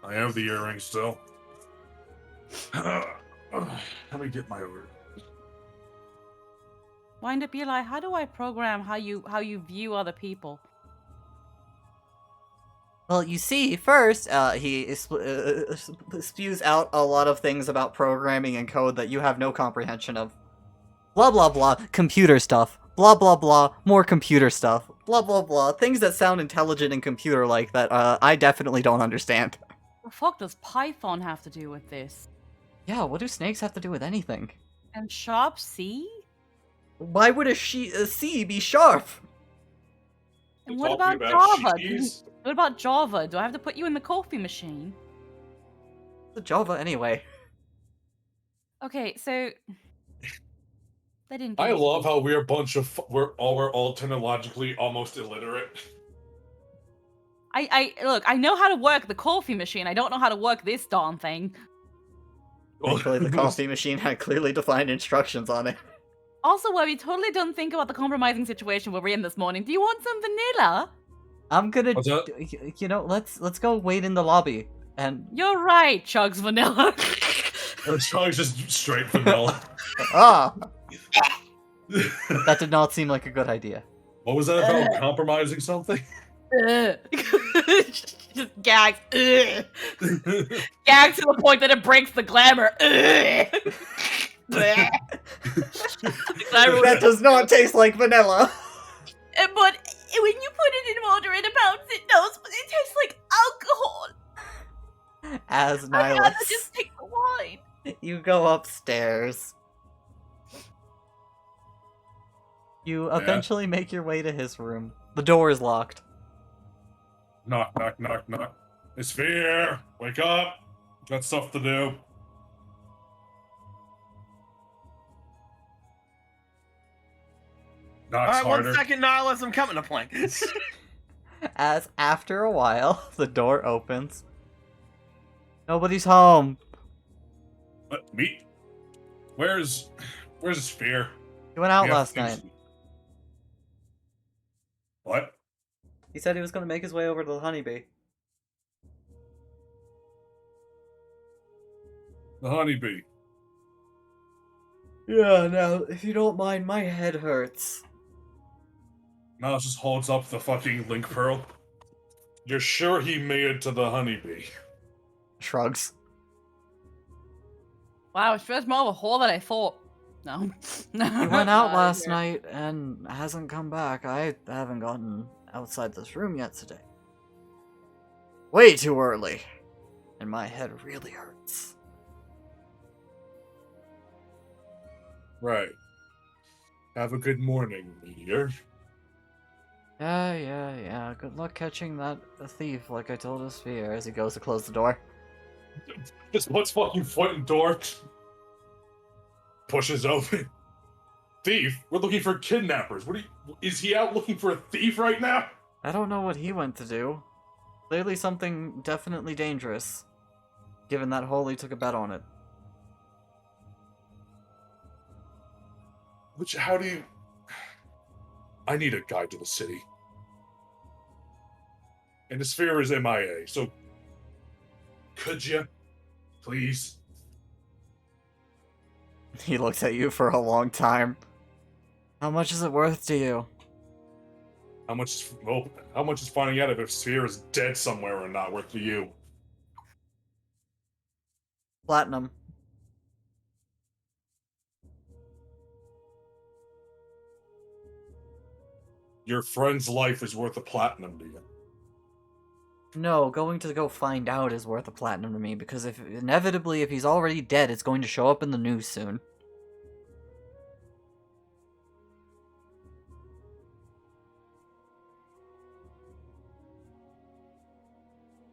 I have the earrings still. Let me get my order. Wind-Up Eli, how do I program how you view other people? Well, you see, first, he spews out a lot of things about programming and code that you have no comprehension of. Blah blah blah, computer stuff. Blah blah blah, more computer stuff. Blah blah blah, things that sound intelligent and computer-like that I definitely don't understand. What the fuck does Python have to do with this? Yeah, what do snakes have to do with anything? And Sharp C? Why would a C be sharp? And You what talking about about Java? cheese? What about Java? Do I have to put you in the coffee machine? The Java anyway. Okay, so they didn't. Give I me love some- how we're a bunch of we're all technologically almost illiterate. I look. I know how to work the coffee machine. I don't know how to work this darn thing. Thankfully, the coffee machine had clearly defined instructions on it. Also, where we totally don't think about the compromising situation where we're in this morning. Do you want some vanilla? I'm gonna, What's that? you know, let's go wait in the lobby and You're right, Chugs Vanilla. It's probably just straight vanilla. that did not seem like a good idea. What was that about compromising something? Just gags. Ugh. Gags to the point that it breaks the glamour. Ugh. That does not taste like vanilla. But when you put it in water, it amounts. It knows, but it tastes like alcohol. As I'd rather Nihilus, just take the wine. you go upstairs. You eventually make your way to his room. The door is locked. Knock, knock, knock, knock. It's Sphere! Wake up! Got stuff to do. Knocks Alright, harder. 1 second, Nihilus, I'm coming to plank. As after a while, the door opens. Nobody's home. Me? Where's Sphere? He went out We have last things- night. What? He said he was going to make his way over to the honeybee. The honeybee. Yeah, now, if you don't mind, my head hurts. Miles just holds up the fucking link pearl. You're sure he made it to the honeybee? Shrugs. Wow, it's just more of a hole than I thought. No. He went out last night and hasn't come back. I haven't gotten outside this room yet today. Way too early. And my head really hurts. Right. Have a good morning, Meteor. Yeah. Good luck catching that thief, like I told his Sphere, as he goes to close the door. Just puts fucking foot in door. Pushes open. Thief? We're looking for kidnappers. Is he out looking for a thief right now? I don't know what he went to do. Clearly something definitely dangerous. Given that Holy took a bet on it. How do you... I need a guide to the city. And the Sphere is MIA, so... Could you? Please? He looks at you for a long time. How much is it worth to you? How much is finding out if Sphere is dead somewhere or not worth to you? Platinum. Your friend's life is worth a platinum to you. No, going to go find out is worth a platinum to me, because if he's already dead, it's going to show up in the news soon.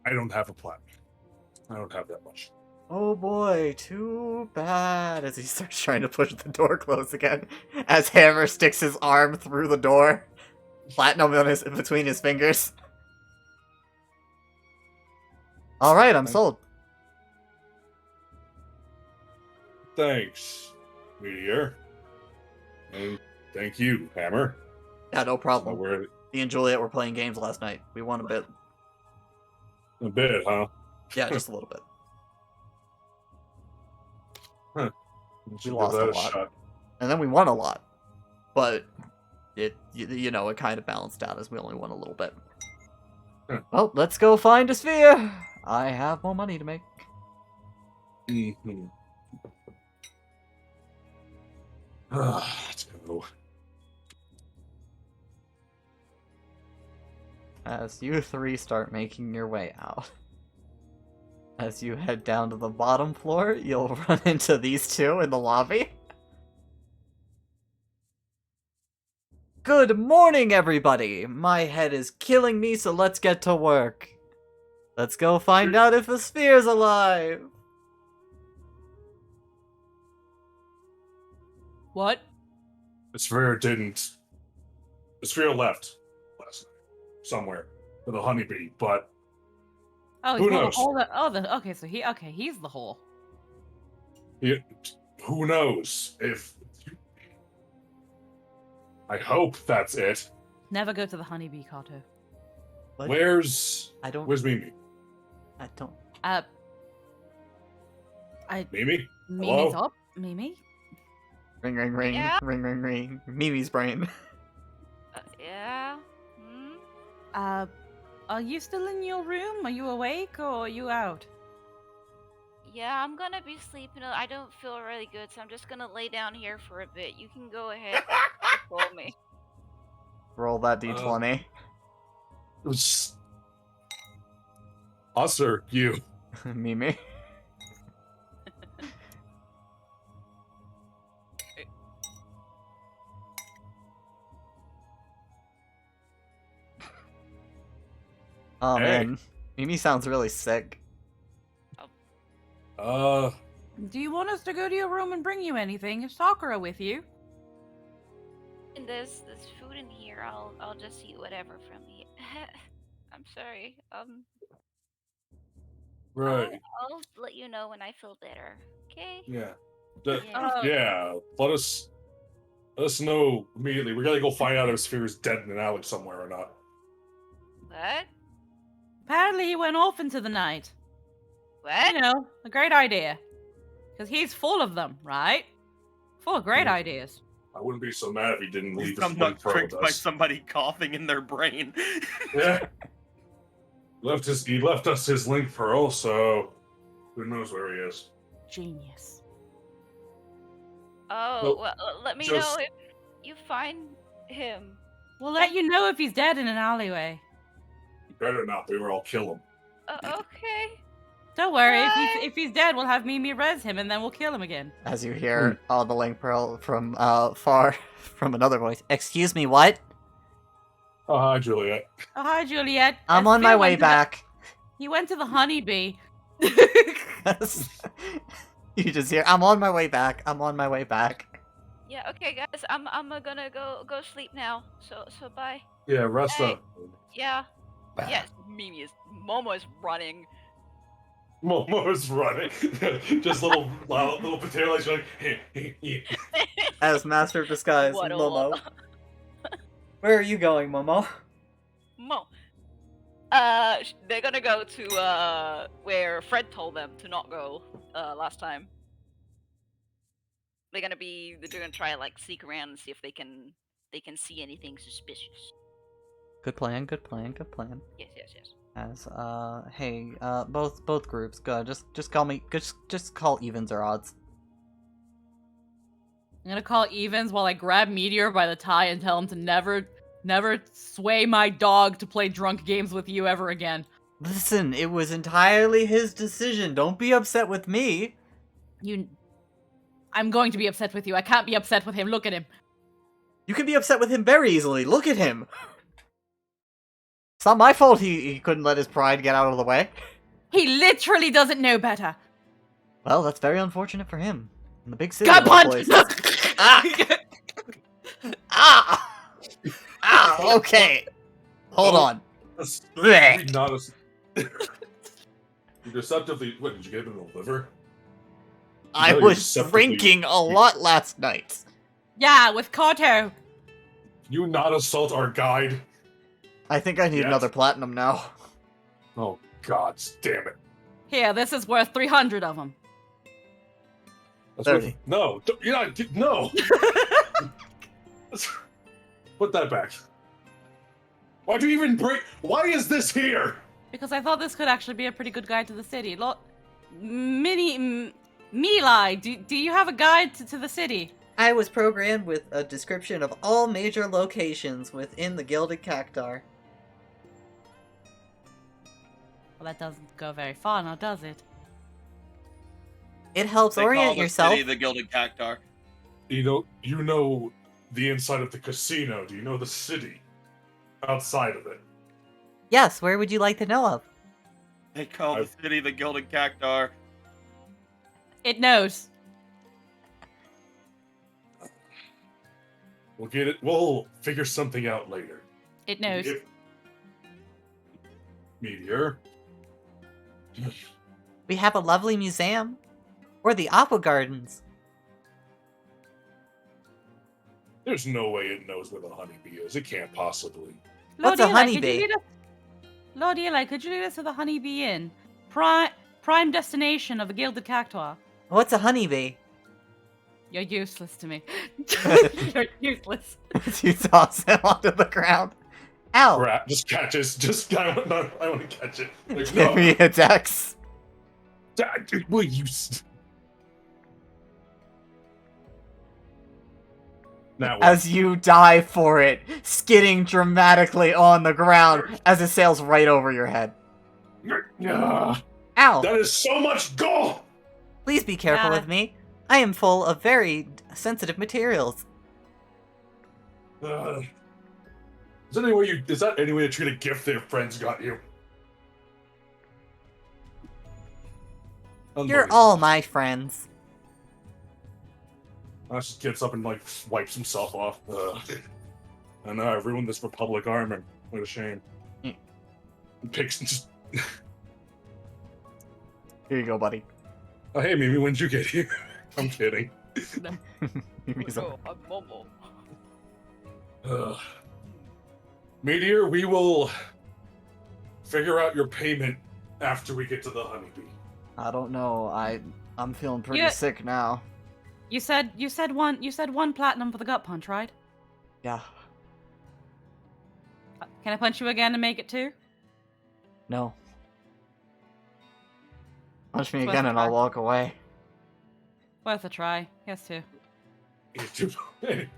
I don't have a platinum. I don't have that much. Oh boy, too bad. As he starts trying to push the door closed again, as Hammer sticks his arm through the door, platinum in between his fingers. All right, I'm sold. Thanks, Meteor. And thank you, Hammer. Yeah, no problem. We're Me and Juliet were playing games last night. We won a bit. a bit, huh? Yeah, just a little bit. Let's give lost that a lot. shot. And then we won a lot. But it kind of balanced out as we only won a little bit. Well, let's go find a Sphere. I have more money to make. Mhm. Let's go. As you three start making your way out. As you head down to the bottom floor, you'll run into these two in the lobby. Good morning, everybody! My head is killing me, so let's get to work. Let's go find out if the sphere's alive! What? The sphere didn't. The sphere left last night somewhere with a honeybee, but Oh, Who he's the knows? hole okay, so he's the hole. who knows if. I hope that's it. Never go to the honeybee, Kato. What? Where's Where's Mimi? I don't... Mimi? Mimi's Hello? up. Mimi? Ring, ring, ring, Yeah? ring, ring, ring. Mimi's brain. Yeah? Hmm? Are you still in your room? Are you awake or are you out? Yeah, I'm gonna be sleeping. I don't feel really good, so I'm just gonna lay down here for a bit. You can go ahead before me. Roll that d20. It was us or you? Mimi. Oh Hey. man, Mimi sounds really sick. Do you want us to go to your room and bring you anything? Is Sakura with you? And there's food in here. I'll just eat whatever from here. I'm sorry. Right. I'll let you know when I feel better. Okay? Yeah. Yeah. Yeah. Let us know immediately. We gotta go find out if Sphere's dead in an alley somewhere or not. What? Apparently he went off into the night. What? You know, a great idea. Because he's full of them, right? Full of great Mm. ideas. I wouldn't be so mad if he didn't leave his I'm one not pro tricked with by us. somebody coughing in their brain. Yeah. He left us his link pearl, so who knows where he is. Genius. Oh, Well, well, let me just- know if you find him. We'll let you know if he's dead in an alleyway. He better not be, or I'll kill him. Okay. Don't worry, Bye. if he's dead, we'll have Mimi res him and then we'll kill him again. As you hear the link pearl from far from another voice. Excuse me, what? Oh, hi, Juliet. Oh, hi, Juliet. I'm on my way back. He went to the honeybee. You just hear, I'm on my way back. I'm on my way back. Yeah. Okay, guys. I'm gonna go sleep now. So bye. Yeah, rest Hey. up. Yeah. Yes. Momo is running. Momo's running. Just little potato legs like, As Master of Disguise, What a Momo. Where are you going, Momo? Mo. They're gonna go to where Fred told them to not go last time. They're gonna try like sneak around and see if they can see anything suspicious. Good plan, good plan, good plan. Yes. As hey, both groups, go. Just call me. Just call evens or odds. I'm gonna call Evans while I grab Meteor by the tie and tell him to never sway my dog to play drunk games with you ever again. Listen, it was entirely his decision. Don't be upset with me. I'm going to be upset with you. I can't be upset with him. Look at him. You can be upset with him very easily. Look at him. It's not my fault he couldn't let his pride get out of the way. He literally doesn't know better. Well, that's very unfortunate for him. In the big city. God of all punch! places. Ah! Ah! Okay. Hold Oh. on. That's Blech. not a... You deceptively... What, did you get him in the liver? I No, you was deceptively- drinking a lot last night. Yeah, with Kato. Can you not assault our guide? I think I need Yes. another platinum now. Oh, God damn it. Here, this is worth 300 of them. That's 30. worth- No, you're not... No! Put that back. Why'd you even break... Why is this here? Because I thought this could actually be a pretty good guide to the city. Milai, do you have a guide to the city? I was programmed with a description of all major locations within the Gilded Cactar. Well, that doesn't go very far now, does it? It helps They call orient the yourself. city the Gilded Cactar. You know the inside of the casino? Do you know the city outside of it? Yes, where would you like to know of? They call the city the Gilded Cactar. It knows. We'll get it. We'll figure something out later. It knows. Meteor. We have a lovely museum. Or the Aqua Gardens. There's no way it knows where the honeybee is. It can't possibly. What's a honeybee? Lord Eli, could you lead us to the Honeybee Inn? Prime destination of the Gilded Cactuar. What's a honeybee? You're useless to me. You're useless. You toss him onto the ground. Ow! Rat just catches. I want to catch it. Like, Give no. me a dex. Will you? Now what? As you dive for it, skidding dramatically on the ground as it sails right over your head. Ah, Ow! that is so much gold. Please be careful Yeah. with me. I am full of very sensitive materials. Is that any way to treat a gift that your friends got you? You're Unbelievable. all my friends. Ash just gets up and like wipes himself off. I know I ruined this Republic armor. What a shame. Mm. Picks just. Here you go, buddy. Oh hey Mimi, when'd you get here? I'm kidding. Mimi's a- Meteor, we will figure out your payment after we get to the honeybee. I don't know. I'm feeling pretty Yeah. sick now. You said one platinum for the gut punch, right? Yeah. Can I punch you again and make it 2? No. Punch me It's worth again a and I'll try. walk away. Worth a try. Yes, 2. Hey,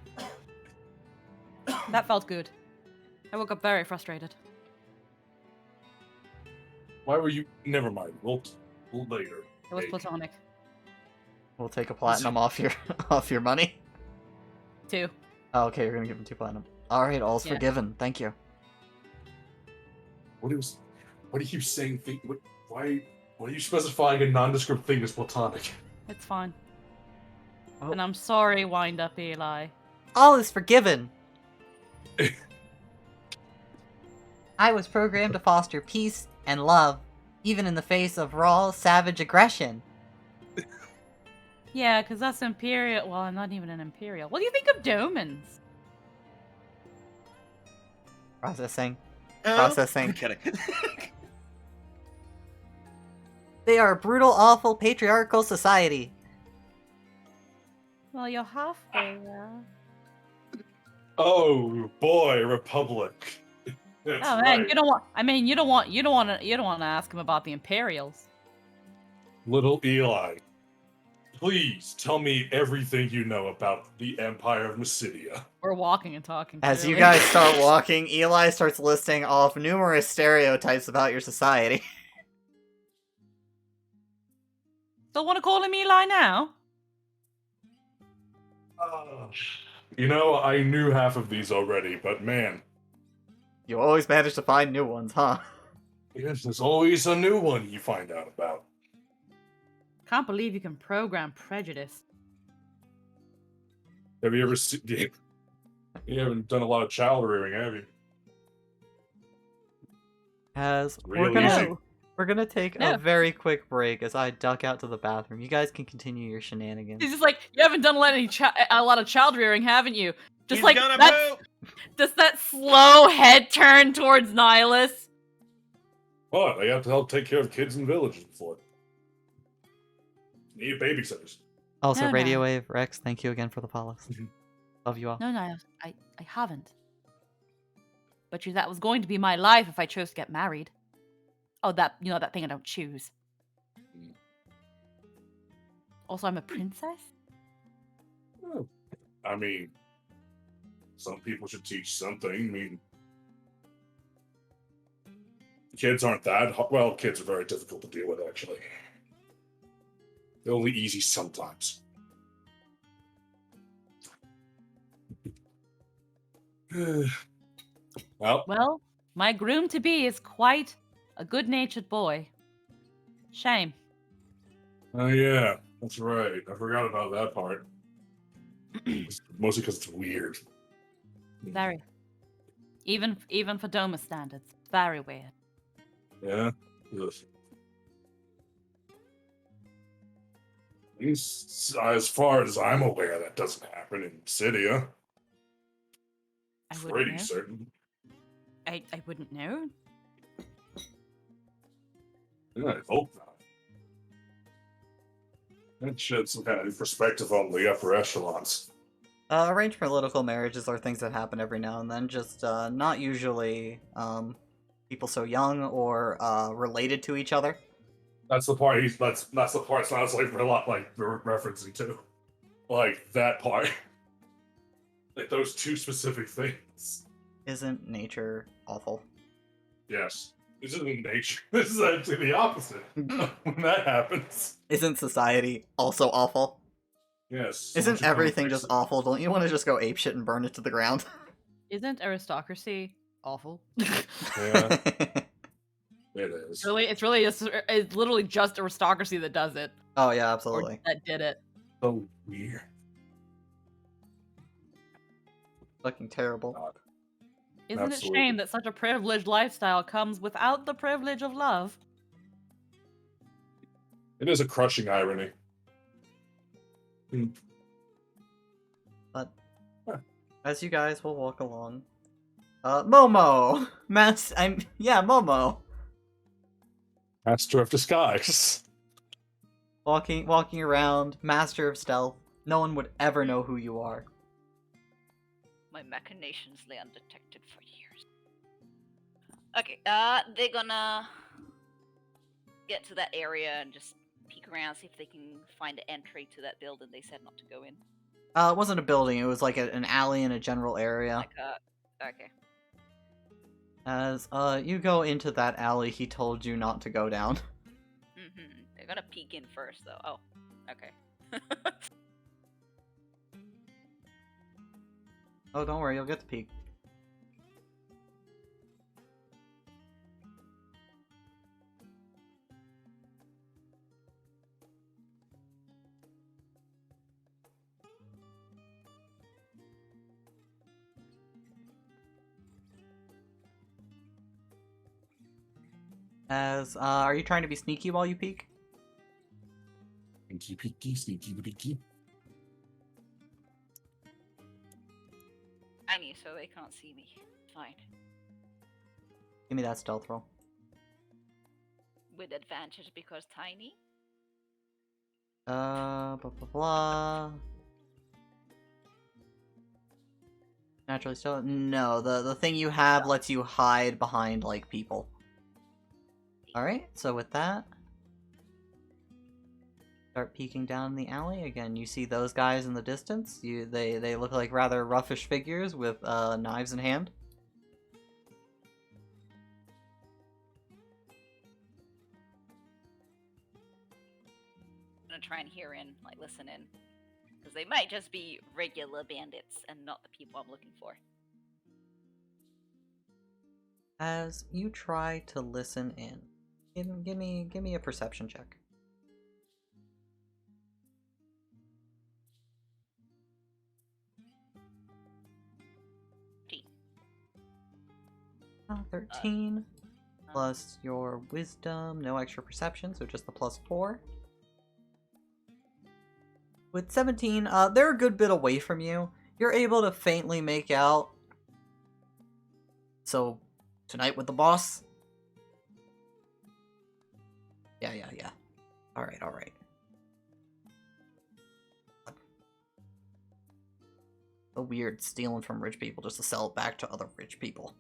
That felt good. I woke up very frustrated. why were you? Never mind. We'll later. It was Hey. platonic. We'll take a platinum off your off your money. 2. Oh, okay, you're gonna give him 2 platinum. Alright, all's Yeah. forgiven. Thank you. What are you saying? Why are you specifying a nondescript thing as platonic? It's fine. Oh. And I'm sorry, wind up Eli. All is forgiven. I was programmed to foster peace and love, even in the face of raw, savage aggression. Yeah, because that's Imperial. Well, I'm not even an Imperial. What do you think of Domans? Processing. Oh, Processing. I'm kidding. They are a brutal, awful, patriarchal society. Well, you're halfway there. Oh boy, Republic. That's Oh man, right. you don't want. I mean, you don't want to ask him about the Imperials. Little Eli, please tell me everything you know about the Empire of Mysidia. We're walking and talking. As you clearly. guys start walking, Eli starts listing off numerous stereotypes about your society. Still want to call him Eli now? You know, I knew half of these already, but man, You always manage to find new ones, huh? yes, there's always a new one you find out about. Can't believe you can program prejudice. Have you ever seen? You haven't done a lot of child rearing, have you? As Real easy. we're gonna take No. a very quick break as I duck out to the bathroom. You guys can continue your shenanigans. He's just like, you haven't done a lot of child rearing, haven't you? Just He's like gonna that. poop. Just that slow head turn towards Nihilus. Well, they have to help take care of kids in villages before. Need babysitters. Also, No, no. Radio Wave, Rex, thank you again for the follows. Love you all. No, I haven't. But that was going to be my life if I chose to get married. Oh, that thing I don't choose. Also, I'm a princess? Oh, I mean, some people should teach something. I mean, kids aren't that well. Kids are very difficult to deal with, actually. They're only easy sometimes. Well, Well, my groom to be is quite a good natured boy. Shame. oh yeah, that's right. I forgot about that part. Mostly because it's weird. Very. Even for Doma standards. Very weird. Yeah. Ugh. At least as far as I'm aware, that doesn't happen in Cydia. I wouldn't Pretty know. certain. I wouldn't know. Yeah, I hope not. That sheds some kind of perspective on the upper echelons. Arranged political marriages are things that happen every now and then, just not usually people so young or related to each other. That's the part that's the part sounds like a lot like we're referencing to. Like that part. Like those two specific things. Isn't nature awful? Yes. This isn't nature. This is actually the opposite. When that happens. Isn't society also awful? Yes. Isn't someone should come and everything fix just it. awful? Don't you want to just go apeshit and burn it to the ground? Isn't aristocracy awful? Yeah, it is. It's literally just aristocracy that does it. Oh yeah, Or absolutely. that did it. So weird. Fucking terrible. God. Isn't Absolutely. it shame that such a privileged lifestyle comes without the privilege of love? It is a crushing irony. But Huh. as you guys will walk along, Momo, Momo, Master of disguise. walking around, master of stealth. No one would ever know who you are. My machinations lay undetected for years. Okay, they're gonna get to that area and just peek around, see if they can find an entry to that building they said not to go in. It wasn't a building. It was like an alley in a general area. Like, okay. As you go into that alley, he told you not to go down. They're gonna peek in first, though. Oh, okay. Oh, don't worry, you'll get the peek. As are you trying to be sneaky while you peek? Sneaky peeky, sneaky peeky. Tiny, so they can't see me. Fine. Give me that stealth roll. With advantage because tiny? Blah blah blah. Naturally stealth. No, the thing you have lets you hide behind like people. All right, so with that, start peeking down the alley again. You see those guys in the distance. They look like rather roughish figures with knives in hand. I'm gonna try and hear in, like listen in. Because they might just be regular bandits and not the people I'm looking for. As you try to listen in, give me a perception check. Gee. 13 plus your wisdom, no extra perception, so just the +4. With 17, they're a good bit away from you. You're able to faintly make out. So, tonight with the boss? Yeah. Alright. So weird, stealing from rich people just to sell it back to other rich people.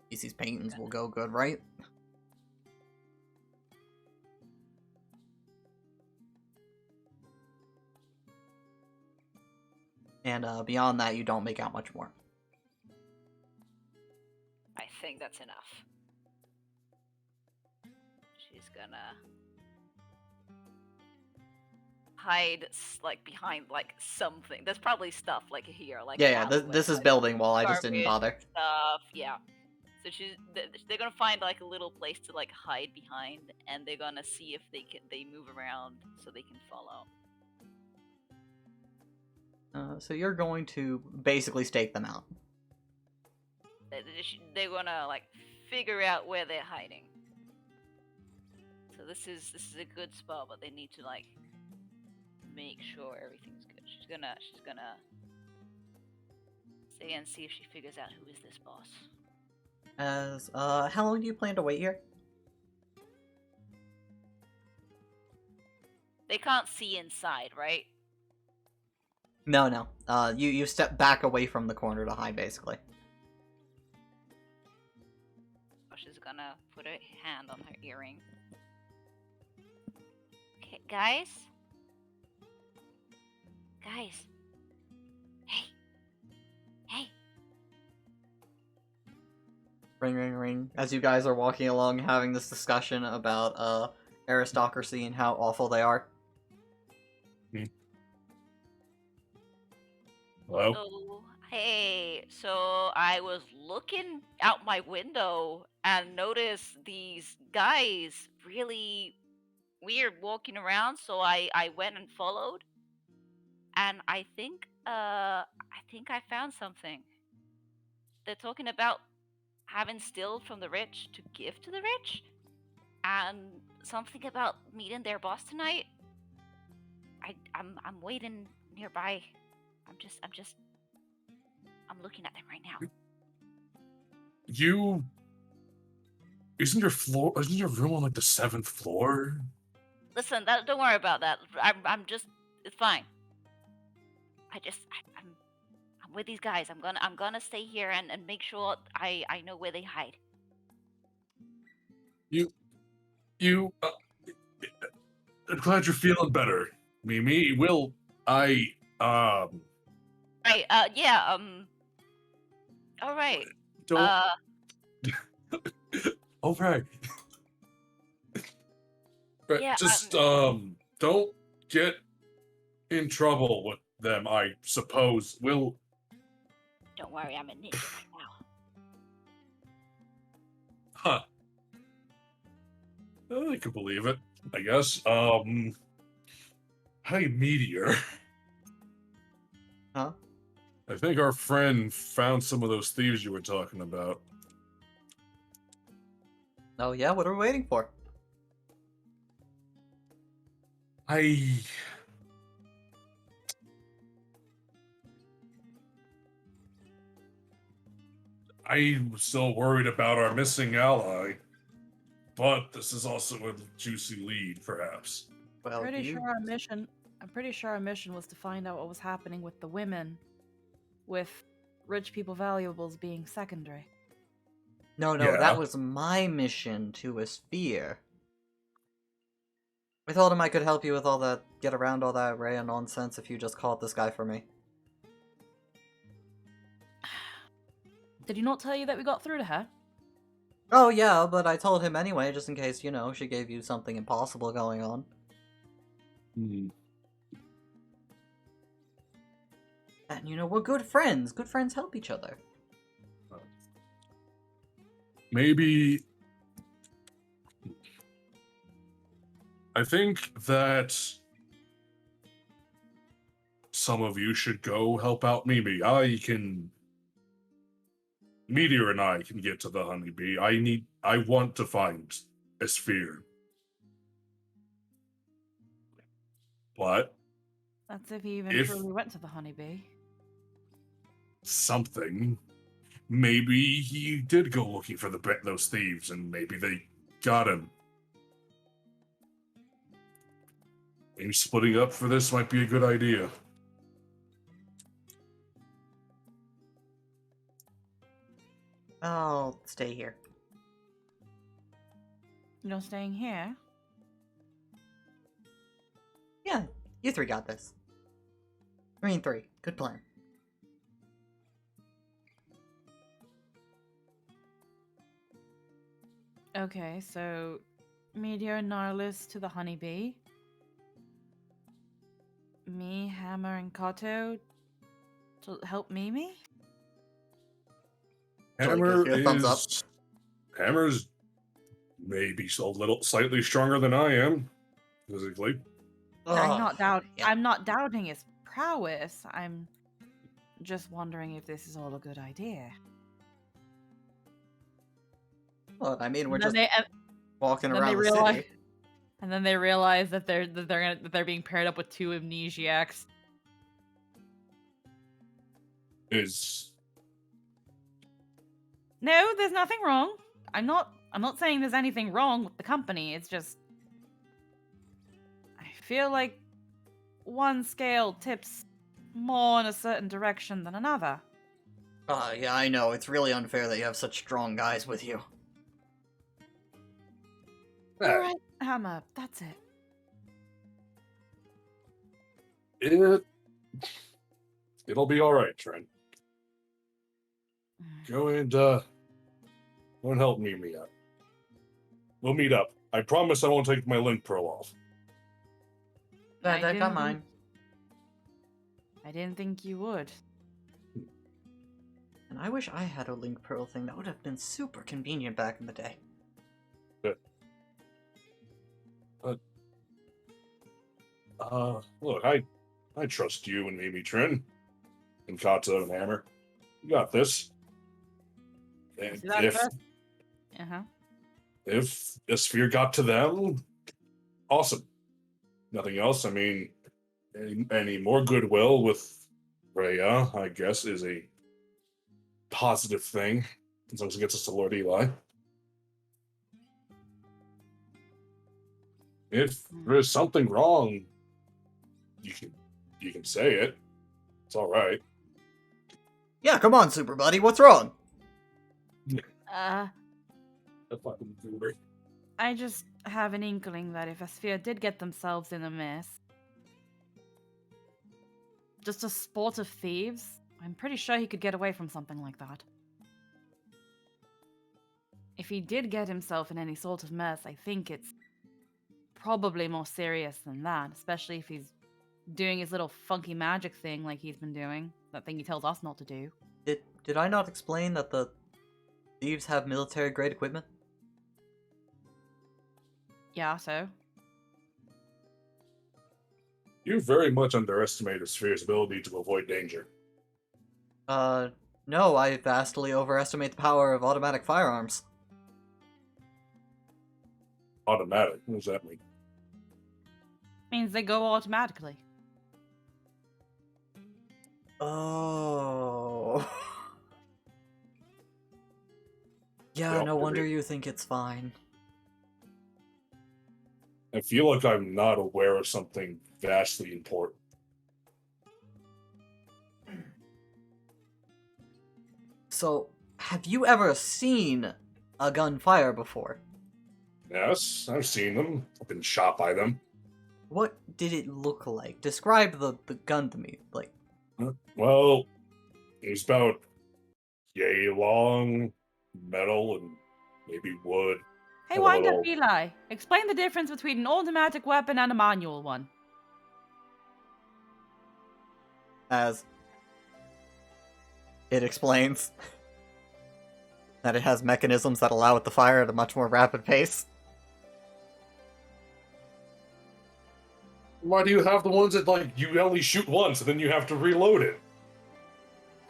These paintings will go good, right? And beyond that, you don't make out much more. I think that's enough. She's gonna hide like behind like something. There's probably stuff like here, like Yeah, an yeah. alleyway, This is like, building wall. I just didn't garbage bother. stuff. Yeah. So they're gonna find like a little place to like hide behind, and they're gonna see if they move around so they can follow. So you're going to basically stake them out. They're gonna like figure out where they're hiding. So this is a good spot, but they need to like make sure everything's good. She's gonna stay and see if she figures out who is this boss. As how long do you plan to wait here? They can't see inside, right? No, no. You step back away from the corner to hide, basically. She's gonna put her hand on her earring. Okay, guys. Guys. Hey. Ring, ring, ring. As you guys are walking along, having this discussion about aristocracy and how awful they are. Hello? So, hey, so I was looking out my window and noticed these guys really weird walking around, so I went and followed. And I think I found something. They're talking about having steal from the rich to give to the rich, and something about meeting their boss tonight. I'm waiting nearby. I'm looking at them right now. Isn't your room on like the 7th floor? Listen, don't worry about that. It's fine. I'm with these guys. I'm gonna stay here and make sure I know where they hide. I'm glad you're feeling better, Mimi. Right, Yeah. All right. don't. Okay. But Yeah, just don't get in trouble with them, I suppose. Don't worry, I'm a ninja right now. Huh. I can believe it, I guess. Hey, Meteor. Huh? I think our friend found some of those thieves you were talking about. Oh yeah, what are we waiting for? I'm still worried about our missing ally, but this is also a juicy lead, perhaps. Well, I'm pretty you... sure our mission was to find out what was happening with the women, with rich people valuables being secondary. No, Yeah. that was my mission to a sphere. I told him I could help you with all that, get around all that array of nonsense if you just called this guy for me. Did he not tell you that we got through to her? Oh yeah, but I told him anyway, just in case, you know, she gave you something impossible going on. Hmm. And you know, we're good friends. Good friends help each other. Maybe... I think that some of you should go help out Mimi. Meteor and I can get to the honeybee. I want to find a sphere. But That's if he even If- truly went to the honeybee. something. Maybe he did go looking for those thieves, and maybe they got him. Maybe splitting up for this might be a good idea. I'll stay here. You're staying here? Yeah, you three got this. 3 and 3. Good plan. Okay, so Meteor and Narlis to the honeybee. me, Hammer, and Kato to help Mimi? Julie gives Hammer you a thumbs up. Hammer's maybe a little slightly stronger than I am physically. Ugh, yeah. I'm not doubting his prowess. I'm just wondering if this is all a good idea. Well, I mean, we're And just then walking then around they the realize, city. and then they realize that they're being paired up with two amnesiacs. Is No, there's nothing wrong. I'm not saying there's anything wrong with the company. It's just I feel like one scale tips more in a certain direction than another. Yeah, I know. It's really unfair that you have such strong guys with you. All right, Hammer, that's it. it'll be all right, Trent. Go and help Mimi out. We'll meet up. I promise I won't take my link pearl off. I I got didn't- mine. I didn't think you would. And I wish I had a link pearl thing. That would have been super convenient back in the day. Look, I trust you and Mimi, Trent, and Kato and Hammer. You got this. And See that first? Uh-huh. if a sphere got to them, awesome. Nothing else. I mean, any more goodwill with Rhea, I guess, is a positive thing, as long as it gets us to Lord Eli. If there's something wrong, you can say it. It's all right. Yeah, come on, Super Buddy. What's wrong? That fucking goober. I just have an inkling that if a sphere did get themselves in a mess, just a sport of thieves, I'm pretty sure he could get away from something like that. If he did get himself in any sort of mess, I think it's probably more serious than that, especially if he's doing his little funky magic thing like he's been doing, that thing he tells us not to do. Did I not explain that the thieves have military-grade equipment? Yeah, so? You very much underestimate a sphere's ability to avoid danger. No, I vastly overestimate the power of automatic firearms. Automatic. What does that mean? Means they go automatically. Oh. Yeah, Well, no did wonder they- you think it's fine. I feel like I'm not aware of something vastly important. So, have you ever seen a gun fire before? Yes, I've seen them. I've been shot by them. What did it look like? Describe the gun to me. Like, Well, it was about yay long, metal, and maybe wood. Hey, Have a wind little- up, Eli. Explain the difference between an automatic weapon and a manual one. as it explains that it has mechanisms that allow it to fire at a much more rapid pace. Why do you have the ones that, like, you only shoot once and then you have to reload it?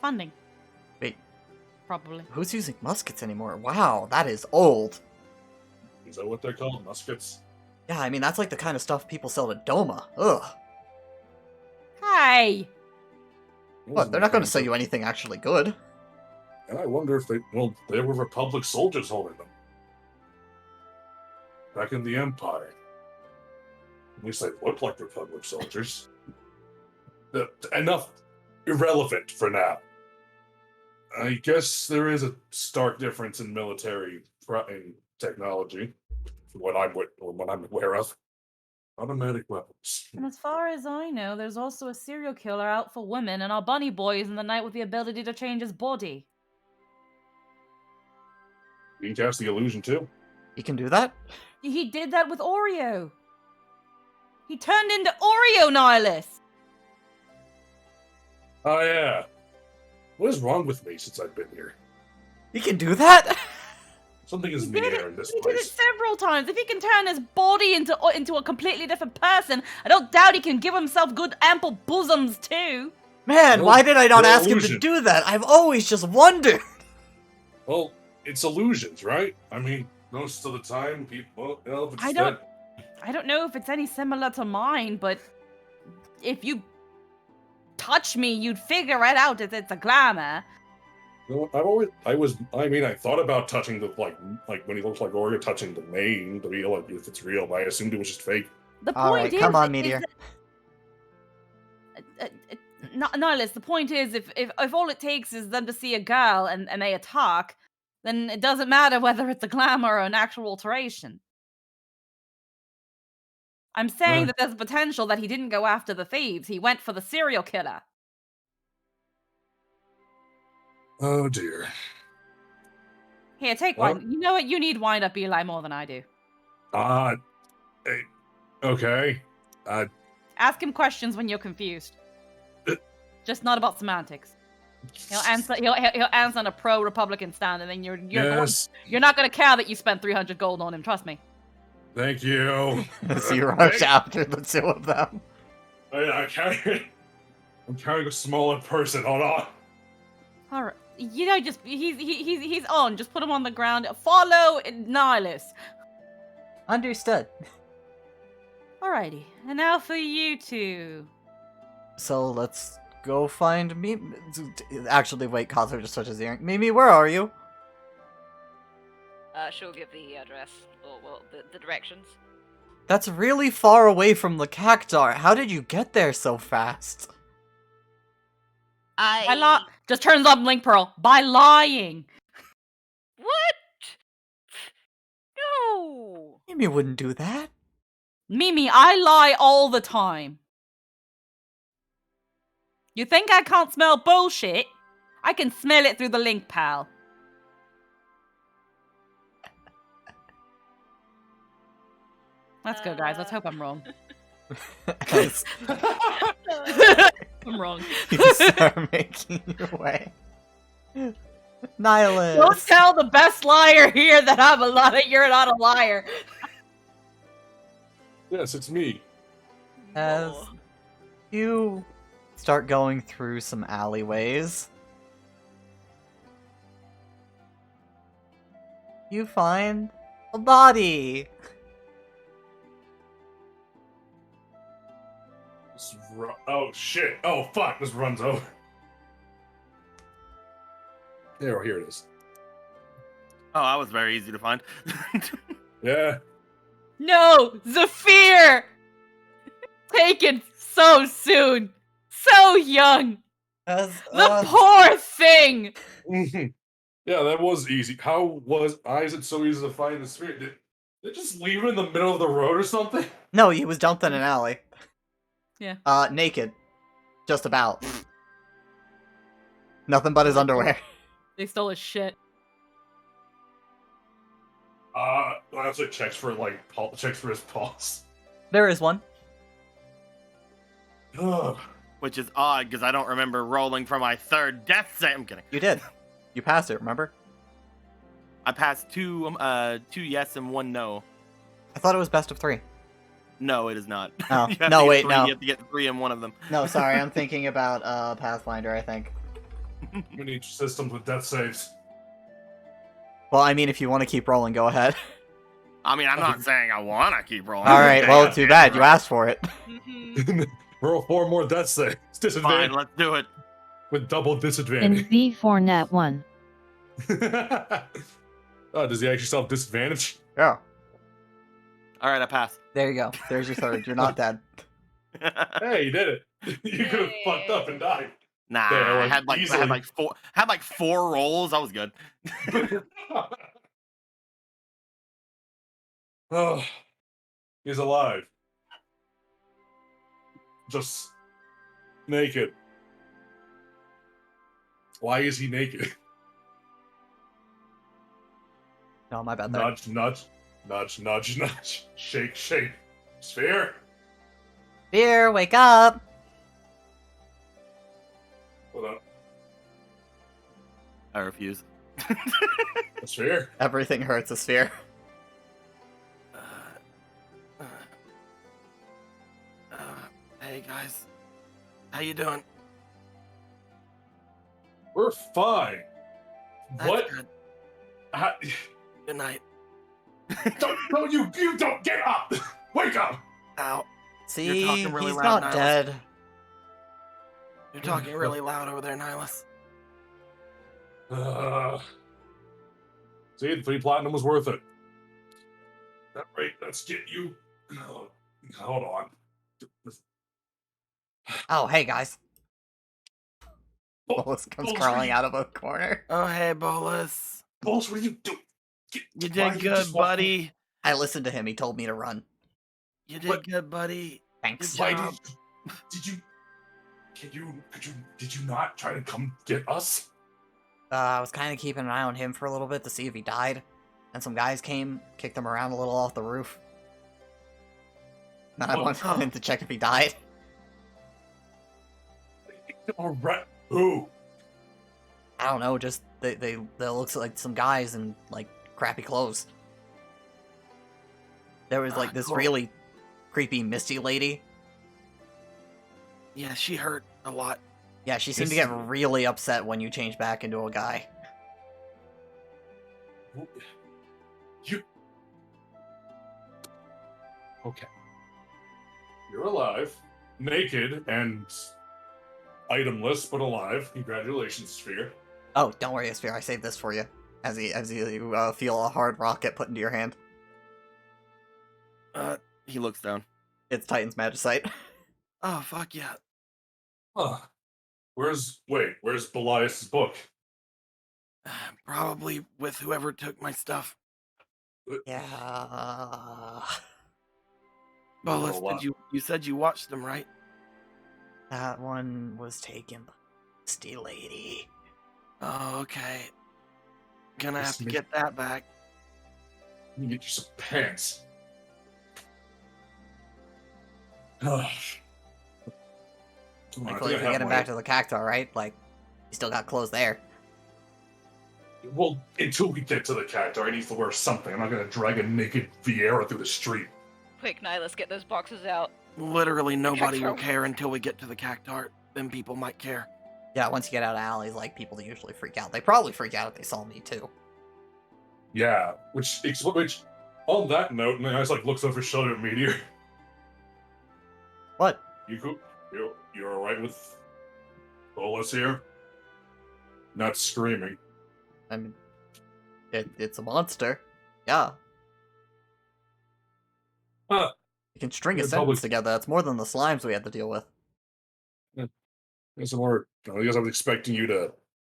Funding. Wait, Probably. who's using muskets anymore? Wow, that is old. Is that what they're called? Muskets? Yeah, I mean, that's like the kind of stuff people sell to Doma. Ugh. Hey! What, they're not going to sell you anything actually good. And I wonder if they were Republic soldiers holding them. Back in the Empire. At least they looked like Republic soldiers. Enough irrelevant for now. I guess there is a stark difference in military in technology, from what I'm aware of. Automatic weapons. And as far as I know, there's also a serial killer out for women, and our bunny boy is in the night with the ability to change his body. You can cast the illusion too. You can do that? He did that with Oreo. He turned into Oreo Nihilus. Oh yeah. What is wrong with me since I've been here? You can do that? Something is He in the did air it. in this He did it place. several times. If he can turn his body into a completely different person, I don't doubt he can give himself good ample bosoms too. Man, Well, why did I not they're ask him to illusion. do that? I've always just wondered. Well, it's illusions, right? I mean, most of the time, people, if it's I don't know if it's any similar to mine, but if you touch me, you'd figure it out if it's a glamour. No, I thought about touching the like when he looks like Orga touching the mane to be like if it's real, but I assumed it was just fake. The All point right, is, come on, Meteor. Nihilus, the point is, if all it takes is them to see a girl and they attack, then it doesn't matter whether it's a glamour or an actual alteration. I'm saying that there's a potential that he didn't go after the thieves. He went for the serial killer. Oh dear. Here, take Well- one. You know what? You need wind up Eli more than I do. Hey, okay. Ask him questions when you're confused. Just not about semantics. He'll answer. He'll answer on a pro-Republican stand, and then you're Yes, you're not gonna care that you spent 300 gold on him. Trust me. thank you. As you rush after the two of them. I'm carrying a smaller person. Hold on. All right. You know, just he's on. Just put him on the ground. Follow Nihilus. Understood. Alrighty. And now for you two. So let's go find me. Actually, wait, Kazu just touches the earring. Mimi, where are you? She'll give the address, or well, the directions. That's really far away from the Cactar. How did you get there so fast? Just turns up Link Pearl by lying. What? No. Mimi wouldn't do that. Mimi, I lie all the time. You think I can't smell bullshit? I can smell it through the link, pal. Let's go, guys. Let's hope I'm wrong. As I'm wrong. you start making your way. Nihilus. Don't tell the best liar here that I'm a liar. You're not a liar. Yes, it's me. As you start going through some alleyways, you find a body. Oh shit! Oh fuck! This runs over. Here it is. Oh, that was very easy to find. Yeah. No, Zephyr! Taken so soon. So young. As The poor thing. Yeah, that was easy. Why is it so easy to find the spirit? Did they just leave it in the middle of the road or something? no, he was dumped in an alley. Yeah. Naked. Just about. Nothing but his underwear. They stole his shit. I also checks for his pulse. There is one. Ugh. Which is odd because I don't remember rolling for my third death save. I'm kidding. You did. You passed it, remember? I passed two yes and one no. I thought it was best of 3. No, it is not. Oh, You have no, to get wait, three, no. You have to get 3 in one of them. No, sorry, I'm thinking about Pathfinder, I think. We need systems with death saves. Well, I mean, if you want to keep rolling, go ahead. I mean, I'm not saying I want to keep rolling. Alright, well, too bad. You asked for it. Roll 4 more death saves. Fine, Disadvantage let's do it. with double In disadvantage. V4 Nat 1. Oh, does he actually still have disadvantage? Yeah. All right, I pass. There you go. There's your third. You're not dead. Hey, you did it. You could have fucked up and died. Nah, Yeah, I had easily. like 4 rolls. I was good. Oh, he's alive. Just naked. Why is he naked? No, my bad there. Nudge, nudge, nudge, nudge, nudge. Shake, shake. Sphere. Fear, wake up! I refuse. That's fair. Everything hurts a sphere. Uh, uh, uh, hey guys, how you doing? We're fine. That's What? good. How- Good night. don't you don't get up! Wake up! Ow. See, talking really he's loud, not Nihilus. dead. You're talking really loud over there, Nihilus. See, the 3 platinum was worth it. All right, let's get you. Hold on. Oh, hey guys. Oh, Bolus comes Bolus, crawling out of a corner. Oh, hey, Bolus. Bolus, what are you doing? You Why did you good, just walk- buddy. I listened to him. He told me to run. You did What? good, buddy. Thanks. Good Why job. did you not try to come get us? I was kind of keeping an eye on him for a little bit to see if he died. And some guys came, kicked him around a little off the roof. Then I Oh, went oh. in to check if he died. All right. Who? I don't know, just they looks like some guys in like crappy clothes. There was like this Cool. really creepy misty lady. Yeah, she hurt a lot. Yeah, she seemed to get Misty? really upset when you changed back into a guy. You. Okay. You're alive, naked, and itemless, but alive. Congratulations, Sphere. Oh, don't worry, Sphere, I saved this for you. As you feel a hard rock get put into your hand. He looks down. It's Titan's Magicite. Oh, fuck yeah. Huh. Where's Belias' book? Probably with whoever took my stuff. Yeah. Bolus, lot. you said you watched them, right? That one was taken by Misty Lady. Oh, okay. Gonna have to Listen, get that back. Let me get you some pants. Ugh. Come on, I Thankfully, think if I we have get him my- back to the Cactuar, right? Like, he still got clothes there. Well, until we get to the Cactuar, I need to wear something. I'm not gonna drag a naked Vieira through the street. Quick, Nihilus, get those boxes out. Literally nobody will Cactuar. care until we get to the Cactuar. Then people might care. Yeah, once you get out of alleys, like, people usually freak out. They probably freak out if they saw me, too. Yeah, which on that note, and I just like looks over his shoulder at Meteor. What? You're alright with Bolus here? Not screaming. I mean, it's a monster. Yeah. Huh. You can string a Yeah, sentence probably- together. That's more than the slimes we had to deal with. I guess I was expecting you to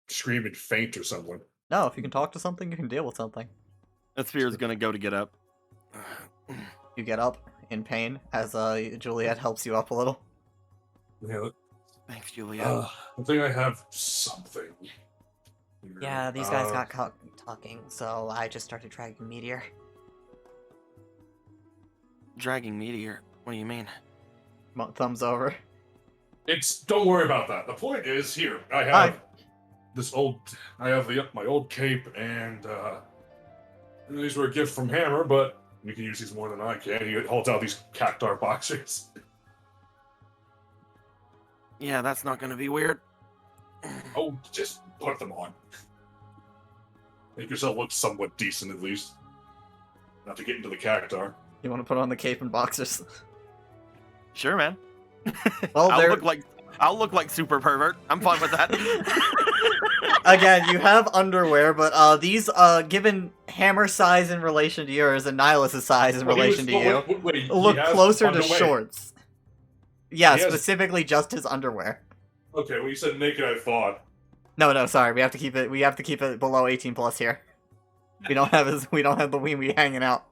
scream and faint or something. No, if you can talk to something, you can deal with something. That sphere is gonna go to get up. You get up in pain as Juliet helps you up a little. Yeah, Thanks, Juliet. I think I have something. Yeah, these guys got caught talking, so I just started dragging Meteor. Dragging Meteor. What do you mean? Thumbs over. Don't worry about that. The point is, here I have Hi. my old cape, and these were a gift from Hammer, but you can use these more than I can. He holds out these Cactuar boxers. Yeah, that's not gonna be weird. Oh, just put them on. Make yourself look somewhat decent, at least. Not to get into the Cactuar. You want to put on the cape and boxers? Sure, man. Well, I'll they're... look like super pervert. I'm fine with that. Again, you have underwear, but these, given Hammer size in relation to yours and Nihilus' size in relation to you, Wait, look he has closer to underwear. shorts. Yeah, He has- specifically just his underwear. Okay, when you said naked, I thought. No, sorry, we have to keep it below 18 plus here. We don't have the Wee hanging out.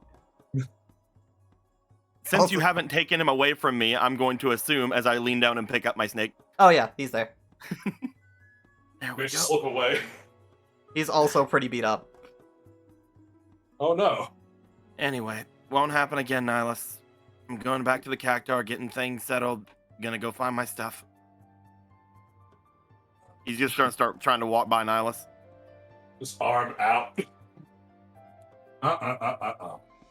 Since you haven't taken him away from me, I'm going to assume as I lean down and pick up my snake. Oh yeah, he's there. There we We go. slip away. He's also pretty beat up. Oh no. Anyway, won't happen again, Nihilus. I'm going back to the Cactuar, getting things settled. Gonna go find my stuff. He's just gonna start trying to walk by Nihilus. This arm out.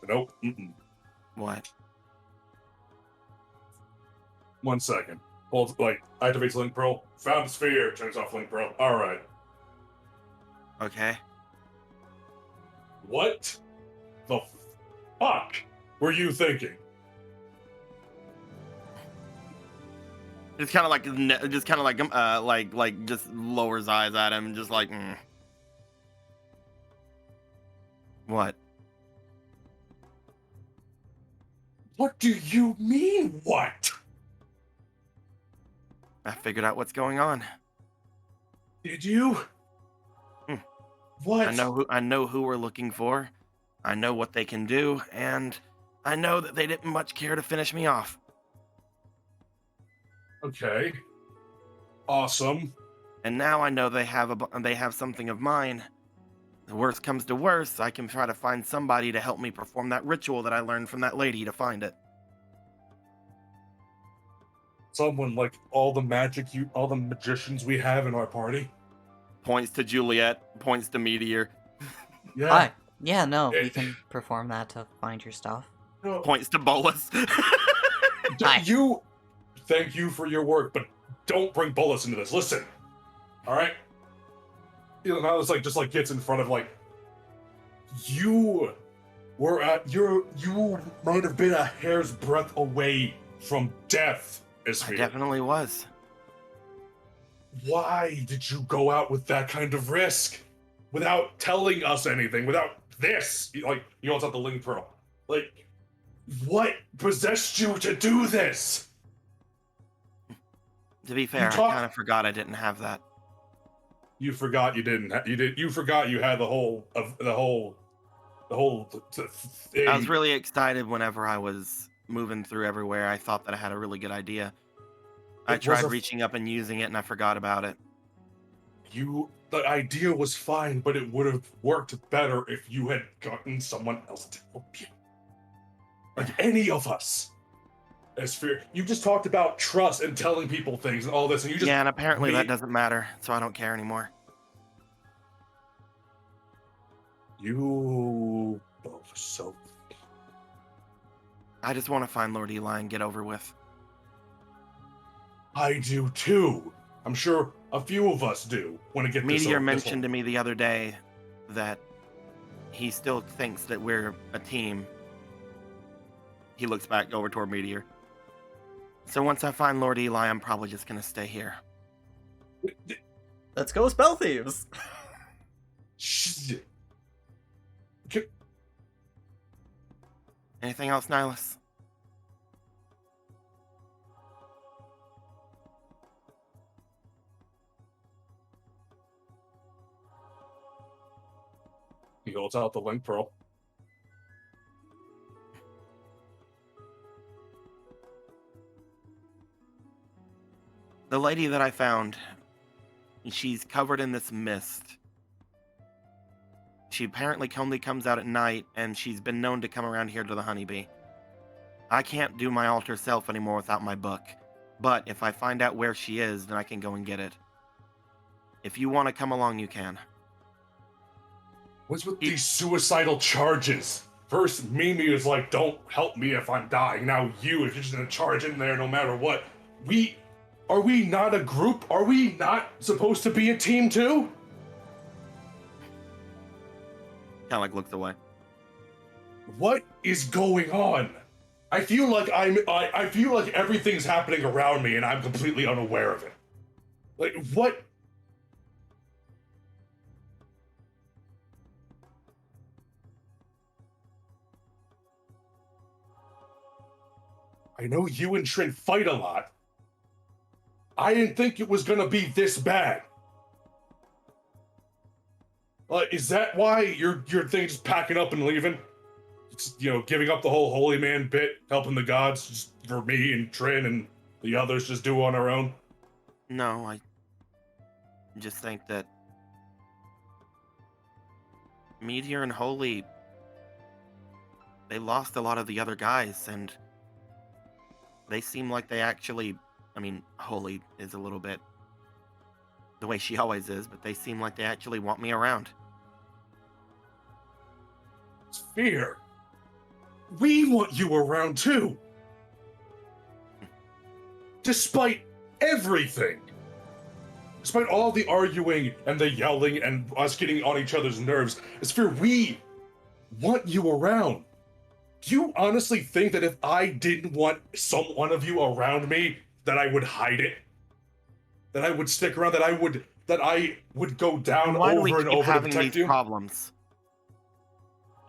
Nope. Mm-mm. What? 1 second. Hold, activates Link Pearl. Found the sphere. Turns off Link Pearl. Alright. Okay. What the fuck were you thinking? Just kind of like, just lowers eyes at him, just like, What? What do you mean, what? I figured out what's going on. Did you? Hmm. What? I know who we're looking for. I know what they can do, and I know that they didn't much care to finish me off. Okay. Awesome. And now I know they have something of mine. The worst comes to worst, I can try to find somebody to help me perform that ritual that I learned from that lady to find it. Someone like all the magicians we have in our party. Points to Juliet, points to Meteor, Yeah. Hi. Yeah, no, Eh. we can perform that to find your stuff. No, points to Bolus. Hi. Thank you for your work, but don't bring Bolus into this. Listen. All right. Now it's just gets in front of you might have been a hair's breadth away from death, I Isfir. definitely was. Why did you go out with that kind of risk without telling us anything? Without this, you also have the Link Pearl. What possessed you to do this? To be fair, I kind of forgot I didn't have that. You forgot you didn't. You forgot you had the whole thing. I was really excited whenever I was moving through everywhere. I thought that I had a really good idea. I It was tried a- reaching up and using it, and I forgot about it. The idea was fine, but it would have worked better if you had gotten someone else to help you. Like any of us. You just talked about trust and telling people things and all this, and you just Yeah, and apparently that made- doesn't matter, so I don't care anymore. You both so. I just want to find Lord Eli and get over with. I do too. I'm sure a few of us do want to get this Meteor over. mentioned to me the other day that he still thinks that we're a team. He looks back over toward Meteor. So once I find Lord Eli, I'm probably just gonna stay here. Let's go spell thieves. Shit. Anything else, Nihilus? He holds out the Link Pearl. The lady that I found, she's covered in this mist. She apparently only comes out at night, and she's been known to come around here to the honeybee. I can't do my altar self anymore without my book, but if I find out where she is, then I can go and get it. If you want to come along, you can. What's with these suicidal charges? First, Mimi was like, don't help me if I'm dying. Now if you're just gonna charge in there no matter what. Are we not a group? Are we not supposed to be a team too? Kind of looks away. What is going on? I feel like I feel like everything's happening around me and I'm completely unaware of it. What? I know you and Trin fight a lot. I didn't think it was gonna be this bad. Is that why your thing just packing up and leaving? Giving up the whole holy man bit, helping the gods just for me and Trin and the others just do on our own? No, I just think that Meteor and Holy, they lost a lot of the other guys, and they seem like they actually, Holy is a little bit the way she always is, but they seem like they actually want me around. Sphere, we want you around too. Despite everything. Despite all the arguing and the yelling and us getting on each other's nerves, Sphere, we want you around. Do you honestly think that if I didn't want some one of you around me, that I would hide it? That I would stick around, that I would go down Why do we over and keep over to having protect these you? problems?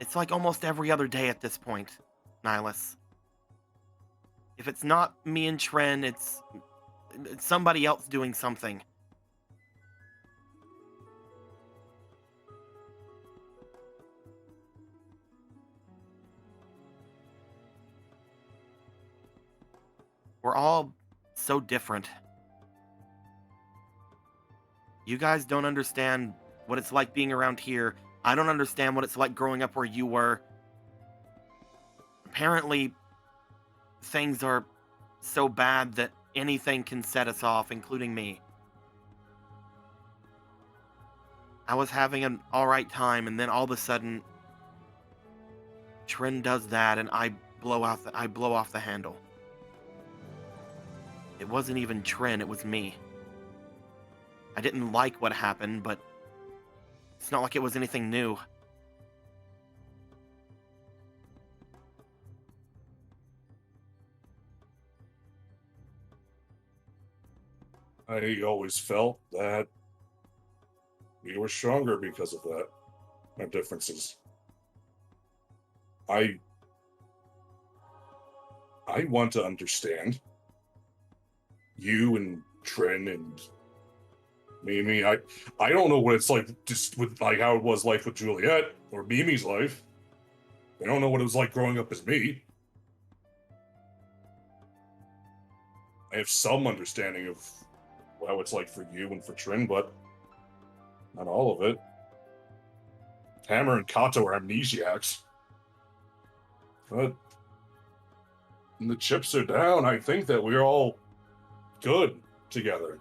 It's like almost every other day at this point, Nihilus. If it's not me and Tren, it's somebody else doing something. We're all so different. You guys don't understand what it's like being around here. I don't understand what it's like growing up where you were. Apparently, things are so bad that anything can set us off, including me. I was having an alright time, and then all of a sudden, Trin does that, and I blow off the handle. It wasn't even Trin, it was me. I didn't like what happened, but it's not like it was anything new. I always felt that we were stronger because of that. Our differences. I want to understand you and Tren and Mimi. I don't know what it's like just with like how it was life with Juliet or Mimi's life. I don't know what it was like growing up as me. I have some understanding of how it's like for you and for Trin, but not all of it. Hammer and Kato are amnesiacs. But when the chips are down, I think that we're all good together.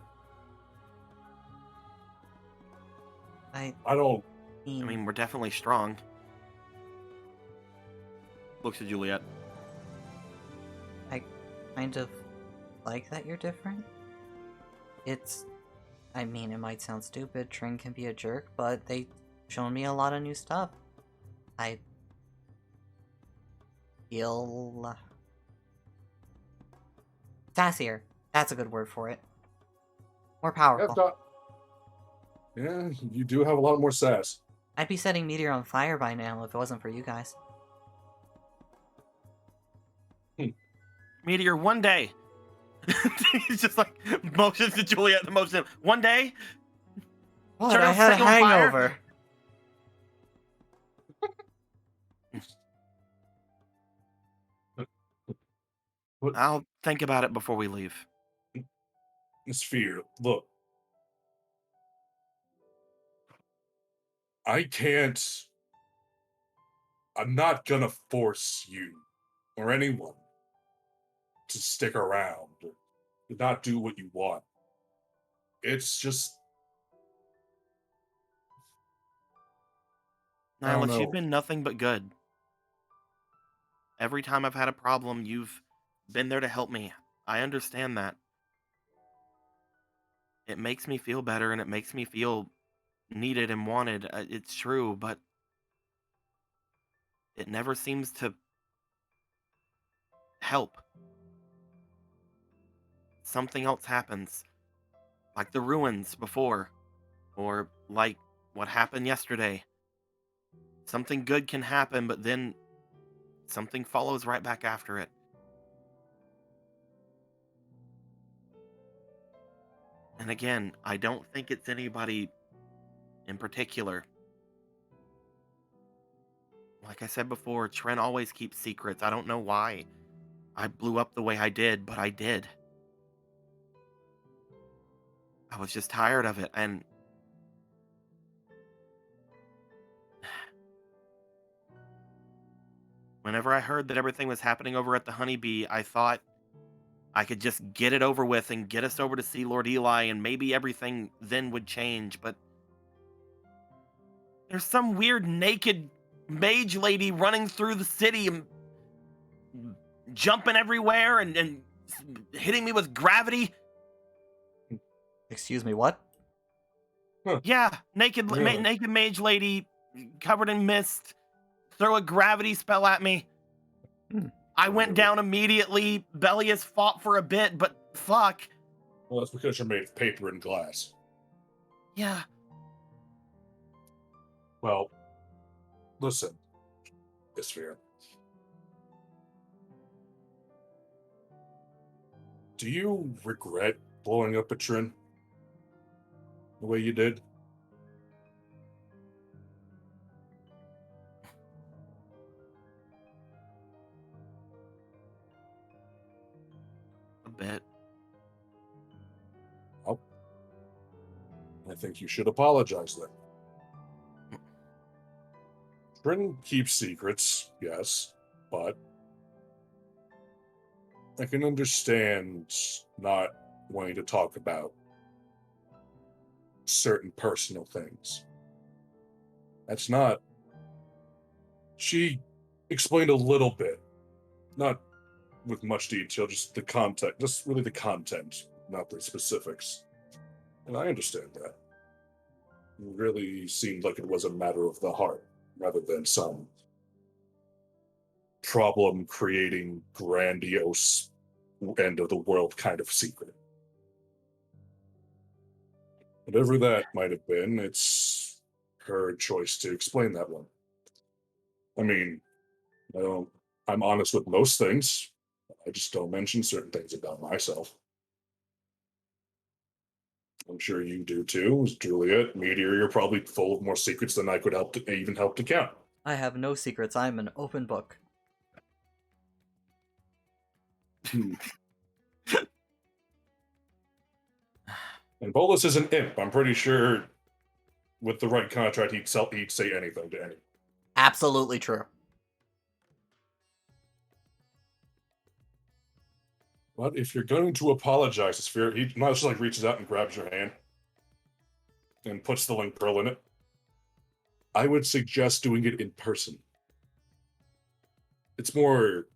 I I don't. I mean, we're definitely strong. Looks at Juliet. I kind of like that you're different. I mean, it might sound stupid, Trin can be a jerk, but they shown me a lot of new stuff. I feel sassier. That's a good word for it. More powerful. Yeah, you do have a lot more sass. I'd be setting Meteor on fire by now if it wasn't for you guys. Meteor, one day. He's just like motions to Juliet, the motion. One day. What? Turn I on had a second fire? hangover. I'll think about it before we leave. Sphere, look. I'm not gonna force you or anyone to stick around or to not do what you want. It's just. I don't Nihilus, you've know. been nothing but good. Every time I've had a problem, you've been there to help me. I understand that. It makes me feel better and it makes me feel needed and wanted. It's true, but it never seems to help. Something else happens. Like the ruins before. Or like what happened yesterday. Something good can happen, but then something follows right back after it. And again, I don't think it's anybody in particular. Like I said before, Tren always keeps secrets. I don't know why I blew up the way I did, but I did. I was just tired of it, and whenever I heard that everything was happening over at the Honeybee, I thought I could just get it over with and get us over to see Lord Eli, and maybe everything then would change, but there's some weird naked mage lady running through the city and jumping everywhere and hitting me with gravity. Excuse me, what? Yeah, naked Really? naked mage lady covered in mist, throw a gravity spell at me. Hmm. I went down immediately. Bellius fought for a bit, but fuck. Well, that's because you're made of paper and glass. Yeah. Well, listen, Isphere. Do you regret blowing up a Trin the way you did? A bit. I think you should apologize then. Trin keeps secrets, yes, but I can understand not wanting to talk about certain personal things. That's not. She explained a little bit, not with much detail, just the content, just really the content, not the specifics. And I understand that. It really seemed like it was a matter of the heart rather than some problem creating grandiose end of the world kind of secret. Whatever that might have been, it's her choice to explain that one. I mean, I'm honest with most things. I just don't mention certain things about myself. I'm sure you do too, Juliet. Meteor, you're probably full of more secrets than I could even help to count. I have no secrets. I'm an open book. Hmm. And Bolus is an imp. I'm pretty sure with the right contract, he'd say anything to anyone. Absolutely true. But if you're going to apologize to Sphere, he not just like reaches out and grabs your hand and puts the link pearl in it. I would suggest doing it in person. It's more.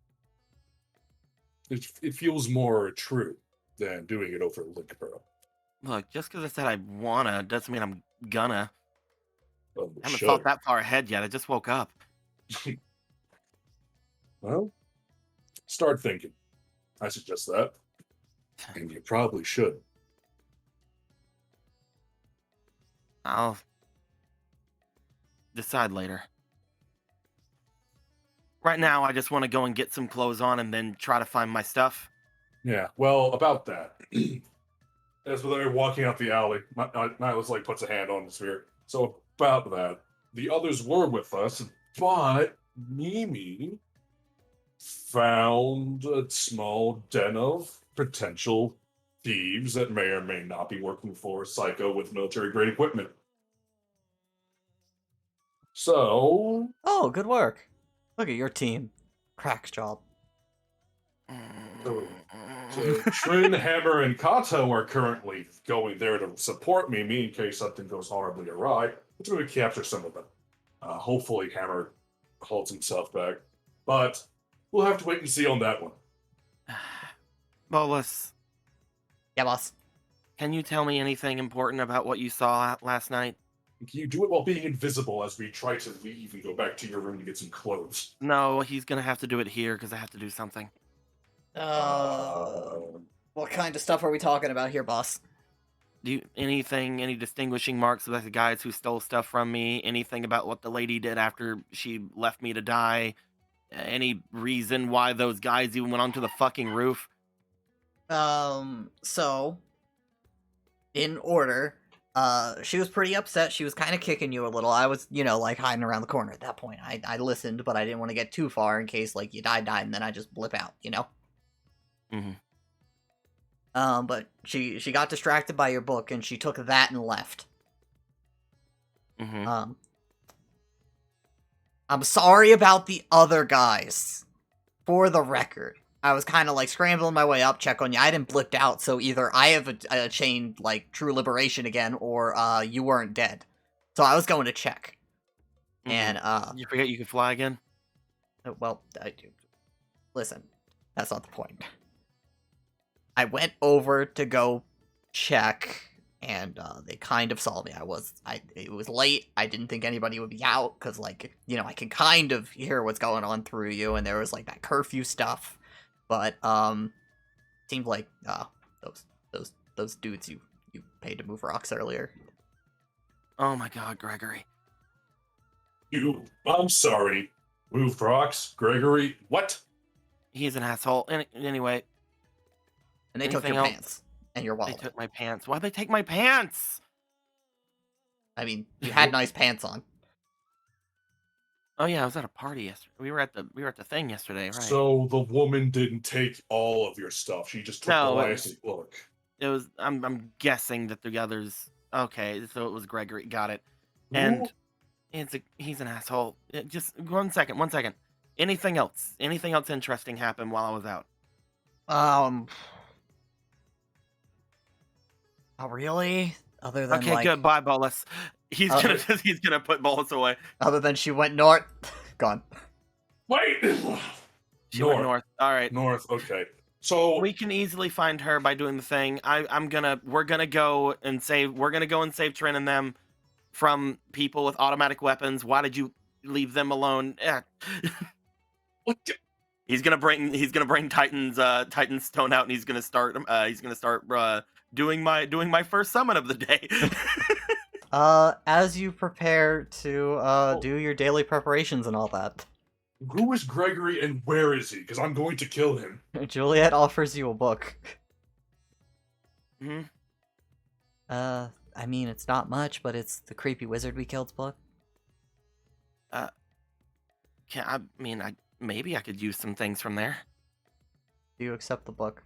It feels more true than doing it over link pearl. Look, just because I said I wanna doesn't mean I'm gonna. Well, I haven't should. thought that far ahead yet. I just woke up. Well, start thinking. I suggest that. And you probably should. I'll decide later. Right now, I just want to go and get some clothes on and then try to find my stuff. Yeah, well, about that. As they're walking out the alley, Nihilus like puts a hand on the Sphere. So about that, the others were with us, but Mimi found a small den of potential thieves that may or may not be working for Psycho with military grade equipment. So, Oh, good work. Look at your team. Crack job. so Trin, Hammer, and Kato are currently going there to support Mimi in case something goes horribly awry. Let's maybe capture some of them. Hopefully Hammer holds himself back. But we'll have to wait and see on that one. Bolus, Yeah, boss. can you tell me anything important about what you saw last night? Can you do it while being invisible as we try to leave and go back to your room to get some clothes? No, he's gonna have to do it here because I have to do something. What kind of stuff are we talking about here, boss? Any distinguishing marks about the guys who stole stuff from me? Anything about what the lady did after she left me to die? Any reason why those guys even went onto the fucking roof? So, in order, she was pretty upset. She was kind of kicking you a little. I was, like, hiding around the corner at that point. I listened, but I didn't want to get too far in case, like, you died, and then I just blip out, Mm-hmm. But she got distracted by your book, and she took that and left. Mm-hmm. I'm sorry about the other guys. For the record. I was kind of, like, scrambling my way up, check on you. I didn't blipped out, so either I have achieved, like, true liberation again, or, you weren't dead. So I was going to check. And You forget you can fly again? well, listen, that's not the point. I went over to go check, and they kind of saw me. It was late. I didn't think anybody would be out because, like, you know, I can kind of hear what's going on through you, and there was like that curfew stuff. But seemed like those dudes you paid to move rocks earlier. Oh my god, Gregory. I'm sorry. Move rocks, Gregory. What? He's an asshole. Anyway, And they took Anything your else? pants and your they wallet. took my pants. Why'd they take my pants? I mean, you had nice pants on. Oh yeah, I was at a party yesterday. We were at the thing yesterday, right? So the woman didn't take all of your stuff. She just took No, the it last look. it was. I'm guessing that the others. Okay, so it was Gregory. Got it. And he's an asshole. Just 1 second. 1 second. Anything else? Anything else interesting happened while I was out? Oh, really? Other than Okay, like, good. Bye, Bolus. He's Uh, gonna put Bolus away. other than she went north, gone. Wait! She went north. All right. North, okay. So We can easily find her by doing the thing. We're gonna go and save Trin and them from people with automatic weapons. Why did you leave them alone? what? He's gonna bring Titan's stone out, and he's gonna start doing my first summon of the day. As you prepare to do your daily preparations and all that, Who is Gregory and where is he? Because I'm going to kill him. Juliet offers you a book. hmm I mean, it's not much, but it's the creepy wizard we killed's book. Maybe I could use some things from there. Do you accept the book?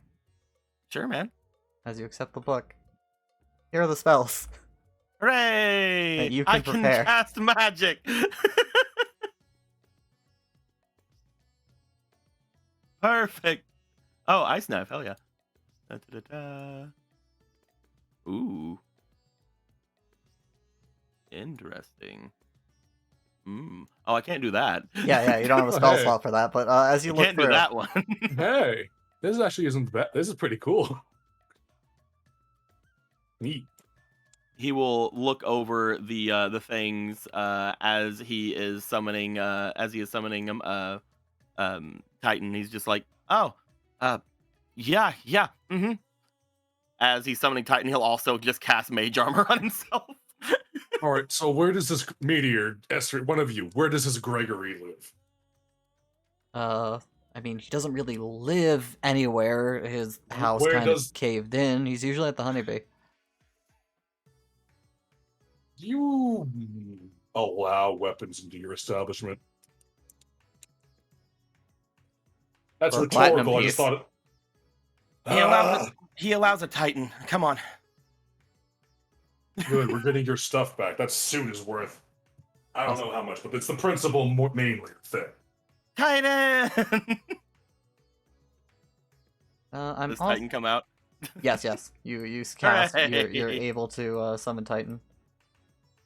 Sure, man. As you accept the book, here are the spells. Hooray! That you I can can prepare. cast magic. Perfect. Oh, ice knife. Hell yeah. Da-da-da-da. Ooh. Interesting. Oh, I can't do that. Yeah, you don't have a spell Hey. slot for that, but as you I look can't through, do that one. Hey, this actually isn't bad. This is pretty cool. Neat. He will look over the things as he is summoning Titan. He's just like, oh, yeah, mm-hmm. As he's summoning Titan, he'll also just cast Mage Armor on himself. All right, so where does this meteor, Esther, one of you, where does this Gregory live? I mean, he doesn't really live anywhere. His house Where kind of does- caved in. He's usually at the Honeybee. You allow weapons into your establishment? That's For a platinum rhetorical. I just piece. thought it. He allows a Titan. Come on. Good, we're getting your stuff back. That suit is worth. I don't know how much, but it's the principal mainly thing. Titan! I'm Does also... Titan come out? Yes. You cast. You're Hooray! able to summon Titan.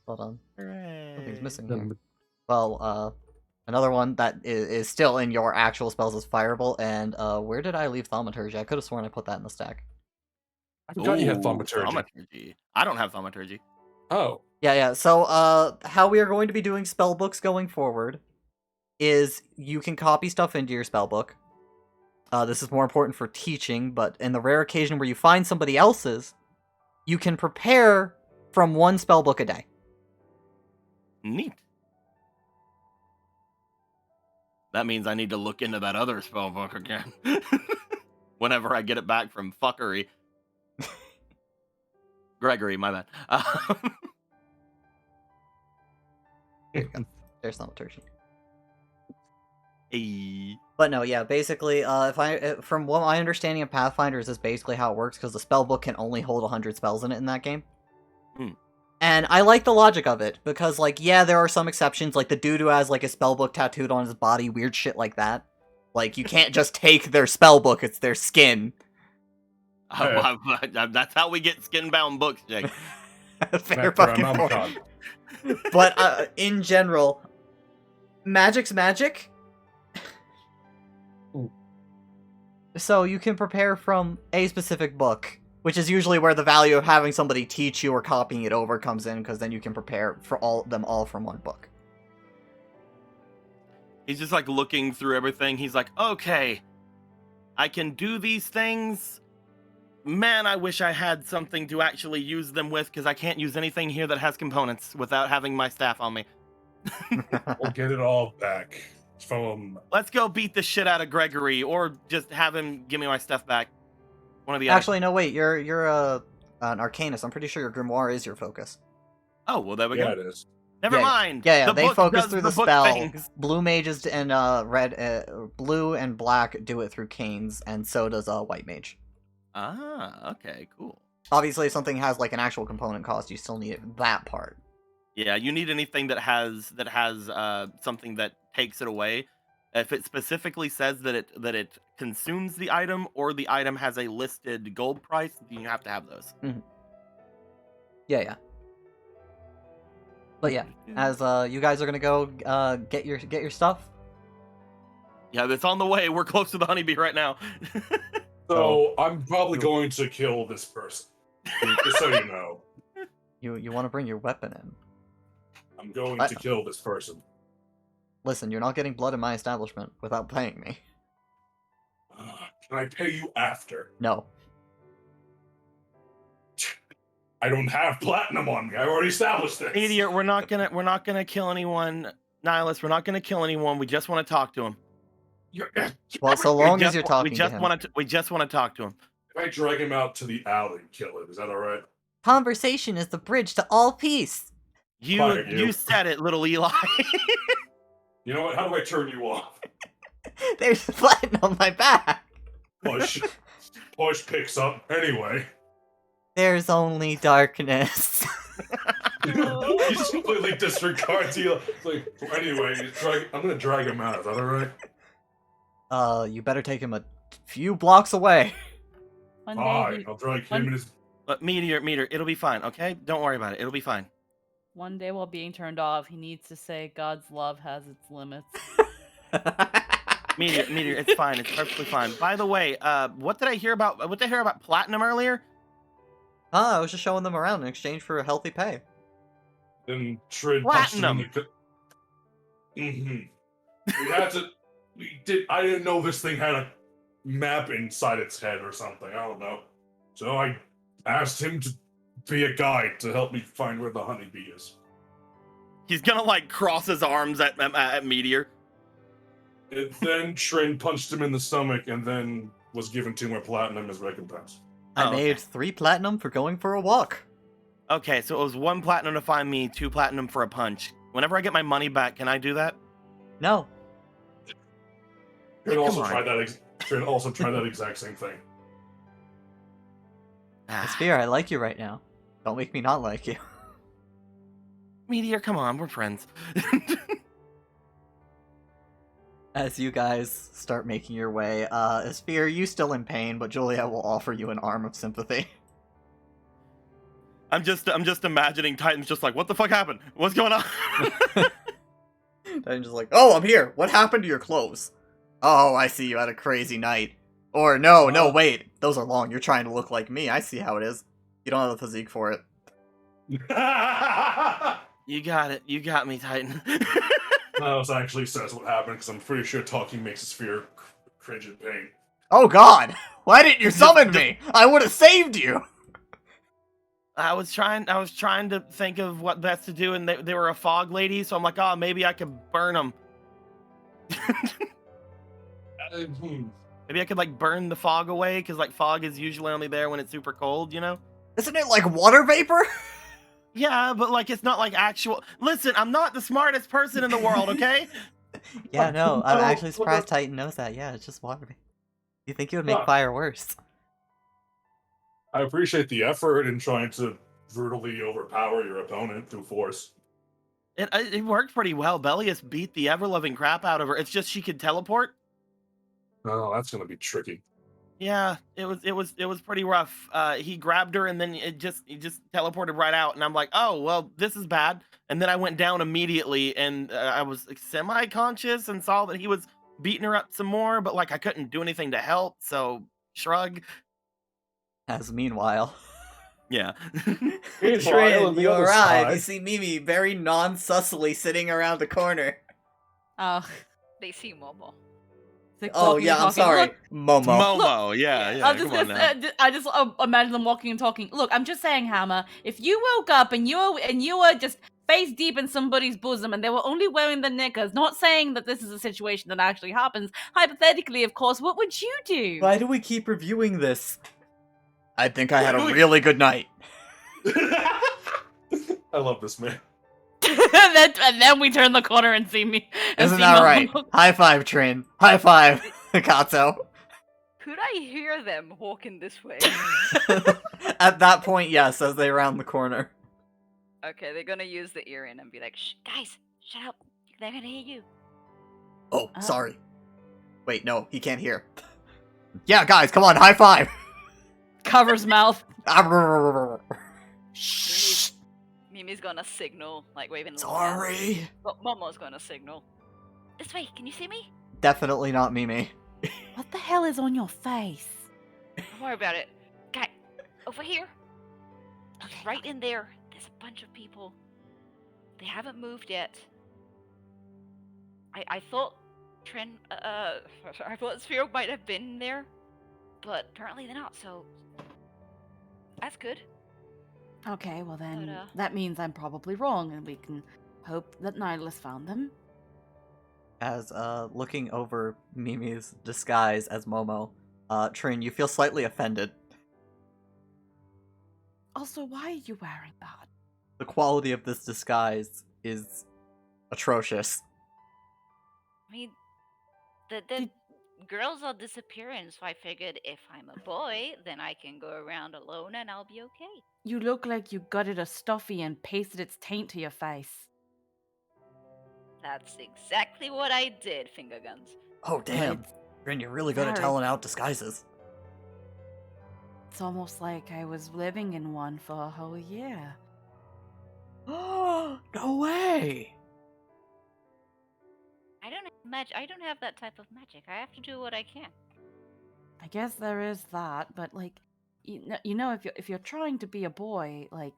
Hold on. Something's Hooray. missing here. Well, another one that is still in your actual spells is Firebolt, and where did I leave Thaumaturgy? I could have sworn I put that in the stack. I forgot you had Ooh, thaumaturgy. Thaumaturgy. I don't have Thaumaturgy. Oh, Yeah. So, how we are going to be doing spell books going forward is you can copy stuff into your spell book. This is more important for teaching, but in the rare occasion where you find somebody else's, you can prepare from one spell book a day. Neat. That means I need to look into that other spell book again. Whenever I get it back from fuckery. Gregory, my bad. There you go. There's Thaumaturgy. Hey. But no, yeah, basically, from what my understanding of Pathfinders is basically how it works, because the spell book can only hold 100 spells in it in that game. And I like the logic of it, because, like, yeah, there are some exceptions, like the dude who has, like, a spell book tattooed on his body, weird shit like that. Like, you can't just take their spell book, it's their skin. That's how we get skin-bound books, Jake. Fair Necronomicon. fucking point. But, in general, Magic's magic. Ooh. So you can prepare from a specific book, which is usually where the value of having somebody teach you or copying it over comes in, because then you can prepare for all from one book. He's just like looking through everything. He's like, okay, I can do these things. Man, I wish I had something to actually use them with, because I can't use anything here that has components without having my staff on me. We'll get it all back from. Let's go beat the shit out of Gregory, or just have him give me my stuff back. One of the other. Actually, no, wait. You're an arcanist. I'm pretty sure your grimoire is your focus. Oh, well, there we Yeah, go. it is. Never Yeah, mind. Yeah, The they book focus does through the book spell. things. Blue mages and blue and black do it through canes, and so does white mage. Ah, okay, cool. Obviously, if something has like an actual component cost, you still need that part. Yeah, you need anything that has something that takes it away. If it specifically says that it consumes the item, or the item has a listed gold price, then you have to have those. Yeah. But yeah, as you guys are gonna go get your stuff. Yeah, it's on the way. We're close to the honeybee right now. So I'm probably going to kill this person. Just so you know, You want to bring your weapon in. I'm going What? to kill this person. Listen, you're not getting blood in my establishment without paying me. Can I pay you after? No. I don't have platinum on me. I've already established this. Meteor, we're not gonna kill anyone. Nihilus, we're not gonna kill anyone. We just want to talk to him. Well, so long as you're talking we just to him. we just want to talk to him. If I drag him out to the alley and kill him, is that all right? Conversation is the bridge to all peace. Fine, you. You said it, little Eli. You know what? How do I turn you off? There's blood on my back. Push. Push picks up. Anyway. There's only darkness. He just completely disregards you. It's like, anyway, I'm gonna drag him out. Is that alright? You better take him a few blocks away. One day, Fine. I'll drag him and his. But Meteor, it'll be fine, okay? Don't worry about it. It'll be fine. one day while being turned off, he needs to say God's love has its limits. Meteor, it's fine. It's perfectly fine. By the way, what did I hear about platinum earlier? I was just showing them around in exchange for a healthy pay. Then Trid punched him in Platinum. the. We had to. I didn't know this thing had a map inside its head or something. I don't know. So I asked him to be a guide to help me find where the honeybee is. He's gonna like cross his arms at Meteor. And then Trin punched him in the stomach and then was given 2 more platinum as recompense. I Oh, made okay. 3 platinum for going for a walk. Okay, so it was 1 platinum to find me, 2 platinum for a punch. Whenever I get my money back, can I do that? No. Trin Come also on. tried that exact same thing. Sphere, I like you right now. Don't make me not like you. Meteor, come on, we're friends. As you guys start making your way, Sphere, you still in pain, but Juliet will offer you an arm of sympathy. I'm just imagining Titan's just like, what the fuck happened? What's going on? Titan's just like, oh, I'm here. What happened to your clothes? Oh, I see you had a crazy night. Or no, wait. Those are long. You're trying to look like me. I see how it is. You don't have the physique for it. You got it. You got me, Titan. Niles actually says what happened because I'm pretty sure talking makes Sphere cringe in pain. Oh god! Why didn't you summon me? I would have saved you! I was trying to think of what best to do, and they were a fog lady, so I'm like, oh, maybe I could burn them. Maybe I could like burn the fog away, because like fog is usually only there when it's super cold, you know? Isn't it like water vapor? Yeah, but like it's not like actual. Listen, I'm not the smartest person in the world, okay? Yeah, no, I'm No, actually what surprised the- Titan knows that. Yeah, it's just water vapor. You think it would make Huh. fire worse? I appreciate the effort in trying to brutally overpower your opponent through force. It worked pretty well. Bellius beat the ever-loving crap out of her. It's just she could teleport. Oh, that's gonna be tricky. Yeah, it was pretty rough. He grabbed her and then he just teleported right out, and I'm like, oh well, this is bad. And then I went down immediately, and I was like, semi-conscious and saw that he was beating her up some more, but like I couldn't do anything to help, so shrug. As meanwhile, Yeah. Meanwhile, Trin, on the you other arrive. You side- see Mimi very non-sussily sitting around the corner. Oh, They see Momo. it's like Oh walking yeah, and I'm talking. sorry, Look, Momo. Momo, yeah, yeah. I'm just Come on gonna now. say, I just imagine them walking and talking. Look, I'm just saying, Hammer. If you woke up and you were just face deep in somebody's bosom and they were only wearing the knickers, not saying that this is a situation that actually happens. Hypothetically, of course, what would you do? Why do we keep reviewing this? I think I had a really good night. I love this man. and then we turn the corner and see me. And Isn't see that Momo. right? High five, Trin. High five, Kato. Could I hear them walking this way? At that point, yes, as they round the corner. Okay, they're gonna use the earring and be like, "Shh, guys, shut up. They're gonna hear you." Oh, sorry. Wait, no, he can't hear. Yeah, guys, come on, high five. Covers mouth. Shh. Mimi's gonna signal, like waving. the hand. Sorry. But Momo's gonna signal. This way, can you see me? Definitely not Mimi. What the hell is on your face? Don't worry about it. Guy, over here. Right in there. There's a bunch of people. They haven't moved yet. I thought I thought Sphere might have been there, but apparently they're not. So that's good. Okay, well then, But, that means I'm probably wrong, and we can hope that Nihilus found them. As looking over Mimi's disguise as Momo, Trin, you feel slightly offended. Also, why are you wearing that? The quality of this disguise is atrocious. I mean, the girls are disappearing, so I figured if I'm a boy, then I can go around alone and I'll be okay. You look like you gutted a stuffy and pasted its taint to your face. That's exactly what I did, finger guns. Oh, damn. Trin, you're really good at very- telling out disguises. It's almost like I was living in one for a whole year. No way! I don't have that type of magic. I have to do what I can. I guess there is that, but like, you know, if you're trying to be a boy, like,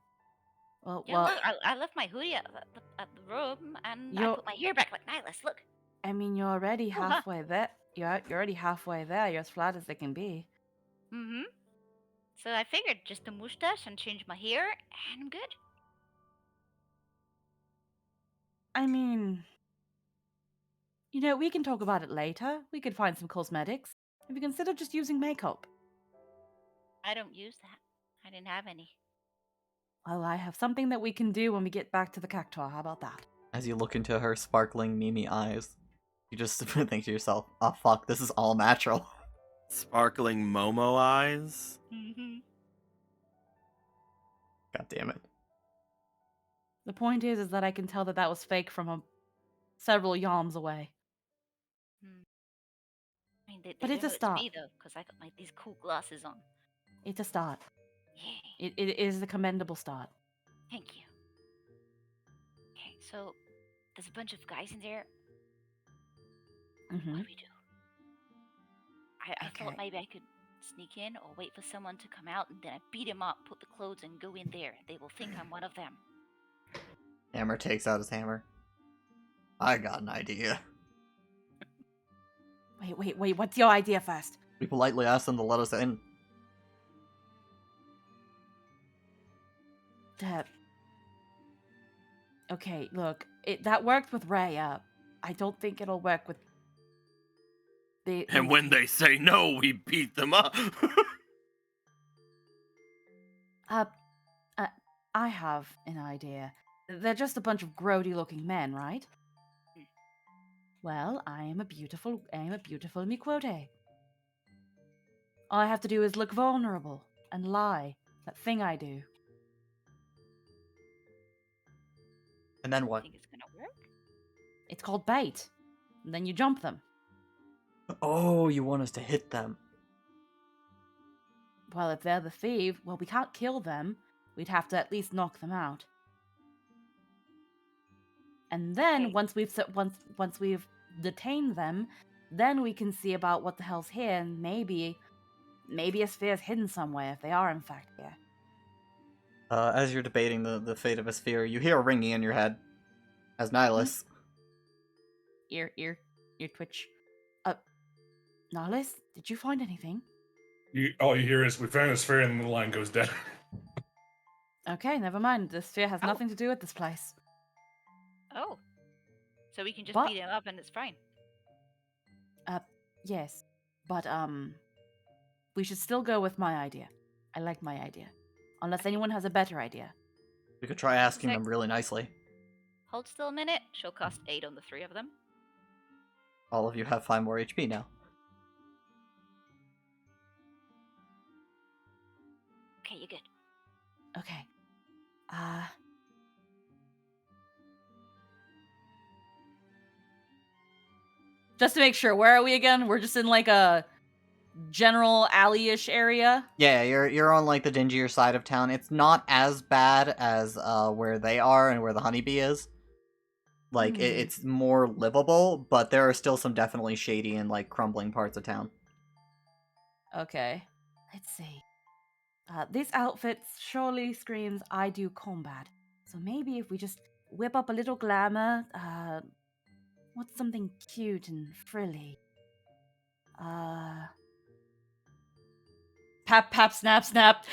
well, Yeah, look, I left my hoodie at the room and I You're- put my hair back like Nihilus. Look. I mean, you're already huh. halfway there. You're already halfway there. You're as flat as they can be. Mm-hmm. So I figured just a mustache and change my hair and I'm good. I mean, you know, we can talk about it later. We could find some cosmetics. Have you considered just using makeup? I don't use that. I didn't have any. Well, I have something that we can do when we get back to the cactuar. How about that? As you look into her sparkling Mimi eyes, you just think to yourself, oh fuck, this is all natural. Sparkling Momo eyes. Mm-hmm. God damn it. The point is that I can tell that was fake from several yalms away. I mean, they But do it's a know start. me though, because I got these cool glasses on. It's a start. Yeah. It is a commendable start. Thank you. Okay, so there's a bunch of guys in there. Mm-hmm. What do we do? I thought Okay. maybe I could sneak in or wait for someone to come out and then I beat him up, put the clothes and go in there. They will think I'm one of them. Hammer takes out his hammer. I got an idea. Wait. What's your idea first? We politely ask them to let us in. Okay, look, that worked with Raya. I don't think it'll work with the. And when they say no, we beat them up. I have an idea. They're just a bunch of grody-looking men, right? Well, I am a beautiful Miquote. All I have to do is look vulnerable and lie. That thing I do. And then what? Think it's gonna work? It's called bait. And then you jump them. Oh, you want us to hit them. Well, if they're the thief, well, we can't kill them. We'd have to at least knock them out. And then Okay. once we've detained them, then we can see about what the hell's here, and maybe a sphere is hidden somewhere if they are in fact here. As you're debating the fate of a sphere, you hear a ringing in your head. As Nihilus. Ear twitch. Nihilus, did you find anything? All you hear is, "We found a sphere," and the line goes dead. Okay, never mind. The sphere has Oh. nothing to do with this place. Oh. So we can just But- beat him up and it's fine. Yes, but we should still go with my idea. I like my idea, unless anyone has a better idea. We could try asking them really nicely. Hold still a minute. She'll cost 8 on the 3 of them. All of you have 5 more HP now. Okay, you're good. Okay. Just to make sure, where are we again? We're just in like a general alley-ish area. Yeah, you're on like the dingier side of town. It's not as bad as where they are and where the honeybee is. Like it's more livable, but there are still some definitely shady and like crumbling parts of town. Okay. Let's see. This outfit surely screams I do combat. So maybe if we just whip up a little glamour, what's something cute and frilly? Pap, snap, snap.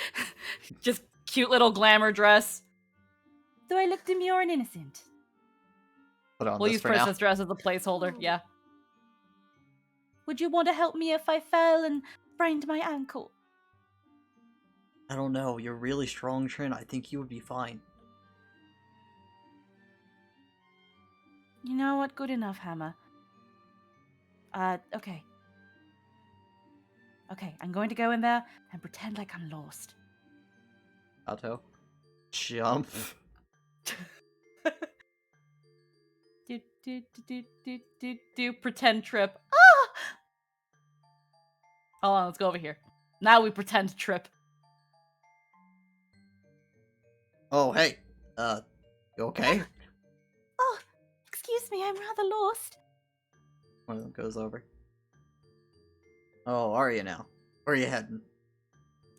Just cute little glamour dress. Do I look demure and innocent? Put on We'll this use for now. princess dress as a placeholder, yeah. Would you want to help me if I fell and sprained my ankle? I don't know. You're really strong, Trin. I think you would be fine. You know what? Good enough, Hammer. Okay. Okay, I'm going to go in there and pretend like I'm lost. Auto. Jump. Do pretend trip. Ah! Hold on, let's go over here. Now we pretend trip. Oh, hey. You okay? Oh, excuse me, I'm rather lost. One of them goes over. Oh, are you now? Where are you heading?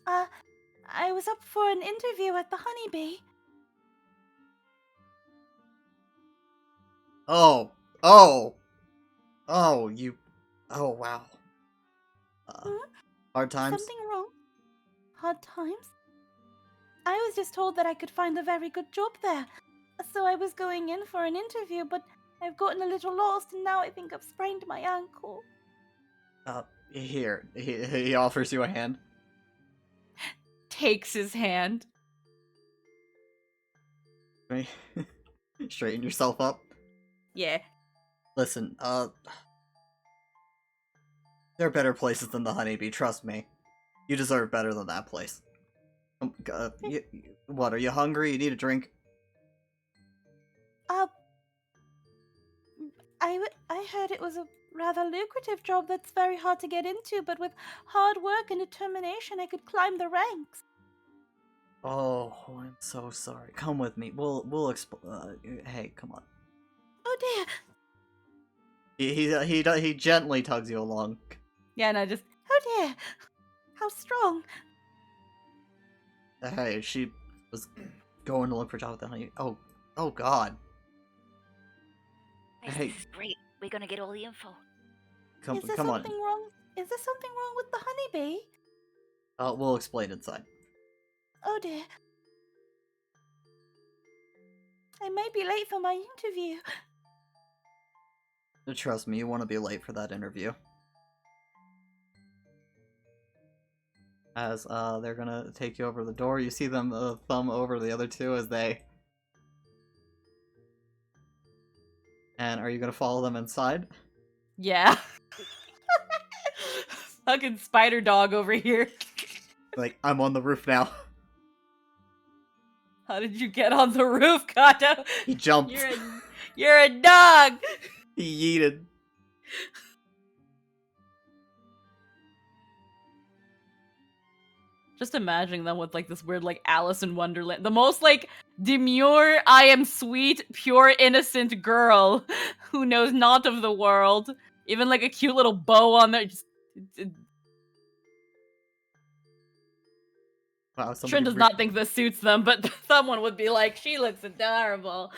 I was up for an interview at the Honeybee. Oh, you. Oh, wow. Hard times? Something wrong? Hard times? I was just told that I could find a very good job there. So I was going in for an interview, but I've gotten a little lost and now I think I've sprained my ankle. Here. He offers you a hand. Takes his hand. Straighten yourself up. Yeah. Listen, there are better places than the Honeybee, trust me. You deserve better than that place. What, are you hungry? You need a drink? I heard it was a rather lucrative job that's very hard to get into, but with hard work and determination I could climb the ranks. Oh, I'm so sorry. Come with me. We'll hey, come on. Oh dear. He gently tugs you along. Yeah, and I just, oh dear. How strong. Hey, she was going to look for a job with the honey. Oh God. Nice, Hey. This is great. We're gonna get all the info. Come Is there on. something wrong? Is there something wrong with the Honeybee? We'll explain inside. Oh dear. I may be late for my interview. Trust me, you want to be late for that interview. As they're gonna take you over the door, you see them thumb over the other two as they. And are you gonna follow them inside? Yeah. Fucking spider dog over here. Like, I'm on the roof now. How did you get on the roof, Kato? He jumped. You're a dog. He yeeted. Just imagining them with like this weird like Alice in Wonderland, the most like demure, I am sweet, pure, innocent girl who knows naught of the world. Even like a cute little bow on there. Just Wow, Trin does not think this suits them, but someone would be like, she looks adorable.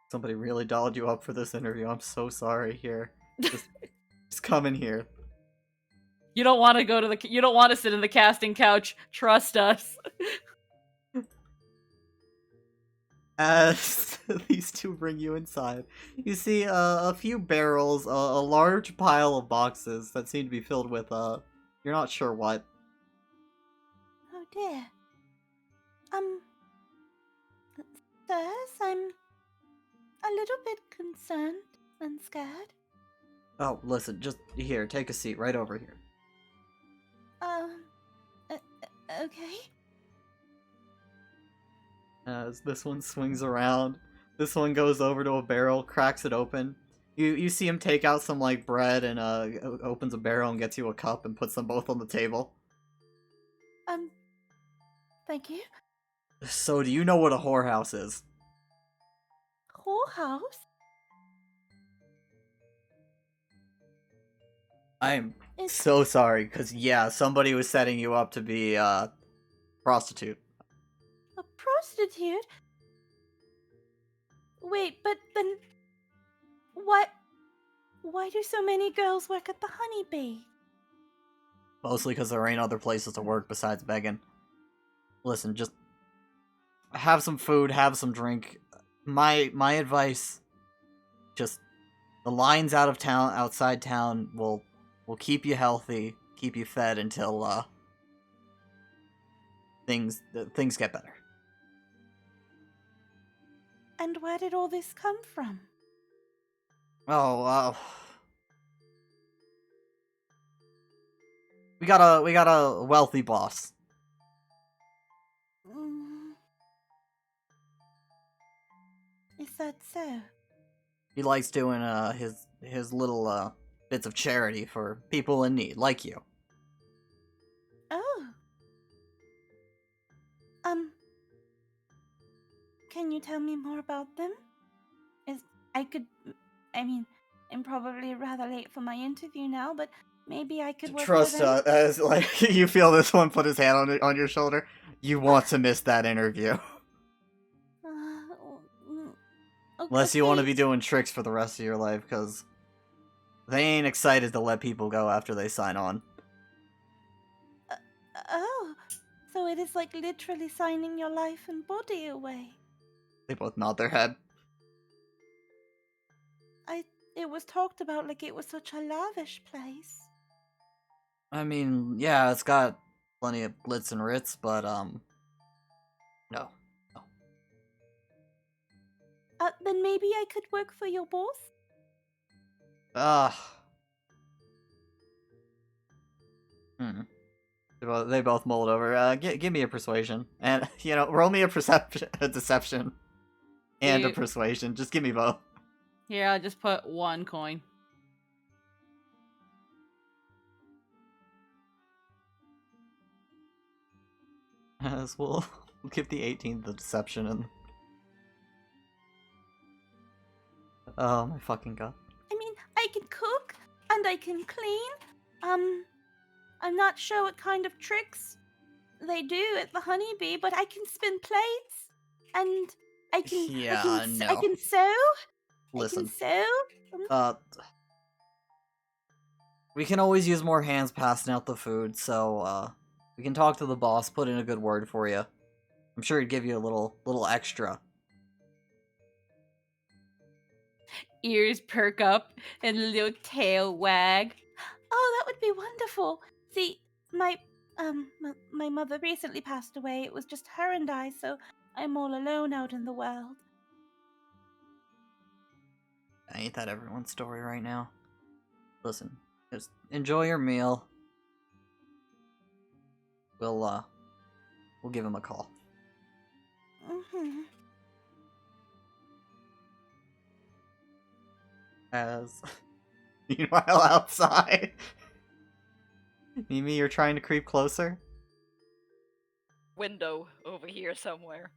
somebody really dolled you up for this interview. I'm so sorry. Here, just come in here. You don't want to go to the. You don't want to sit in the casting couch. Trust us. As these two bring you inside, you see a few barrels, a large pile of boxes that seem to be filled with you're not sure what. Oh dear. Sirs, I'm a little bit concerned and scared. Oh, listen, just here, take a seat right over here. Okay. As this one swings around, this one goes over to a barrel, cracks it open. You see him take out some like bread and opens a barrel and gets you a cup and puts them both on the table. Thank you. So do you know what a whorehouse is? Whorehouse? I'm Is so sorry, because yeah, somebody was setting you up to be a prostitute. a prostitute? Wait, but then what? Why do so many girls work at the Honeybee? Mostly because there ain't other places to work besides begging. Listen, just have some food, have some drink. My advice, just the lines outside town will keep you healthy, keep you fed until things get better. And where did all this come from? Oh, we got a wealthy boss. Is that so? He likes doing his little bits of charity for people in need, like you. Oh. Can you tell me more about them? I'm probably rather late for my interview now, but maybe I could work Trust for them. as like you feel this one put his hand on your shoulder. You want to miss that interview. Unless you want to be doing tricks for the rest of your life, because they ain't excited to let people go after they sign on. Oh, so it is like literally signing your life and body away. They both nod their head. It was talked about like it was such a lavish place. I mean, yeah, it's got plenty of glitz and ritz, but no. Then maybe I could work for your boss? They both mulled over. Give me a persuasion. And, roll me a deception. And a persuasion. Just give me both. Yeah, I just put one coin. As we'll give the 18th the deception and... Oh my fucking god. I mean, I can cook, and I can clean. I'm not sure what kind of tricks they do at the Honeybee, but I can spin plates, and I can sew. Listen. I can sew. We can always use more hands passing out the food, so, we can talk to the boss, put in a good word for you. I'm sure he'd give you a little extra. Ears perk up and a little tail wag. Oh, that would be wonderful. See, my mother recently passed away. It was just her and I, so I'm all alone out in the world. Ain't that everyone's story right now? Listen, just enjoy your meal. We'll give him a call. Mm-hmm. As meanwhile outside, Mimi, you're trying to creep closer. window over here somewhere.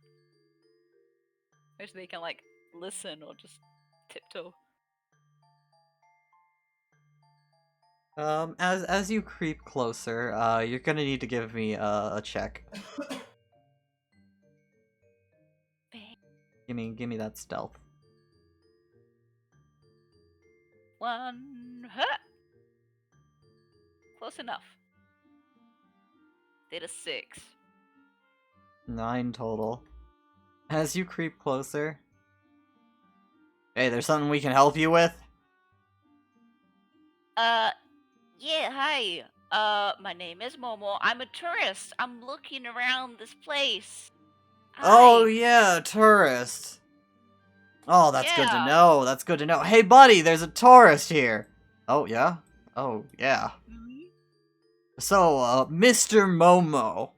Which they can like listen or just tiptoe. As you creep closer, you're gonna need to give me a check. Give me that stealth. 1 hut. Close enough. Did a 6. 9 total. As you creep closer. Hey, there's something we can help you with? Yeah, hi. My name is Momo. I'm a tourist. I'm looking around this place. Oh Hi. yeah, tourist. Oh, that's good to Yeah. know. That's good to know. Hey, buddy, there's a tourist here. Oh yeah. Oh yeah. Mhm. So, Mr. Momo.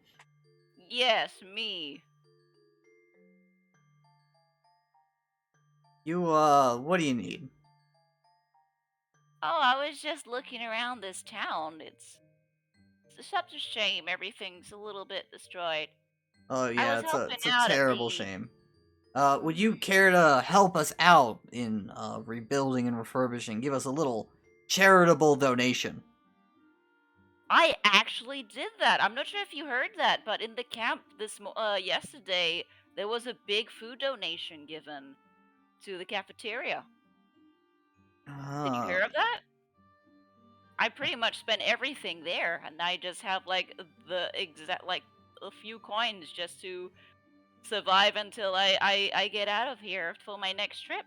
Yes, me. You what do you need? Oh, I was just looking around this town. It's such a shame everything's a little bit destroyed. Oh yeah, was helping it's a out at terrible the- shame. Would you care to help us out in rebuilding and refurbishing? Give us a little charitable donation. I actually did that. I'm not sure if you heard that, but in the camp yesterday, there was a big food donation given to the cafeteria. Did you hear of that? I pretty much spent everything there, and I just have like the exact like a few coins just to survive until I get out of here for my next trip.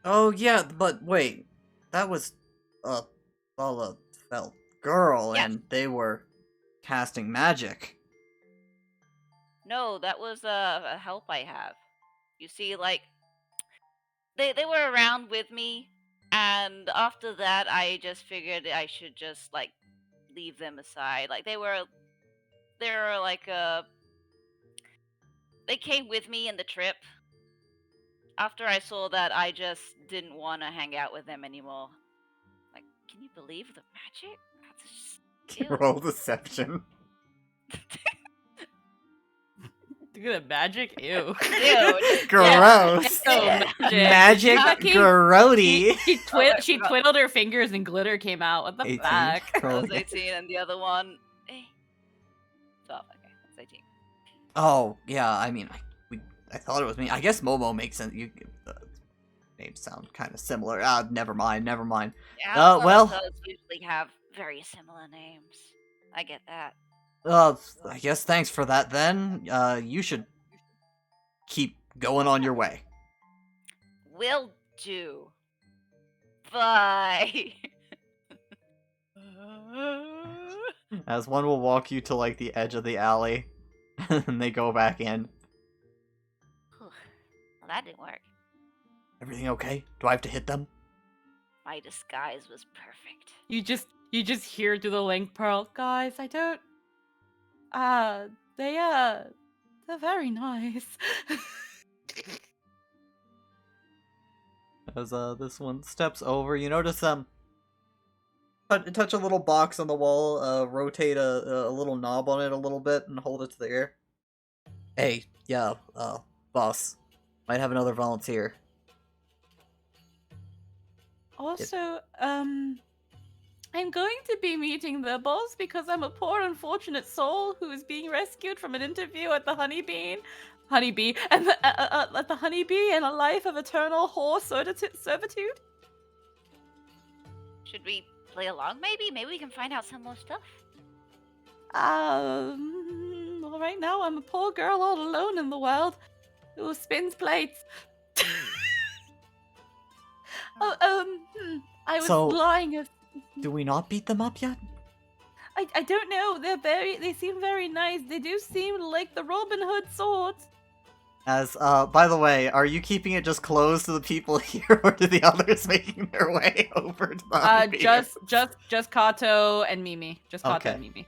Oh yeah, but wait, that was a felt girl, Yes. and they were casting magic. No, that was a help I have. You see, like they were around with me, and after that, I just figured I should just like leave them aside. Like they were like they came with me in the trip. After I saw that, I just didn't want to hang out with them anymore. Like, can you believe the magic? That's just ew. Roll deception. Look at the magic. Ew. Ew. Gross. So Magic Fucking- grody. She twiddled her fingers and glitter came out. What the 18. fuck? That Roll was again. 18, and the other one, 12. Okay, that's 18. Oh yeah, I mean, I thought it was me. I guess Momo makes sense. You the names sound kind of similar. Never mind. Yeah, well- those usually have very similar names. I get that. I guess thanks for that. Then, you should keep going on your way. Will do. Bye. As one will walk you to like the edge of the alley, and they go back in. Well, that didn't work. Everything okay? Do I have to hit them? My disguise was perfect. You just hear through the link pearl, guys. I don't. They're very nice. As this one steps over, you notice touch a little box on the wall, rotate a little knob on it a little bit, and hold it to the ear. Hey, yeah, boss, might have another volunteer. Also, I'm going to be meeting the boss because I'm a poor, unfortunate soul who is being rescued from an interview at the Honeybee, and at the Honeybee and a life of eternal whore servitude. Should we play along, maybe? Maybe we can find out some more stuff. Well, right now I'm a poor girl all alone in the world who spins plates. I was So- lying. Do we not beat them up yet? I don't know. They seem very nice. They do seem like the Robin Hood swords. As, by the way, are you keeping it just closed to the people here, or to the others making their way over to the honeybee? Just Kato and Mimi. Just Kato Okay. and Mimi.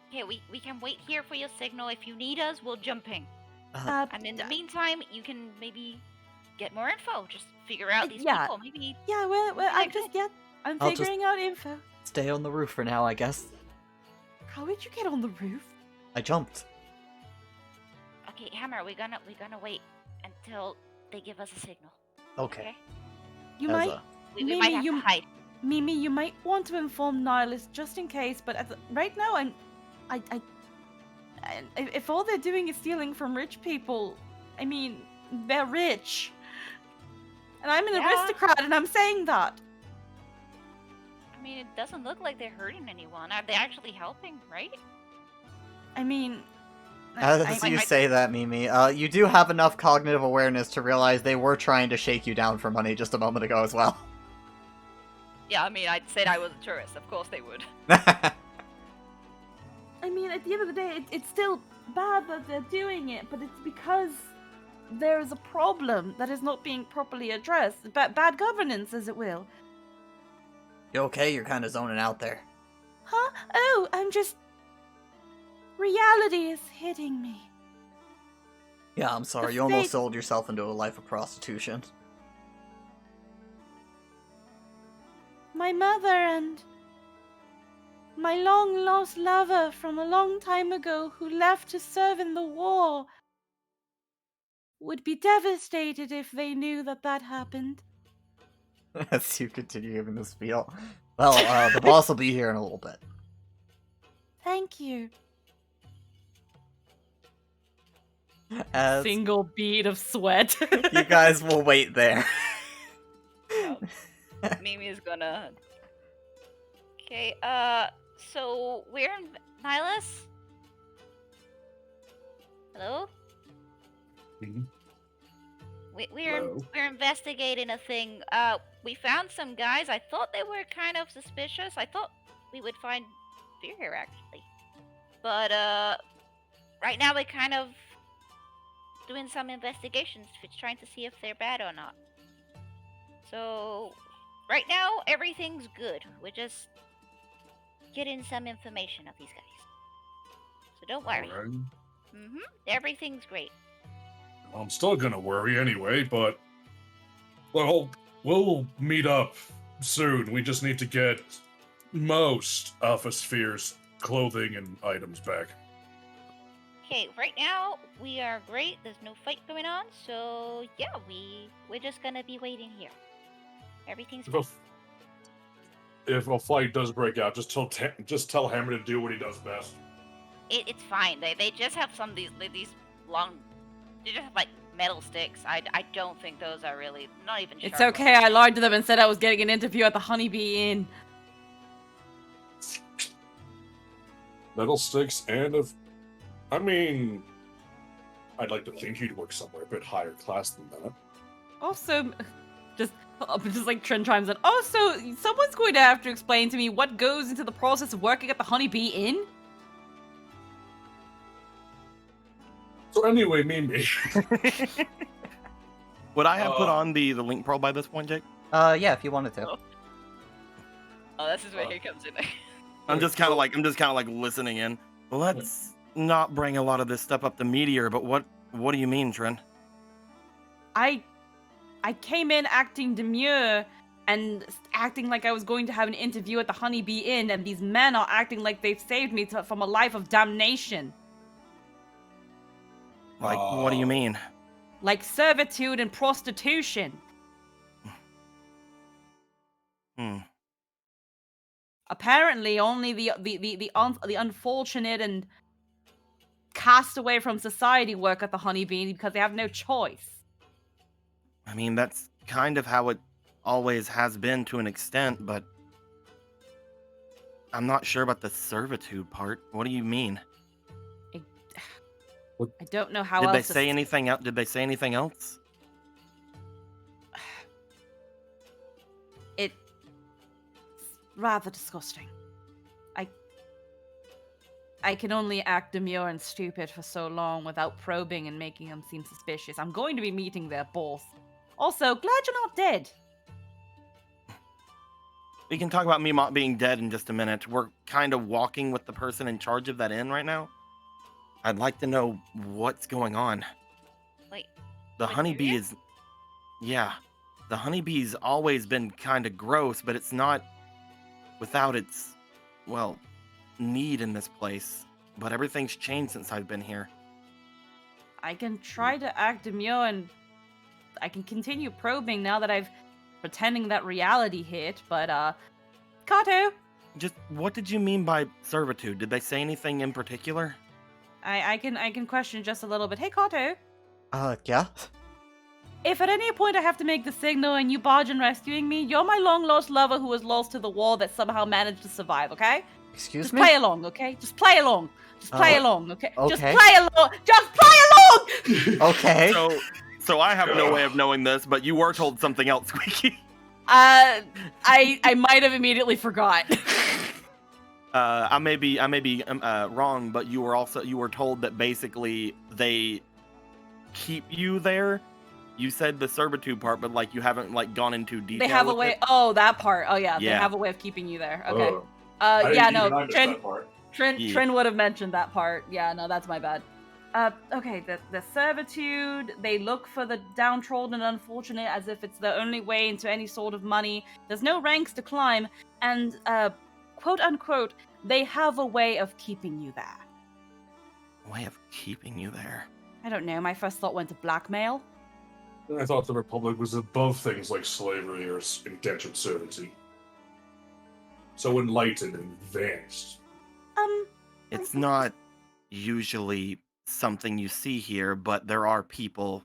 Okay, we can wait here for your signal. If you need us, we'll jump in. And in the meantime, you can maybe get more info. Just figure out these Yeah. people. Maybe. Yeah, well, Yeah, I'm good. just I'm I'll just- figuring out info. Stay on the roof for now, I guess. How did you get on the roof? I jumped. Okay, Hammer, we're gonna wait until they give us a signal. Okay. You As might, a- We Mimi, might have you- to hide. Mimi, you might want to inform Nihilus just in case. But right now, if all they're doing is stealing from rich people, I mean, they're rich, and I'm an Yeah. aristocrat, and I'm saying that. I mean, it doesn't look like they're hurting anyone. Are they actually helping, right? I mean, As you say that, Mimi, you do have enough cognitive awareness to realize they were trying to shake you down for money just a moment ago as well. Yeah, I mean, I'd said I was a tourist. Of course they would. I mean, at the end of the day, it's still bad that they're doing it, but it's because there is a problem that is not being properly addressed. Bad governance, as it will. You okay? You're kind of zoning out there. Huh? Oh, I'm just. Reality is hitting me. Yeah, I'm sorry. The You almost fate- sold yourself into a life of prostitution. My mother and my long lost lover from a long time ago who left to serve in the war would be devastated if they knew that happened. As you continue giving this spiel. Well, the boss will be here in a little bit. Thank you. As Single bead of sweat. you guys will wait there. Mimi is gonna. Okay, so we're in Nihilus? Hello? Mhm. We're Hello? we're investigating a thing. We found some guys. I thought they were kind of suspicious. I thought we would find fear here actually. But right now we're kind of doing some investigations, trying to see if they're bad or not. So right now everything's good. We're just getting some information of these guys. So don't worry. Alright. Everything's great. I'm still gonna worry anyway, but well, we'll meet up soon. We just need to get most Alpha Sphere's clothing and items back. Okay, right now we are great. There's no fight going on, so yeah, we're just gonna be waiting here. Everything's fine. If a fight does break out, just tell Hammer to do what he does best. It's fine. They just have some of these long. They just have like metal sticks. I don't think those are really not even. It's sharp okay, I lied to them and said I was getting an interview at the Honeybee Inn. Metal sticks and I mean, I'd like to think he'd work somewhere a bit higher class than that. Also, just like Trent chimes in. Also, someone's going to have to explain to me what goes into the process of working at the Honeybee Inn. So anyway, Mimi. Would I have put Uh, on the link pearl by this point, Jake? Yeah, if you wanted to. Oh, this is where he comes in. I'm just kind of like listening in. Well, let's not bring a lot of this stuff up to Meteor, but what do you mean, Trent? I came in acting demure and acting like I was going to have an interview at the Honeybee Inn, and these men are acting like they've saved me from a life of damnation. Like, what do you mean? Like servitude and prostitution. Apparently, only the unfortunate and cast away from society work at the Honeybee because they have no choice. I mean, that's kind of how it always has been to an extent, but I'm not sure about the servitude part. What do you mean? I don't know how Did else they to say anything else? Did they say anything else? It's rather disgusting. I can only act demure and stupid for so long without probing and making them seem suspicious. I'm going to be meeting their boss. Also, glad you're not dead. We can talk about me not being dead in just a minute. We're kind of walking with the person in charge of that inn right now. I'd like to know what's going on. Wait, The Like honeybee Julia? is... Yeah. The honeybee's always been kind of gross, but it's not without its... Well, need in this place, but everything's changed since I've been here. I can try to act demure and I can continue probing now that I've pretending that reality hit, but Kato, Just what did you mean by servitude? Did they say anything in particular? I can question just a little bit. Hey Kato, Yeah? if at any point I have to make the signal and you barge in rescuing me, you're my long lost lover who was lost to the wall that somehow managed to survive, okay? Excuse Just me? play along, okay? Just play along. Just play along, okay? Just okay. play along. Just play along! Okay. So I have no way of knowing this, but you were told something else, Squeaky. I might have immediately forgot. I may be wrong, but you were told that basically they keep you there. You said the servitude part, but like you haven't like gone into detail. They have a with way. it. Oh, that part. Oh yeah, they Yeah. have a way of keeping you there. Okay. Oh, I didn't Yeah, even no. notice that part. Yeah. Trin would have mentioned that part. Yeah, no, that's my bad. Okay, the servitude, they look for the downtrodden and unfortunate as if it's the only way into any sort of money. There's no ranks to climb, and, quote unquote, they have a way of keeping you there. Way of keeping you there. I don't know, my first thought went to blackmail. I thought the Republic was above things like slavery or indentured servitude. So enlightened and advanced. It's not usually something you see here, but there are people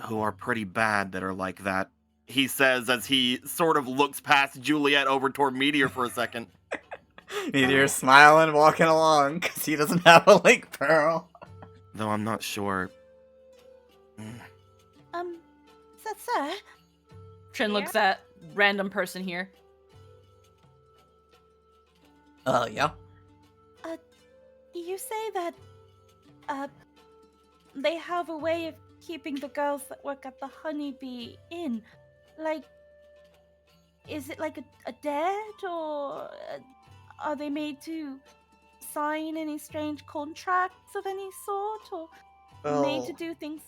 who are pretty bad that are like that. He says as he sort of looks past Juliet over toward Meteor for a second. Meteor's smiling, walking along, because he doesn't have a link pearl. Though I'm not sure. Is that sir? Trin looks at random person here. Yeah. You say that, they have a way of keeping the girls that work at the Honeybee in. Like, is it like a debt, or are they made to sign any strange contracts of any sort, or made to Well, do things?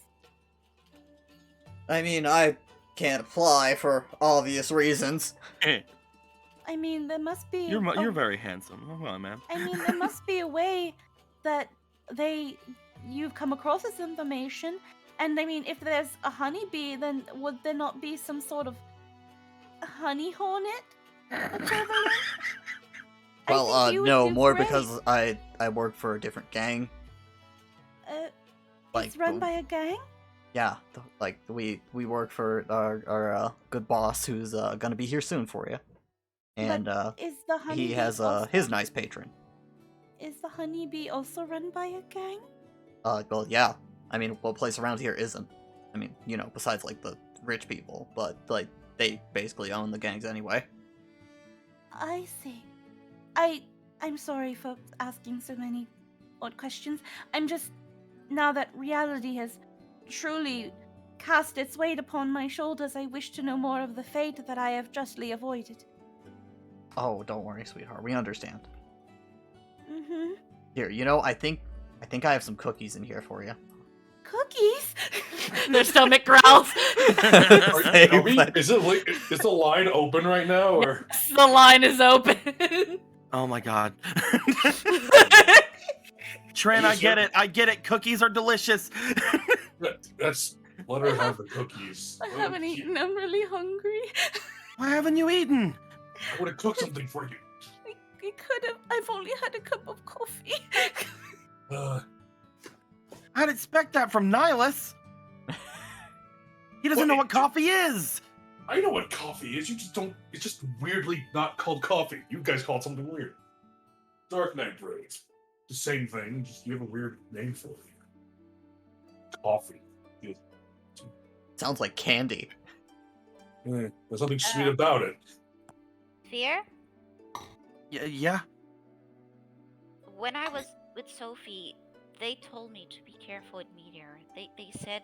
I mean, I can't apply for obvious reasons. I mean, there must be. You're very handsome. Come on, man. I mean, there must be a way that you've come across this information, and I mean, if there's a honeybee, then would there not be some sort of honey hornet equivalent? I Well, think you would no, do more great. because I work for a different gang. It's run by a gang. Yeah, we work for our good boss who's gonna be here soon for you, and Is the honeybee he has also, his nice patron. Is the honeybee also run by a gang? Well, yeah. I mean, what place around here isn't? I mean, you know, besides like the rich people, but like they basically own the gangs anyway. I see. I'm sorry for asking so many odd questions. I'm just, now that reality has truly cast its weight upon my shoulders, I wish to know more of the fate that I have justly avoided. Oh, don't worry, sweetheart. We understand. Mm-hmm. Here, you know, I think I have some cookies in here for you. Cookies? Their stomach growls. Same, but- Is the line open right now, or The line is open. Oh my god. Trin, I Yes, get sir. it. I get it. Cookies are delicious. that's let her have the cookies. I Let her haven't keep- eaten. I'm really hungry. Why haven't you eaten? I would have cooked something for you. I could have. I've only had a cup of coffee. I'd expect that from Nihilus. He doesn't What know it- what coffee is. I know what coffee is. You just don't. It's just weirdly not called coffee. You guys call it something weird. Dark Knight brew. It's the same thing. Just you have a weird name for it. Coffee. Sounds like candy. There's something sweet about it. Fear? Yeah. When I was with Sophie, they told me to be careful with Meteor. They said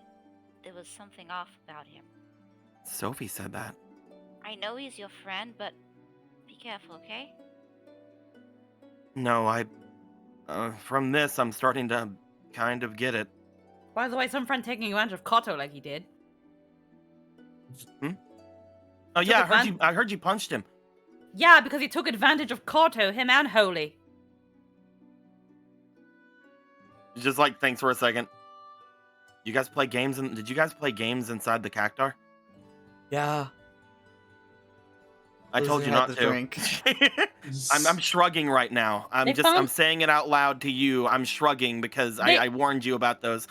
there was something off about him. Sophie said that. I know he's your friend, but be careful, okay? No, from this, I'm starting to kind of get it. By the way, some friend taking advantage of Koto like he did. Oh yeah, Took I heard you punched him. Yeah, because he took advantage of Koto, him and Holy. just like thinks for a second. You guys play games? Did you guys play games inside the Cactar? Yeah. I told Lizzie you had not the to. drink. I'm shrugging right now. I'm found- saying it out loud to you. I'm shrugging because I warned you about those.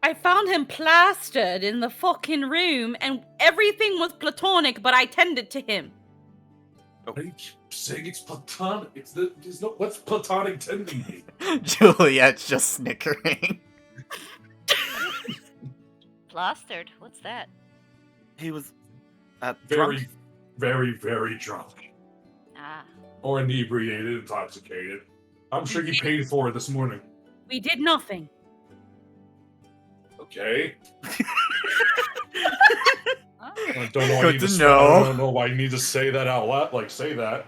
I found him plastered in the fucking room, and everything was platonic, but I tended to him. Why do you keep saying it's platonic? There's no what's platonic tending me? Juliet's just snickering. Plastered. What's that? He was Very, drunk. very, very drunk. Ah. Or inebriated, intoxicated. I'm sure he paid for it this morning. We did nothing. Okay. Oh. I don't know. Good to know. I don't know why you need to say that out loud. Like, say that.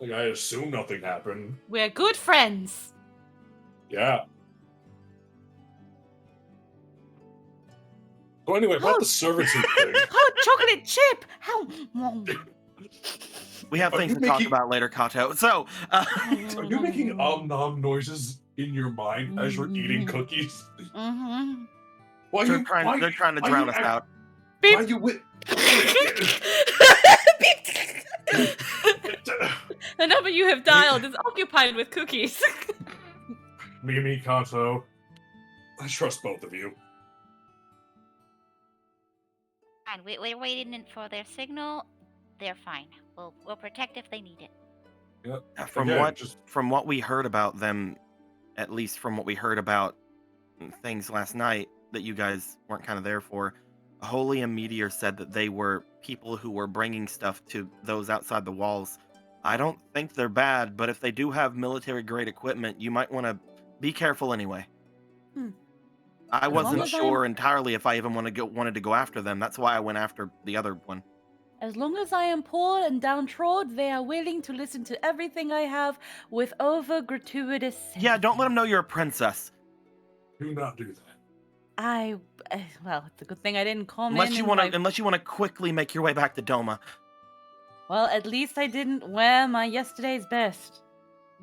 Like, I assume nothing happened. We're good friends. Yeah. So anyway, about the servitude thing. Oh, chocolate chip! How? We have Are things you to talk making- about later, Kato. So, Are you making nom noises in your mind as you're eating cookies? Mm-hmm. Why they're you? trying, why, they're trying to why drown you us act- out. Why you with? The number you have dialed is occupied with cookies. Mimi, Kato. I trust both of you. And we're waiting for their signal. They're fine. We'll protect if they need it. From Again, what just from what we heard about them, at least from what we heard about things last night that you guys weren't kind of there for, Holy and Meteor said that they were people who were bringing stuff to those outside the walls. I don't think they're bad, but if they do have military grade equipment, you might want to be careful anyway. Hmm. I As wasn't long as sure entirely if I even wanted to go after them. That's why I went after the other one. As long as I am poor and downtrodden, they are willing to listen to everything I have with over gratuitous. Yeah, don't let them know you're a princess. do not do that. Well, it's a good thing I didn't come Unless in. you and, want to, like- unless you want to quickly make your way back to Doma. Well, at least I didn't wear my yesterday's best.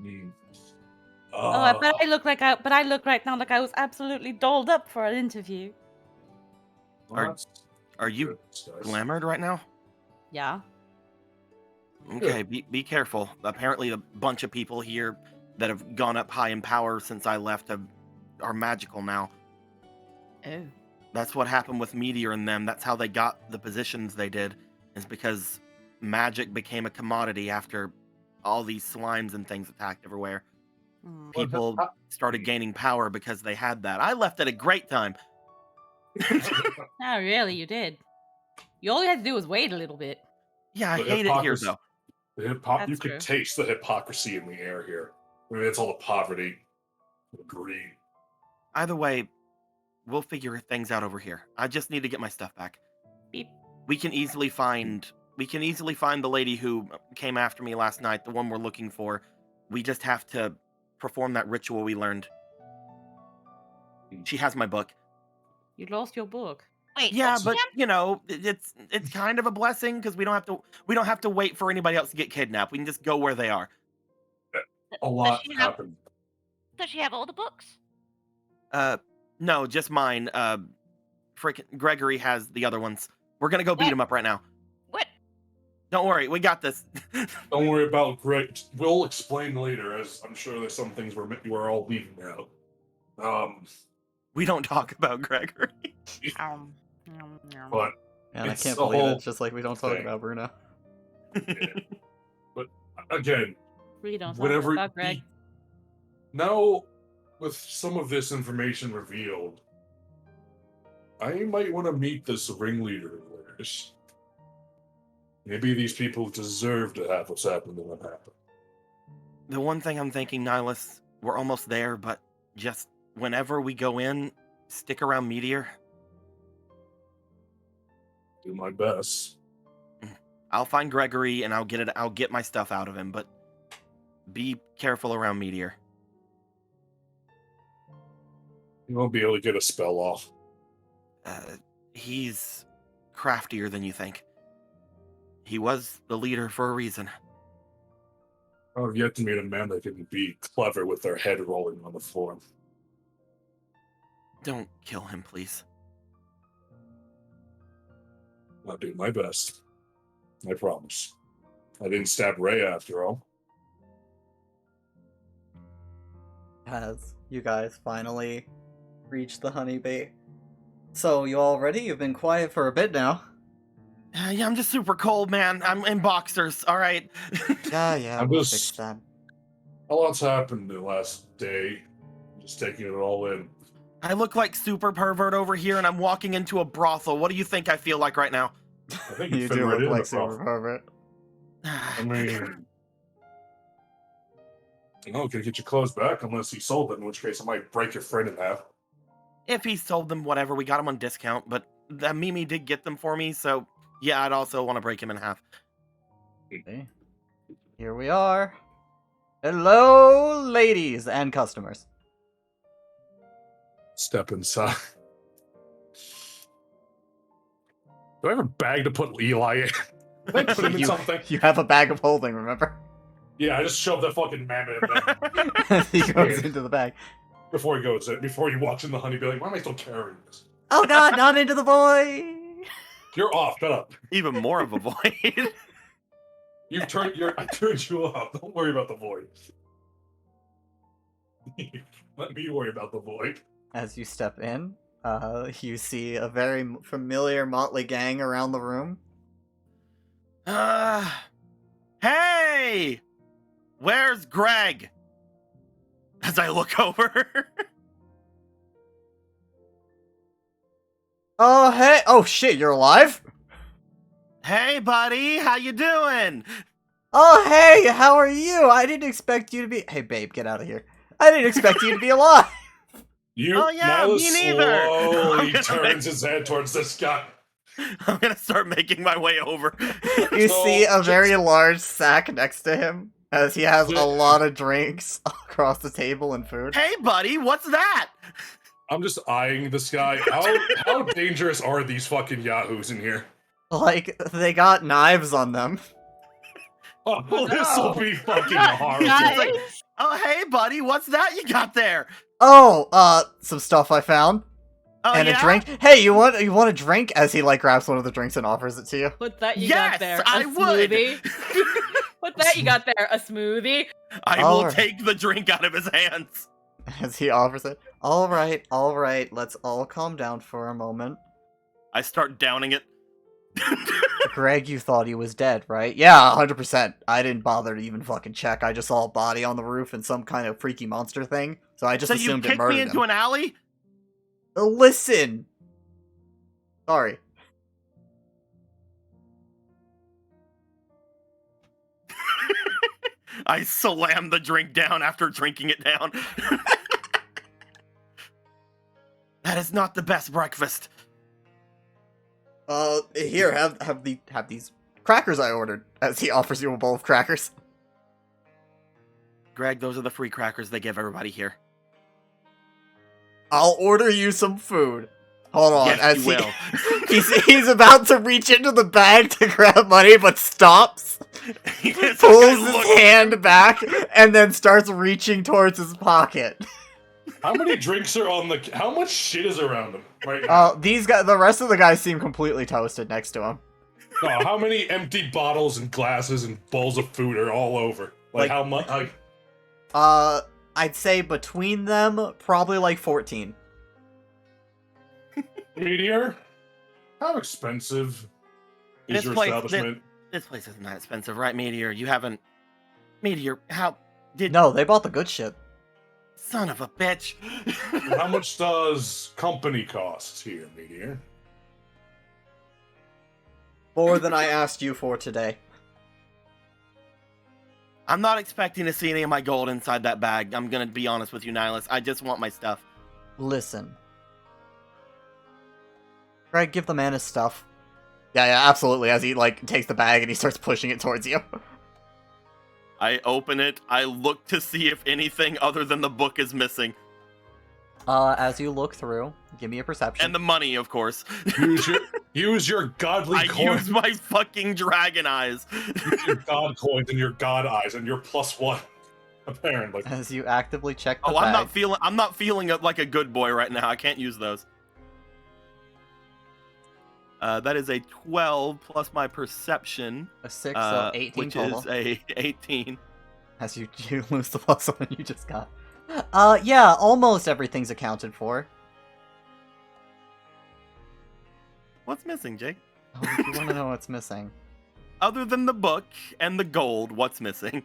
Mm. Oh, I bet I look like but I look right now like I was absolutely dolled up for an interview. Are you glamored right now? Yeah. Okay, be careful. Apparently, a bunch of people here that have gone up high in power since I left are magical now. Oh. That's what happened with Meteor and them. That's how they got the positions they did, is because magic became a commodity after all these slimes and things attacked everywhere. People started gaining power because they had that. I left at a great time. No, really, you did. All you had to do was wait a little bit. Yeah, I The hate it here, hypocrisy. though. You That's could true. taste the hypocrisy in the air here. I mean, it's all the poverty, the greed. Either way, we'll figure things out over here. I just need to get my stuff back. Beep. We can easily find the lady who came after me last night, the one we're looking for. We just have to perform that ritual we learned. She has my book. You lost your book. Wait. Yeah, she but have- you know, it's kind of a blessing because we don't have to wait for anybody else to get kidnapped. We can just go where they are. A lot she have- happened. Does she have all the books? No, just mine. Frickin' Gregory has the other ones. We're gonna go beat What? him up right now. What? Don't worry, we got this. Don't worry about Greg. We'll explain later, as I'm sure there's some things we're all leaving out. We don't talk about Gregory. But Man, I It's can't a believe whole it. Just like we don't talk thing. about Bruno. again, We don't talk whenever about Greg. now with some of this information revealed, I might want to meet this ringleader of theirs. Maybe these people deserve to have what's happened to them happen. The one thing I'm thinking, Nihilus, we're almost there, but just whenever we go in, stick around Meteor. Do my best. I'll find Gregory and I'll get my stuff out of him, but be careful around Meteor. You won't be able to get a spell off. He's craftier than you think. He was the leader for a reason. I've yet to meet a man that can be clever with their head rolling on the floor. Don't kill him, please. I'll do my best. I promise. I didn't stab Ray after all. As you guys finally reach the honeybee. So, you all ready? You've been quiet for a bit now. Yeah, I'm just super cold, man. I'm in boxers, alright? Yeah, I'm we'll just- fix that. A lot's happened in the last day. Just taking it all in. I look like super pervert over here and I'm walking into a brothel. What do you think I feel like right now? I think you You fit do right look in like the super problem. pervert. I mean, no, can get your clothes back unless he sold it, in which case I might break your friend in half. If he sold them, whatever, we got them on discount, but the Mimi did get them for me, so yeah, I'd also want to break him in half. Okay. Here we are. Hello, ladies and customers. Step inside. Do I have a bag to put Eli in? Can I put him in You- something? You have a bag of holding, remember? Yeah, I just shoved that fucking mammoth in there He goes into the bag. before he goes in. Before he walks in the honey, be like, why am I still carrying this? Oh god, not into the boy! You're off. Shut up. Even more of a void. I turned you off. Don't worry about the void. Let me worry about the void. As you step in, you see a very familiar motley gang around the room. Hey! Where's Greg? As I look over. Oh, hey! Oh, shit, you're alive? Hey, buddy, how you doing? Oh, hey, how are you? I didn't expect you to be... Hey, babe, get out of here. I didn't expect you to be alive! Oh, yeah, Nyla me neither. slowly I'm gonna turns his head towards this guy. I'm gonna start making my way over. You So, see a just- very large sack next to him, as he has a Yeah. lot of drinks across the table and food. Hey, buddy, what's that? I'm just eyeing this guy. How dangerous are these fucking yahoos in here? Like, they got knives on them. Oh, this will be fucking Guys. horrible. Guys, Oh, hey, buddy, what's that you got there? Oh, some stuff I found. Oh, And yeah? a drink. Hey, you want a drink? As he, like, grabs one of the drinks and offers it to you. What's that you Yes, got there? I a would. smoothie? What's that you got there? A smoothie? I will Alright. take the drink out of his hands. As he offers it. Alright, let's all calm down for a moment. I start downing it. Greg, you thought he was dead, right? Yeah, 100%. I didn't bother to even fucking check. I just saw a body on the roof and some kind of freaky monster thing. So I just So you assumed it kicked murdered me into him. an alley? Listen! Sorry. I slammed the drink down after drinking it down. That is not the best breakfast. Here, have these crackers I ordered. As he offers you a bowl of crackers. Greg, those are the free crackers they give everybody here. I'll order you some food. Hold on, Yes, as you will. he's about to reach into the bag to grab money, but stops, This pulls guy his looks- hand back, and then starts reaching towards his pocket. How many drinks are on the? How much shit is around him right now? The rest of the guys seem completely toasted next to him. No, how many empty bottles and glasses and bowls of food are all over? Like- How much? I'd say between them, probably like 14. Meteor, how expensive is This your place- establishment? This place isn't that expensive, right, Meteor? You haven't... Meteor, how... Did... No, they bought the good shit. Son of a bitch. How much does company cost here, Meteor? More than I asked you for today. I'm not expecting to see any of my gold inside that bag. I'm gonna be honest with you, Nihilus. I just want my stuff. Listen. Greg, give the man his stuff. Yeah, absolutely. As he, like, takes the bag and he starts pushing it towards you. I open it. I look to see if anything other than the book is missing. As you look through, give me a perception. And the money, of course. Use your godly I coins. use my fucking dragon eyes. Use your god coins and your god eyes and your +1. Apparently. As you actively check the Oh, bag. I'm not feeling like a good boy right now. I can't use those. That is a 12 plus my perception, A 6, so 18 which total. is a 18. As you lose the +1 you just got. Yeah, almost everything's accounted for. What's missing, Jake? Oh, if you want to know what's missing. Other than the book and the gold, what's missing?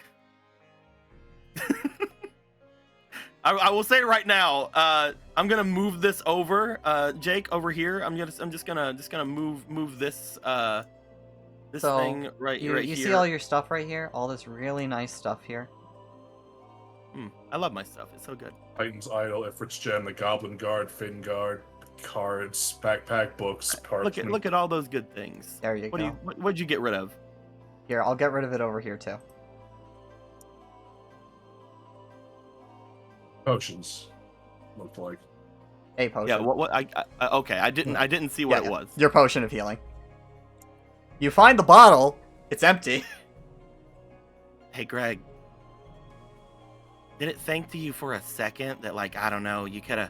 I will say right now, I'm gonna move this over, Jake, over here. I'm just gonna move this this So, thing right You here. see all your stuff right here? All this really nice stuff here? I love my stuff. It's so good. Titan's Idol, Ifrit's Gem, the Goblin Guard, Fin Guard, cards, backpack, books, parchment. Look at all those good things. There you go. What'd you get rid of? Here, I'll get rid of it over here too. Potions. Looked like. A potion. Yeah. What? Okay. I didn't see what Yeah, it was. Your potion of healing. You find the bottle. It's empty. Hey, Greg. Did it think to you for a second that, like, I don't know, you could have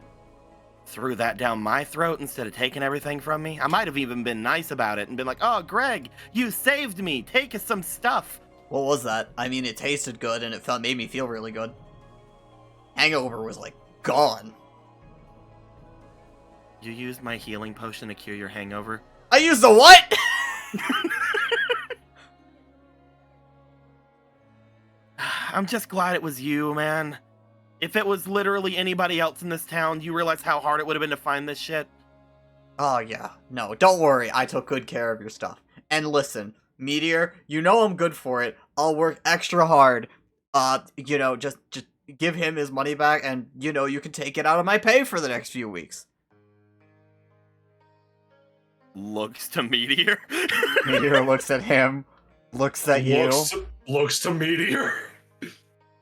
threw that down my throat instead of taking everything from me? I might have even been nice about it and been like, oh, Greg, you saved me. Take us some stuff. What was that? I mean, it tasted good and it made me feel really good. Hangover was like gone. You used my healing potion to cure your hangover? I used the what? I'm just glad it was you, man. If it was literally anybody else in this town, you realize how hard it would have been to find this shit? Oh yeah. No, don't worry. I took good care of your stuff. And listen, Meteor, you know I'm good for it. I'll work extra hard. You know, just give him his money back and, you know, you can take it out of my pay for the next few weeks. Looks to Meteor. Meteor looks at him, looks at you. Looks to Meteor.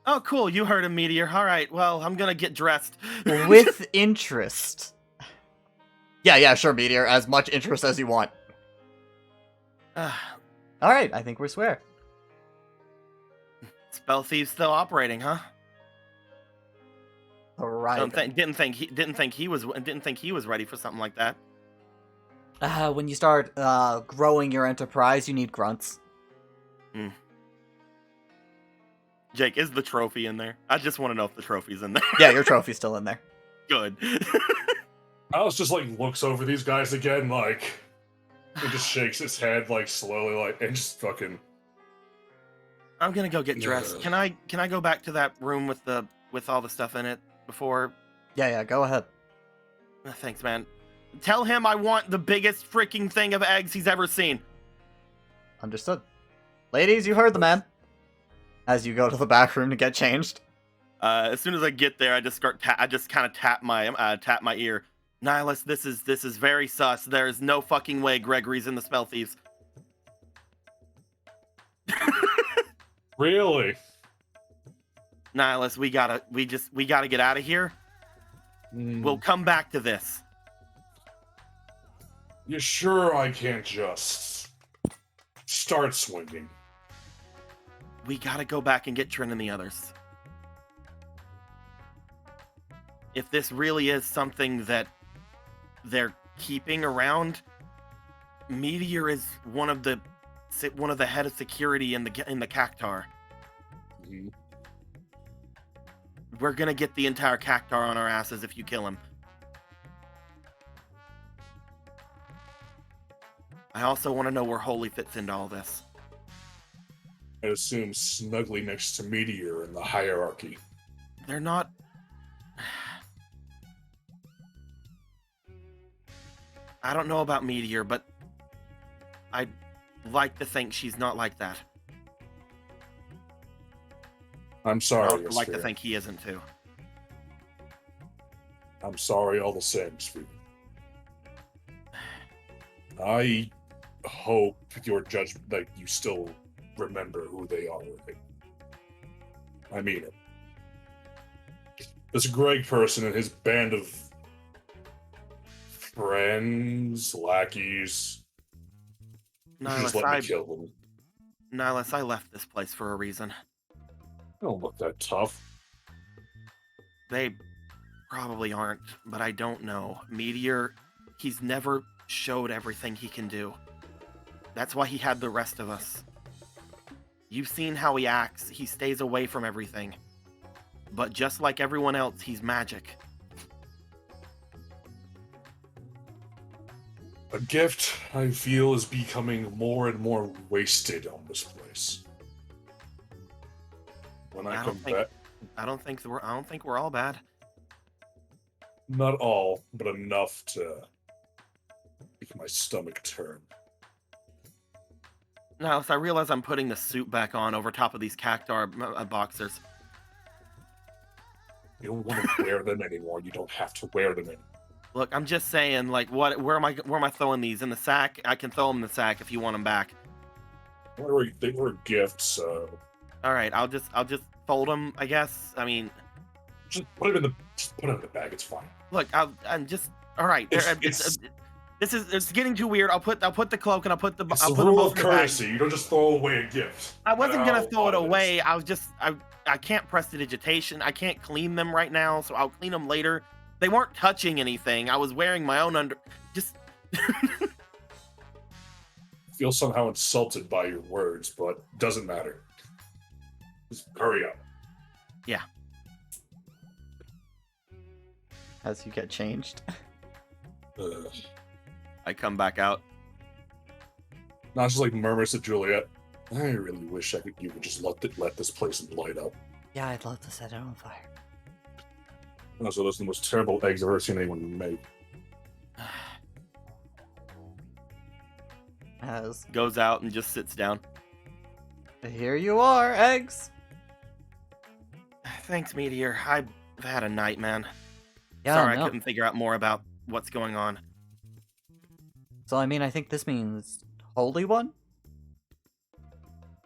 Oh, cool. You heard him, Meteor. All right. Well, I'm gonna get dressed. With interest. Yeah, sure, Meteor. As much interest as you want. Alright, I think we swear. Spell Thief's still operating, huh? Alright. Didn't think he was ready for something like that. When you start growing your enterprise, you need grunts. Jake, is the trophy in there? I just want to know if the trophy's in there. Yeah, your trophy's still in there. Good. Alice just like looks over these guys again, like he just shakes his head like slowly, like and just fucking. I'm gonna go get dressed. Can I go back to that room with all the stuff in it before? Yeah, go ahead. Thanks, man. Tell him I want the biggest freaking thing of eggs he's ever seen. Understood. Ladies, you heard the man. As you go to the back room to get changed. As soon as I get there, I just kind of tap my ear. Nihilus, this is very sus. There is no fucking way Gregory's in the Spell Thieves. Really? Nihilus, we gotta get out of here. We'll come back to this. You sure I can't just start swinging? We gotta go back and get Trin and the others. If this really is something that they're keeping around, Meteor is one of the head of security in the Cactar. We're gonna get the entire Cactar on our asses if you kill him. I also want to know where Holy fits into all this. I assume snugly next to Meteor in the hierarchy. They're not... I don't know about Meteor, but I'd like to think she's not like that. I'm I sorry, also like to Sphere. think he isn't too. I'm sorry all the same, Sphere. I hope your judgment, that you still remember who they are. I mean it. This Greg person and his band of friends, lackeys, you just let me kill them. Nihilus, I left this place for a reason. don't look that tough. They probably aren't, but I don't know. Meteor, he's never showed everything he can do. That's why he had the rest of us. You've seen how he acts. He stays away from everything. But just like everyone else, he's magic. A gift, I feel, is becoming more and more wasted on this place. When I I come don't think- back, I don't think we're all bad. not all, but enough to make my stomach turn. Now, so I realize I'm putting the suit back on over top of these cactar boxers. You don't want to wear them anymore. You don't have to wear them anymore. Look, I'm just saying, like, where am I throwing these? In the sack? I can throw them in the sack if you want them back. They were gifts, so All right, I'll just fold them, I guess. I mean, just put them in the bag. It's fine. look, I'm just all right. It's getting too weird. I'll put the cloak and I'll put the It's I'll the put them rule both of in the bag. courtesy. You don't just throw away a gift. I wasn't gonna No, throw it honest. away. I can't prestidigitation. I can't clean them right now, so I'll clean them later. They weren't touching anything. I was wearing my own just Feel somehow insulted by your words, but doesn't matter. Just hurry up. As you get changed. Ugh. I come back out. Not just like murmurs to Juliet. I really wish you could just let this place light up. Yeah, I'd love to set it on fire. Also, those are the most terrible eggs I've ever seen anyone make. As Goes out and just sits down. here you are, eggs. Thanks, Meteor. I've had a night, man. Yeah, Sorry, no. I couldn't figure out more about what's going on. So I mean, I think this means Holy One.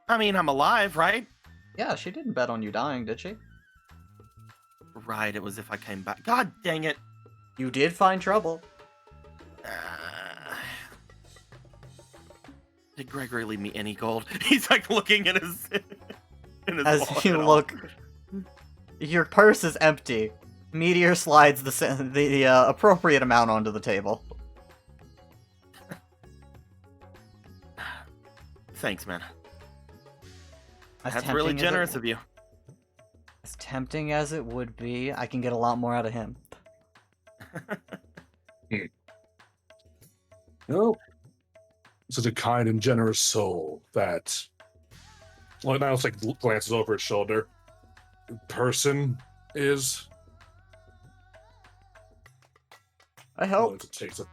I mean, I'm alive, right? Yeah, she didn't bet on you dying, did she? Right, it was if I came back. God dang it. You did find trouble. Did Gregory leave me any gold? He's like looking in his in his As wallet you and all. look, your purse is empty. Meteor slides the appropriate amount onto the table. Thanks, man. As That's really tempting as it- generous of you. As tempting as it would be, I can get a lot more out of him. No. Such a kind and generous soul that. Well, now it's like glances over his shoulder. Person is. I Willing hope. to take some.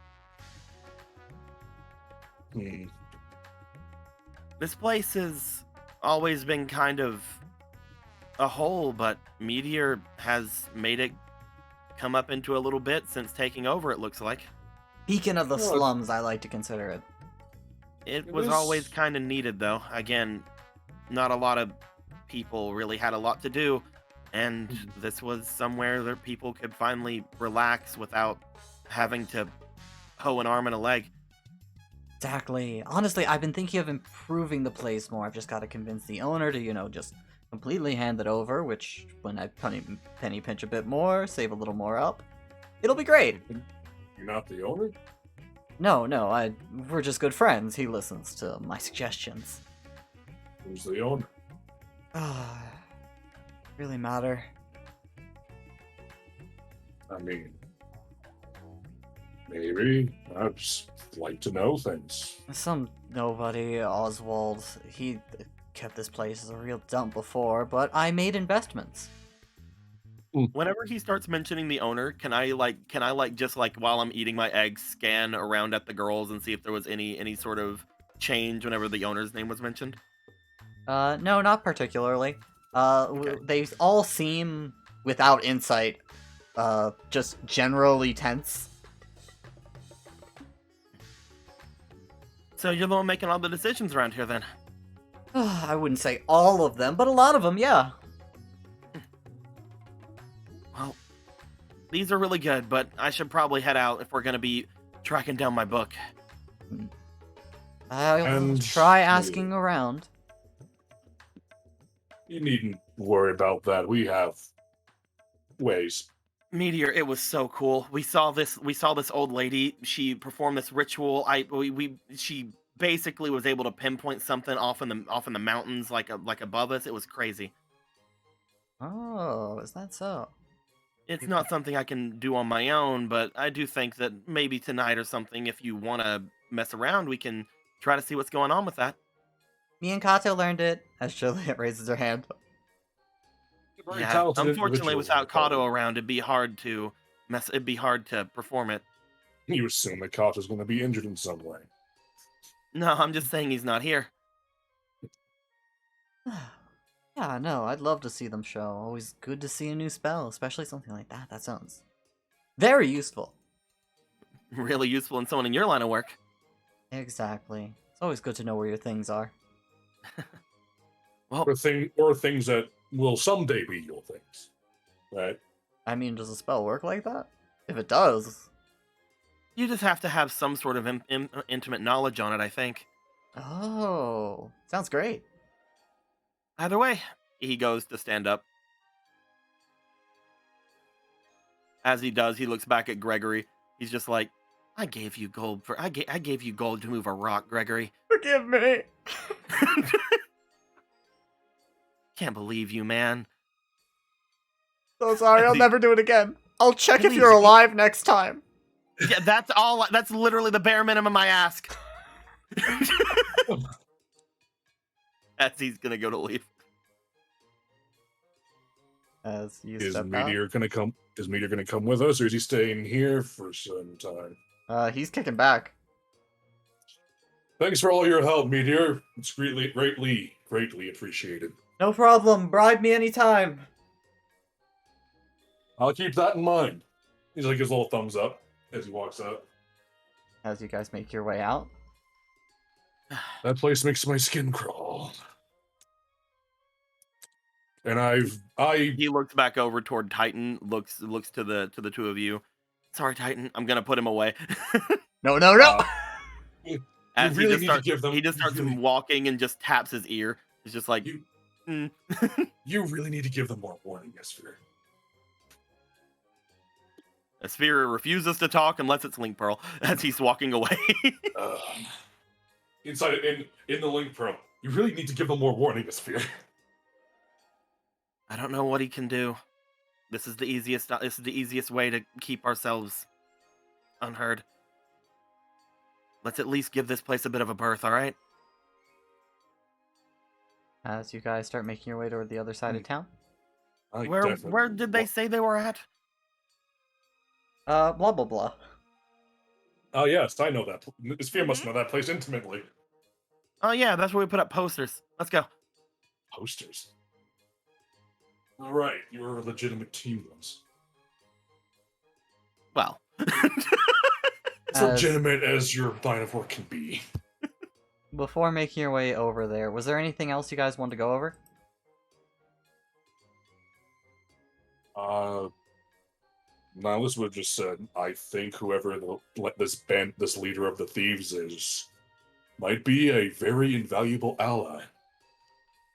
This place has always been kind of a hole, but Meteor has made it come up into a little bit since taking over, it looks like. Beacon of the Well, slums, I like to consider it. It It was is- always kind of needed, though. Again, not a lot of people really had a lot to do, and this was somewhere that people could finally relax without having to hoe an arm and a leg. Exactly. Honestly, I've been thinking of improving the place more. I've just got to convince the owner to, just completely hand it over, which, when I penny pinch a bit more, save a little more up, it'll be great. You're not the owner? No, we're just good friends. He listens to my suggestions. Who's the owner? Really matter. I mean, maybe. I'd just like to know things. Some nobody, Oswald, he kept this place as a real dump before, but I made investments. Whenever he starts mentioning the owner, can I just while I'm eating my eggs scan around at the girls and see if there was any sort of change whenever the owner's name was mentioned? No, not particularly. Okay. They all seem, without insight, just generally tense. So you're the one making all the decisions around here, then? I wouldn't say all of them, but a lot of them, yeah. Well, these are really good, but I should probably head out if we're gonna be tracking down my book. I'll And- try asking around. You needn't worry about that. We have ways. Meteor, it was so cool. We saw this old lady. She performed this ritual. She basically was able to pinpoint something off in the mountains, like above us. It was crazy. Oh, is that so? It's not something I can do on my own, but I do think that maybe tonight or something, if you want to mess around, we can try to see what's going on with that. Me and Kato learned it, as Juliet raises her hand. Very Yeah, talented unfortunately, individual, without Kato. Kato around, it'd be hard to perform it. You assume that Kato's going to be injured in some way. No, I'm just saying he's not here. Yeah, no, I'd love to see them show. Always good to see a new spell, especially something like that. That sounds very useful. Really useful in someone in your line of work. Exactly. It's always good to know where your things are. Well, Or things that will someday be your things. Right? I mean, does a spell work like that? If it does... you just have to have some sort of intimate knowledge on it, I think. Oh, sounds great. Either way, he goes to stand up. As he does, he looks back at Gregory. He's just like, I gave you gold to move a rock, Gregory. Forgive me. Can't believe you, man. So sorry, I'll He- never do it again. I'll check if Please, you're alive next time. Yeah, that's literally the bare minimum I ask. As he's gonna go to leave. As you Is step Meteor gonna come? Is Meteor gonna come with us, or is he staying here for some time? out, he's kicking back. Thanks for all your help, Meteor. It's greatly appreciated. No problem. Bribe me anytime. I'll keep that in mind. He's like his little thumbs up as he walks out. As you guys make your way out. That place makes my skin crawl. And He looks back over toward Titan, looks to the two of you. Sorry, Titan, I'm gonna put him away. No, no, no! As really he need just to give them- he just starts you really- walking and just taps his ear. He's just like, You- "Mm." you really need to give them more warning, Esphere. Sphere refuses to talk unless it's Link Pearl as he's walking away. Inside in the link pro, you really need to give them more warning, Esphere. I don't know what he can do. This is the easiest way to keep ourselves unheard. Let's at least give this place a bit of a berth, all right? As you guys start making your way toward the other side of town. Where did they say they were at? Blah, blah, blah. Oh yes, I know that. Esphere must know that place intimately. Oh yeah, that's where we put up posters. Let's go. Posters. All right, you're a legitimate team once. Well, As legitimate as your line of work can be. Before making your way over there, was there anything else you guys wanted to go over? Nihilus would have just said, I think whoever this leader of the thieves is might be a very invaluable ally.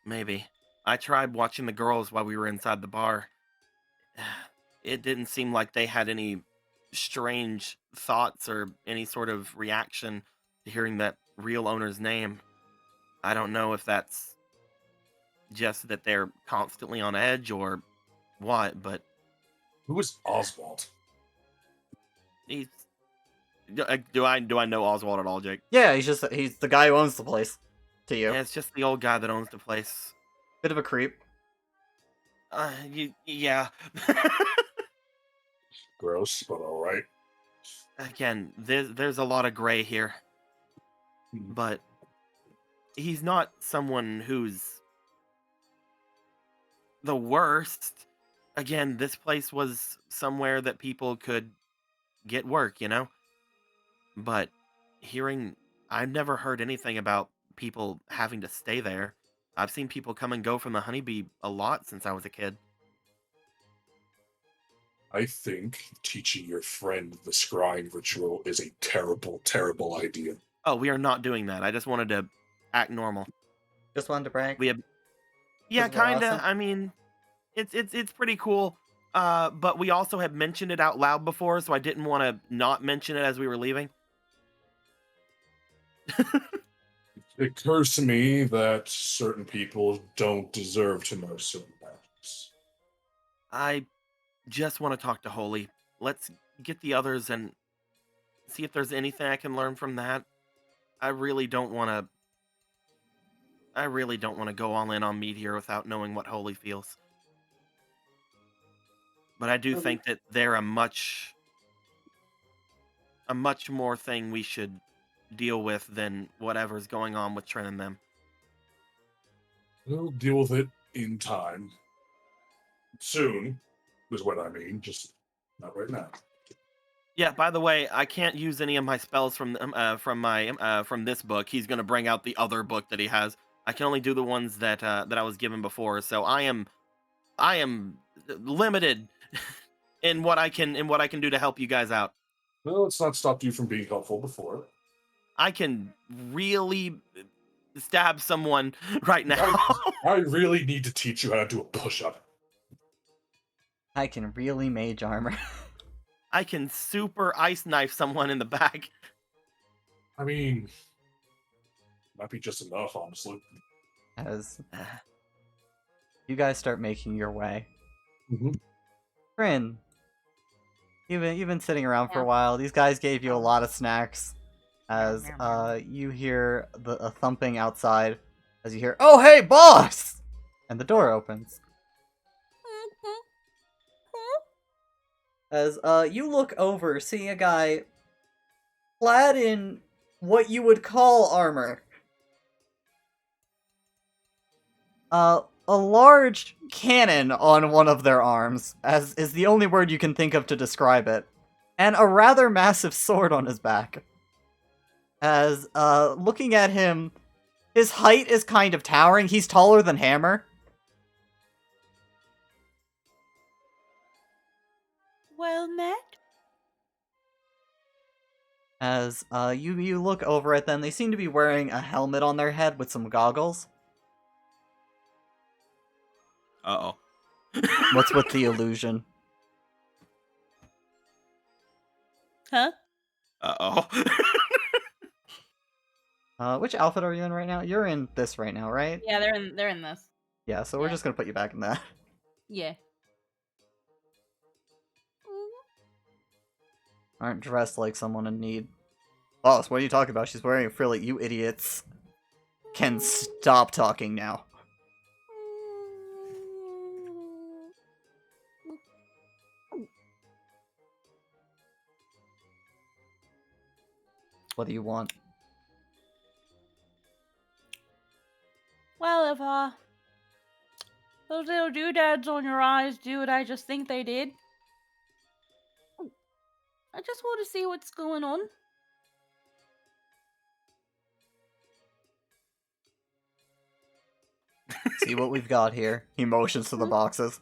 maybe. I tried watching the girls while we were inside the bar. It didn't seem like they had any strange thoughts or any sort of reaction to hearing that real owner's name. I don't know if that's just that they're constantly on edge or what, but Who is Oswald? he's... Do I know Oswald at all, Jake? Yeah, he's the guy who owns the place. To you. Yeah, it's just the old guy that owns the place. Bit of a creep. Yeah. Gross, but alright. Again, there's a lot of gray here. But he's not someone who's the worst. Again, this place was somewhere that people could get work, you know? But I've never heard anything about people having to stay there. I've seen people come and go from the Honeybee a lot since I was a kid. I think teaching your friend the scrying ritual is a terrible, terrible idea. Oh, we are not doing that. I just wanted to act normal. Just wanted to brag. We have Yeah, 'Cause we're kinda. awesome? I mean, it's pretty cool. But we also had mentioned it out loud before, so I didn't want to not mention it as we were leaving. It occurs to me that certain people don't deserve to know certain matters. I just want to talk to Holy. Let's get the others and see if there's anything I can learn from that. I really don't want to. I really don't want to go all in on Meteor without knowing what Holy feels. But I do Okay. think that they're a much more thing we should deal with than whatever's going on with Trin and them. We'll deal with it in time. Soon, is what I mean. Just not right now. Yeah. By the way, I can't use any of my spells from from this book. He's gonna bring out the other book that he has. I can only do the ones that that I was given before. So I am limited in what I can do to help you guys out. Well, it's not stopped you from being helpful before. I can really stab someone right now. I really need to teach you how to do a push-up. I can really mage armor. I can super ice knife someone in the back. I mean, might be just enough, honestly. As you guys start making your way. Mm-hmm. Bryn, you've been sitting around for a Yeah. while. These guys gave you a lot of snacks. As you hear a thumping outside. As you hear, "Oh hey, boss!" And the door opens. As you look over, seeing a guy clad in what you would call armor. A large cannon on one of their arms, as is the only word you can think of to describe it, and a rather massive sword on his back. As, looking at him, his height is kind of towering. He's taller than Hammer. Well met. As, you look over at them, they seem to be wearing a helmet on their head with some goggles. Uh-oh. What's with the illusion? Huh? Uh-oh. Which outfit are you in right now? You're in this right now, right? Yeah, they're in this. Yeah, so we're Yeah. just gonna put you back in that. Yeah. Aren't dressed like someone in need. Boss, what are you talking about? She's wearing a frilly. You idiots can stop talking now. What do you want? Well, if those little doodads on your eyes do what I just think they did, I just want to see what's going on. See what we've got here. He motions to the boxes.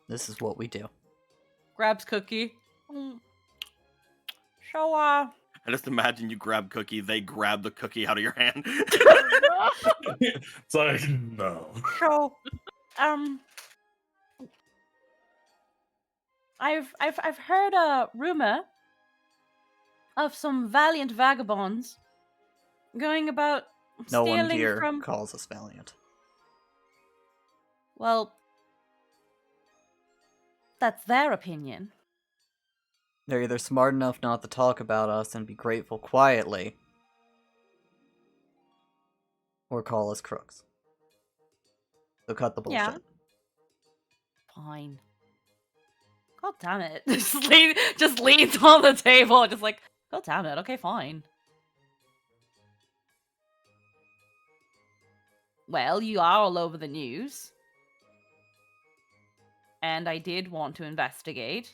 This is what we do. Grabs Cookie. Mm. So, I just imagine you grab Cookie, they grab the cookie out of your hand. It's like, no. so, I've heard a rumor of some valiant vagabonds going about No one stealing here from. calls us valiant. Well, that's their opinion. They're either smart enough not to talk about us and be grateful quietly, or call us crooks. So cut the bullshit. Yeah. Fine. God damn it. just leans on the table, just like, God damn it. Okay, fine. Well, you are all over the news. And I did want to investigate.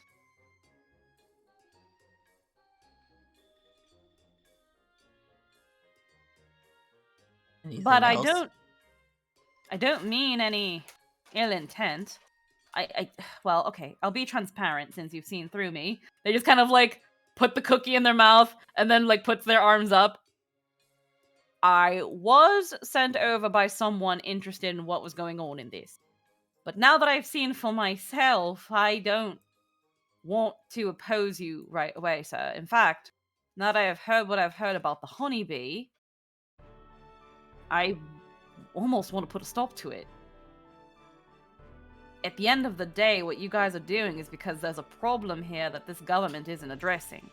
Anything But else? I don't mean any ill intent. Well, okay, I'll be transparent since you've seen through me. They just kind of like put the cookie in their mouth and then like puts their arms up. I was sent over by someone interested in what was going on in this. But now that I've seen for myself, I don't want to oppose you right away, sir. In fact, now that I have heard what I've heard about the honeybee, I almost want to put a stop to it. At the end of the day, what you guys are doing is because there's a problem here that this government isn't addressing.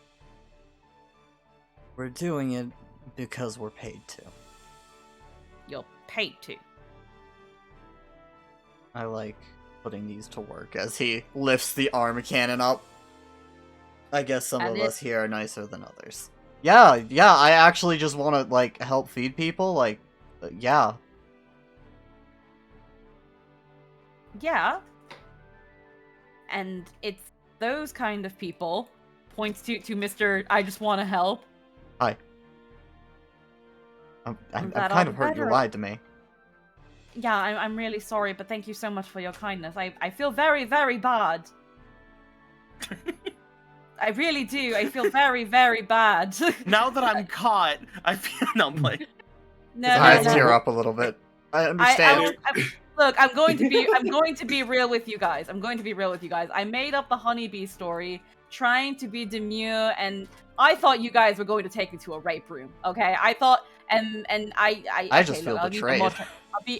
We're doing it because we're paid to. You're paid to. I like putting these to work as he lifts the arm cannon up. I guess some And of us here are nicer than others. Yeah, I actually just want to, like, help feed people, like, yeah. Yeah. And it's those kind of people, points to Mr. I just want to help. Hi. I've that all kind the of heard you better? lied to me. Yeah, I'm really sorry, but thank you so much for your kindness. I feel very, very bad. I really do. I feel very, very bad. Now that I'm caught, I feel no, I'm playing. No, His no, eyes no. tear up a little bit. I understand. Look, I'm going to be real with you guys. I made up the honeybee story, trying to be demure, and I thought you guys were going to take me to a rape room. Okay, I thought, and I just feel betrayed.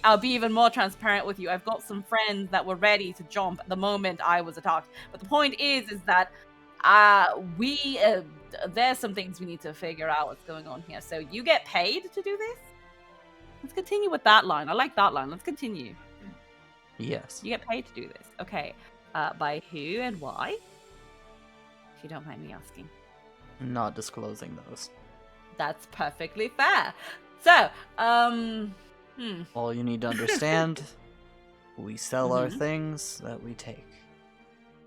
I'll be even more transparent with you. I've got some friends that were ready to jump the moment I was attacked. But the point is that there's some things we need to figure out what's going on here. So you get paid to do this? Let's continue with that line. I like that line. Let's continue. Yes. You get paid to do this. Okay. By who and why? If you don't mind me asking. Not disclosing those. That's perfectly fair. So, All you need to understand, we sell our Mhm. things that we take.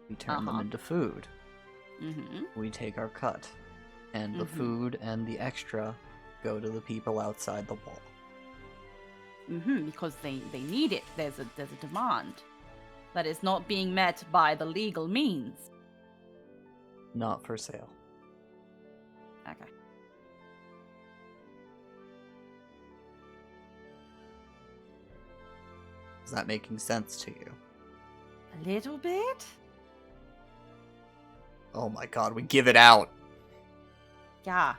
We turn them Uh-huh. into food. Mm-hmm. We take our cut. And the Mhm. food and the extra go to the people outside the wall. Mm-hmm. Because they need it. There's a demand that is not being met by the legal means. Not for sale. Okay. Is that making sense to you? A little bit? Oh my god, we give it out! Yeah.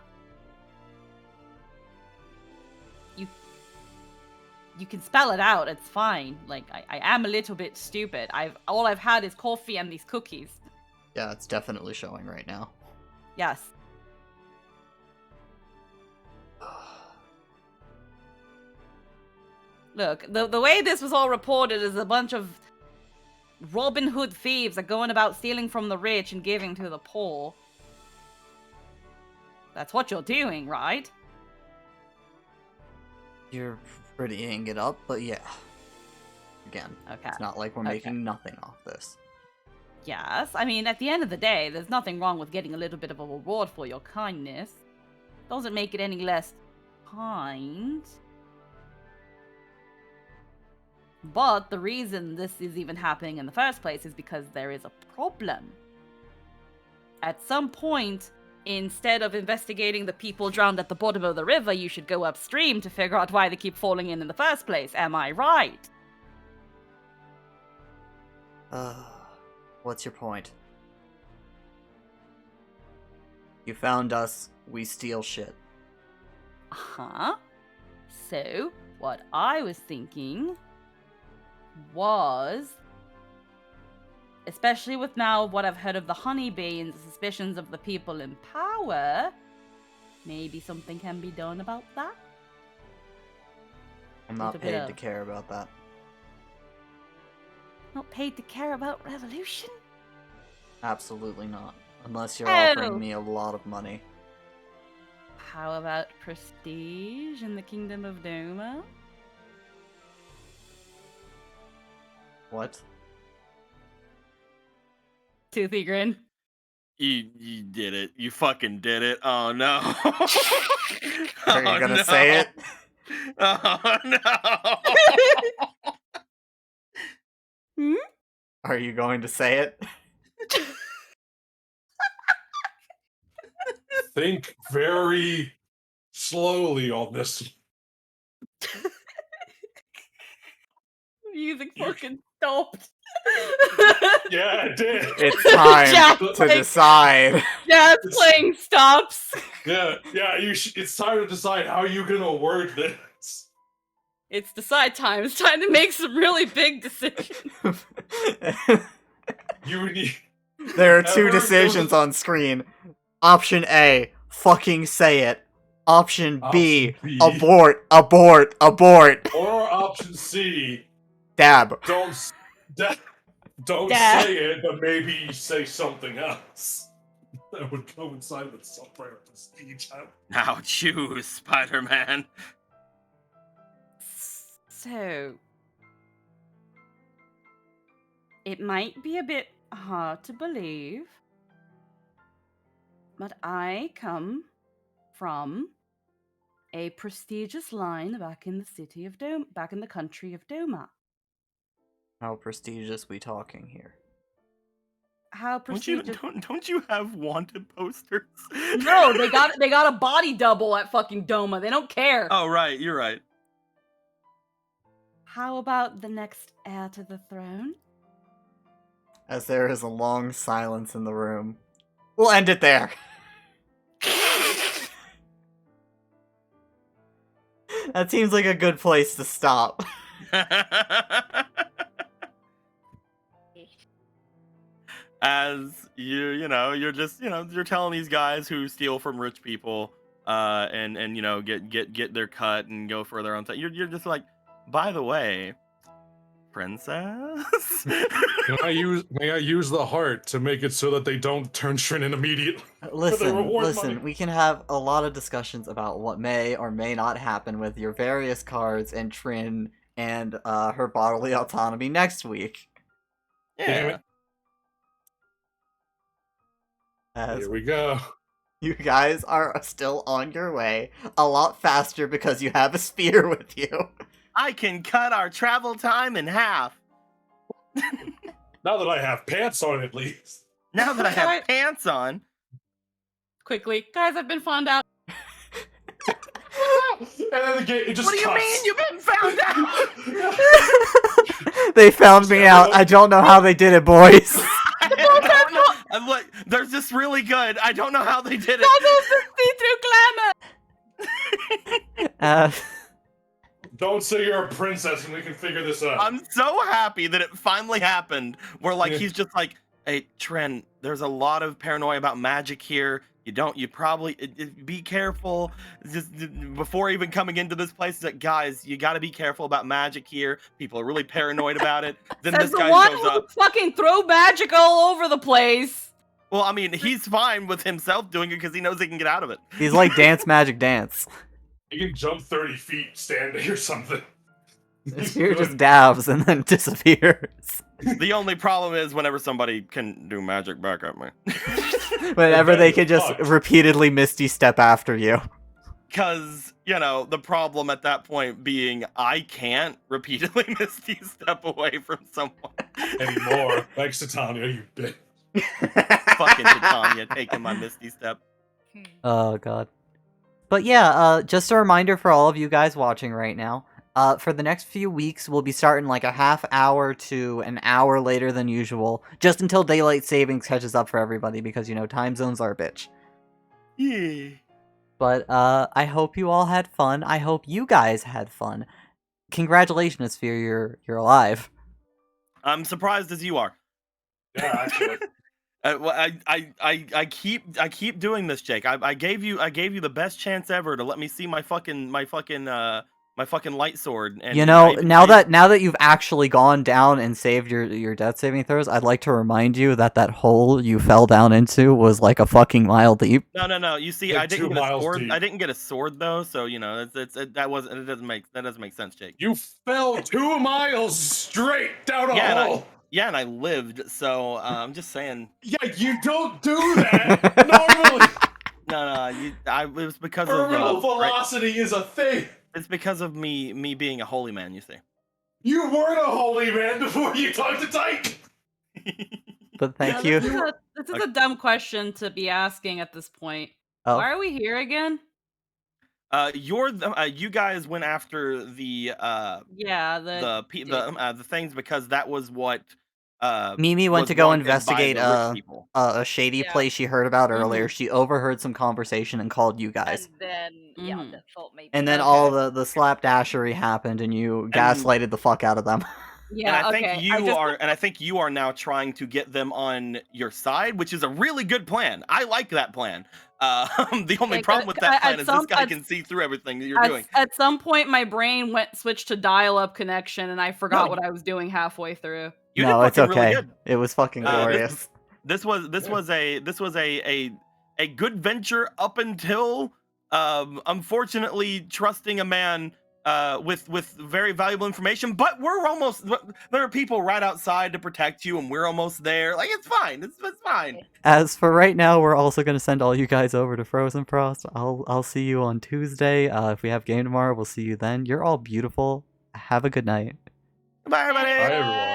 You can spell it out, it's fine. Like, I am a little bit stupid. All I've had is coffee and these cookies. Yeah, it's definitely showing right now. Yes. Look, the way this was all reported is a bunch of Robin Hood thieves are going about stealing from the rich and giving to the poor. That's what you're doing, right? You're prettying it up, but yeah. Again, Okay. it's not like we're Okay. making nothing off this. Yes, I mean, at the end of the day, there's nothing wrong with getting a little bit of a reward for your kindness. Doesn't make it any less kind. But the reason this is even happening in the first place is because there is a problem. At some point, instead of investigating the people drowned at the bottom of the river, you should go upstream to figure out why they keep falling in the first place. Am I right? What's your point? You found us, we steal shit. Uh-huh. So, what I was thinking was, especially with now what I've heard of the honeybee and the suspicions of the people in power, maybe something can be done about that? I'm not Little bit paid of- to care about that. Not paid to care about revolution? Absolutely not. Unless you're Oh. offering me a lot of money. How about prestige in the kingdom of Doma? What? Toothy grin. You did it. You fucking did it. Oh no. Are you Oh, gonna no. say it? Oh no. Are you going to say it? Think very slowly on this music You- fucking stopped. Yeah, it did. It's time Jack, to like, decide. Jazz It's- playing stops. Yeah. It's time to decide how you gonna word this. It's decide time. It's time to make some really big decisions. You need. There are two Ever decisions go on screen. Option A, fucking say it. Option B, Option B. abort, abort, abort. Or option C, Dab. don't s- don't Dad. say it, but maybe say something else that would coincide with software prestige. Now choose, Spider-Man. So, it might be a bit hard to believe, but I come from a prestigious line back in the city of back in the country of Doma. How prestigious we talking here? How Don't you prestigious? don't you have wanted posters? No, they got a body double at fucking Doma. They don't care. Oh right, you're right. How about the next heir to the throne? As there is a long silence in the room. We'll end it there. That seems like a good place to stop. As you're just, you're telling these guys who steal from rich people, and get their cut and go for their own thing. You're just like, by the way, princess. May I use the heart to make it so that they don't turn Shrinan immediately? Listen, reward listen, money. we can have a lot of discussions about what may or may not happen with your various cards and Trin and her bodily autonomy next week. Damn it. As Here we go. you guys are still on your way a lot faster because you have a spear with you. I can cut our travel time in half. Now that I have pants on, at least. Now that I have Alright. pants on. Quickly, guys, I've been found out. And then the game, it just What do you cuts. mean you've been found out? They found me out. I don't know how they did it, boys. I don't know. Look, they're just really good. I don't know how they did it. See-through glamour. Don't say you're a princess and we can figure this out. I'm so happy that it finally happened. Where Yeah. he's just like, hey, Tren, there's a lot of paranoia about magic here. You probably be careful. Just before even coming into this place, it's like, guys, you got to be careful about magic here. People are really paranoid about it. Then Says this the guy one shows who up. fucking throw magic all over the place. Well, I mean, he's fine with himself doing it because he knows he can get out of it. He's like Dance Magic Dance. You can jump 30 feet standing or something. The spear just dabs and then disappears. The only problem is whenever somebody can do magic back at me. Whenever they can just Fuck. repeatedly Misty Step after you. Because, the problem at that point being I can't repeatedly Misty step away from someone. Anymore. Thanks to Tanya, you bitch. Fucking Titania taking my Misty step. Oh god. But yeah, just a reminder for all of you guys watching right now. For the next few weeks, we'll be starting like a half hour to an hour later than usual, just until daylight savings catches up for everybody, because time zones are a bitch. Yeah. But I hope you all had fun. I hope you guys had fun. Congratulations, Sphere, you're alive. I'm surprised as you are. Yeah, actually. Well, I keep doing this, Jake. I gave you the best chance ever to let me see my fucking light sword. And Now that you've actually gone down and saved your death saving throws, I'd like to remind you that hole you fell down into was like a fucking mile deep. No. You see, Like I didn't 2 get a miles sword. deep. I didn't get a sword though, so that doesn't make sense, Jake. You fell 2 miles straight down a Yeah, hole. And I lived, so I'm just saying. Yeah, you don't do that normally. No, it was because Terminal of velocity is a thing. it's because of me being a holy man. You see. You weren't a holy man before you talked to Tyke. But thank Yeah, you. This is a dumb question to be asking at this point. Oh. Why are we here again? You guys went after the Yeah, the things because that was what Mimi went was to go wanted by investigate the rich people. a shady Yeah. place she heard about earlier. Mhm. She overheard some conversation and called you guys. And then, yeah, Mhm. the thought maybe. And then all the slapdashery happened, and you gaslighted the fuck out of them. Yeah, and I think okay. I think you are now trying to get them on your side, which is a really good plan. I like that plan. The only Yeah, problem with that at plan is this some- guy at- can see through everything that you're doing. At some point, my brain switched to dial-up connection, and I forgot No, what I was doing halfway through. You No, did it's fucking okay. really good. It was fucking glorious. This was a good venture up until unfortunately trusting a man with very valuable information, but there are people right outside to protect you, and we're almost there. Like, it's fine. It's fine. As for right now, we're also gonna send all you guys over to Frozen Frost. I'll see you on Tuesday. If we have game tomorrow, we'll see you then. You're all beautiful. Have a good night. Bye, everybody. Bye, everyone.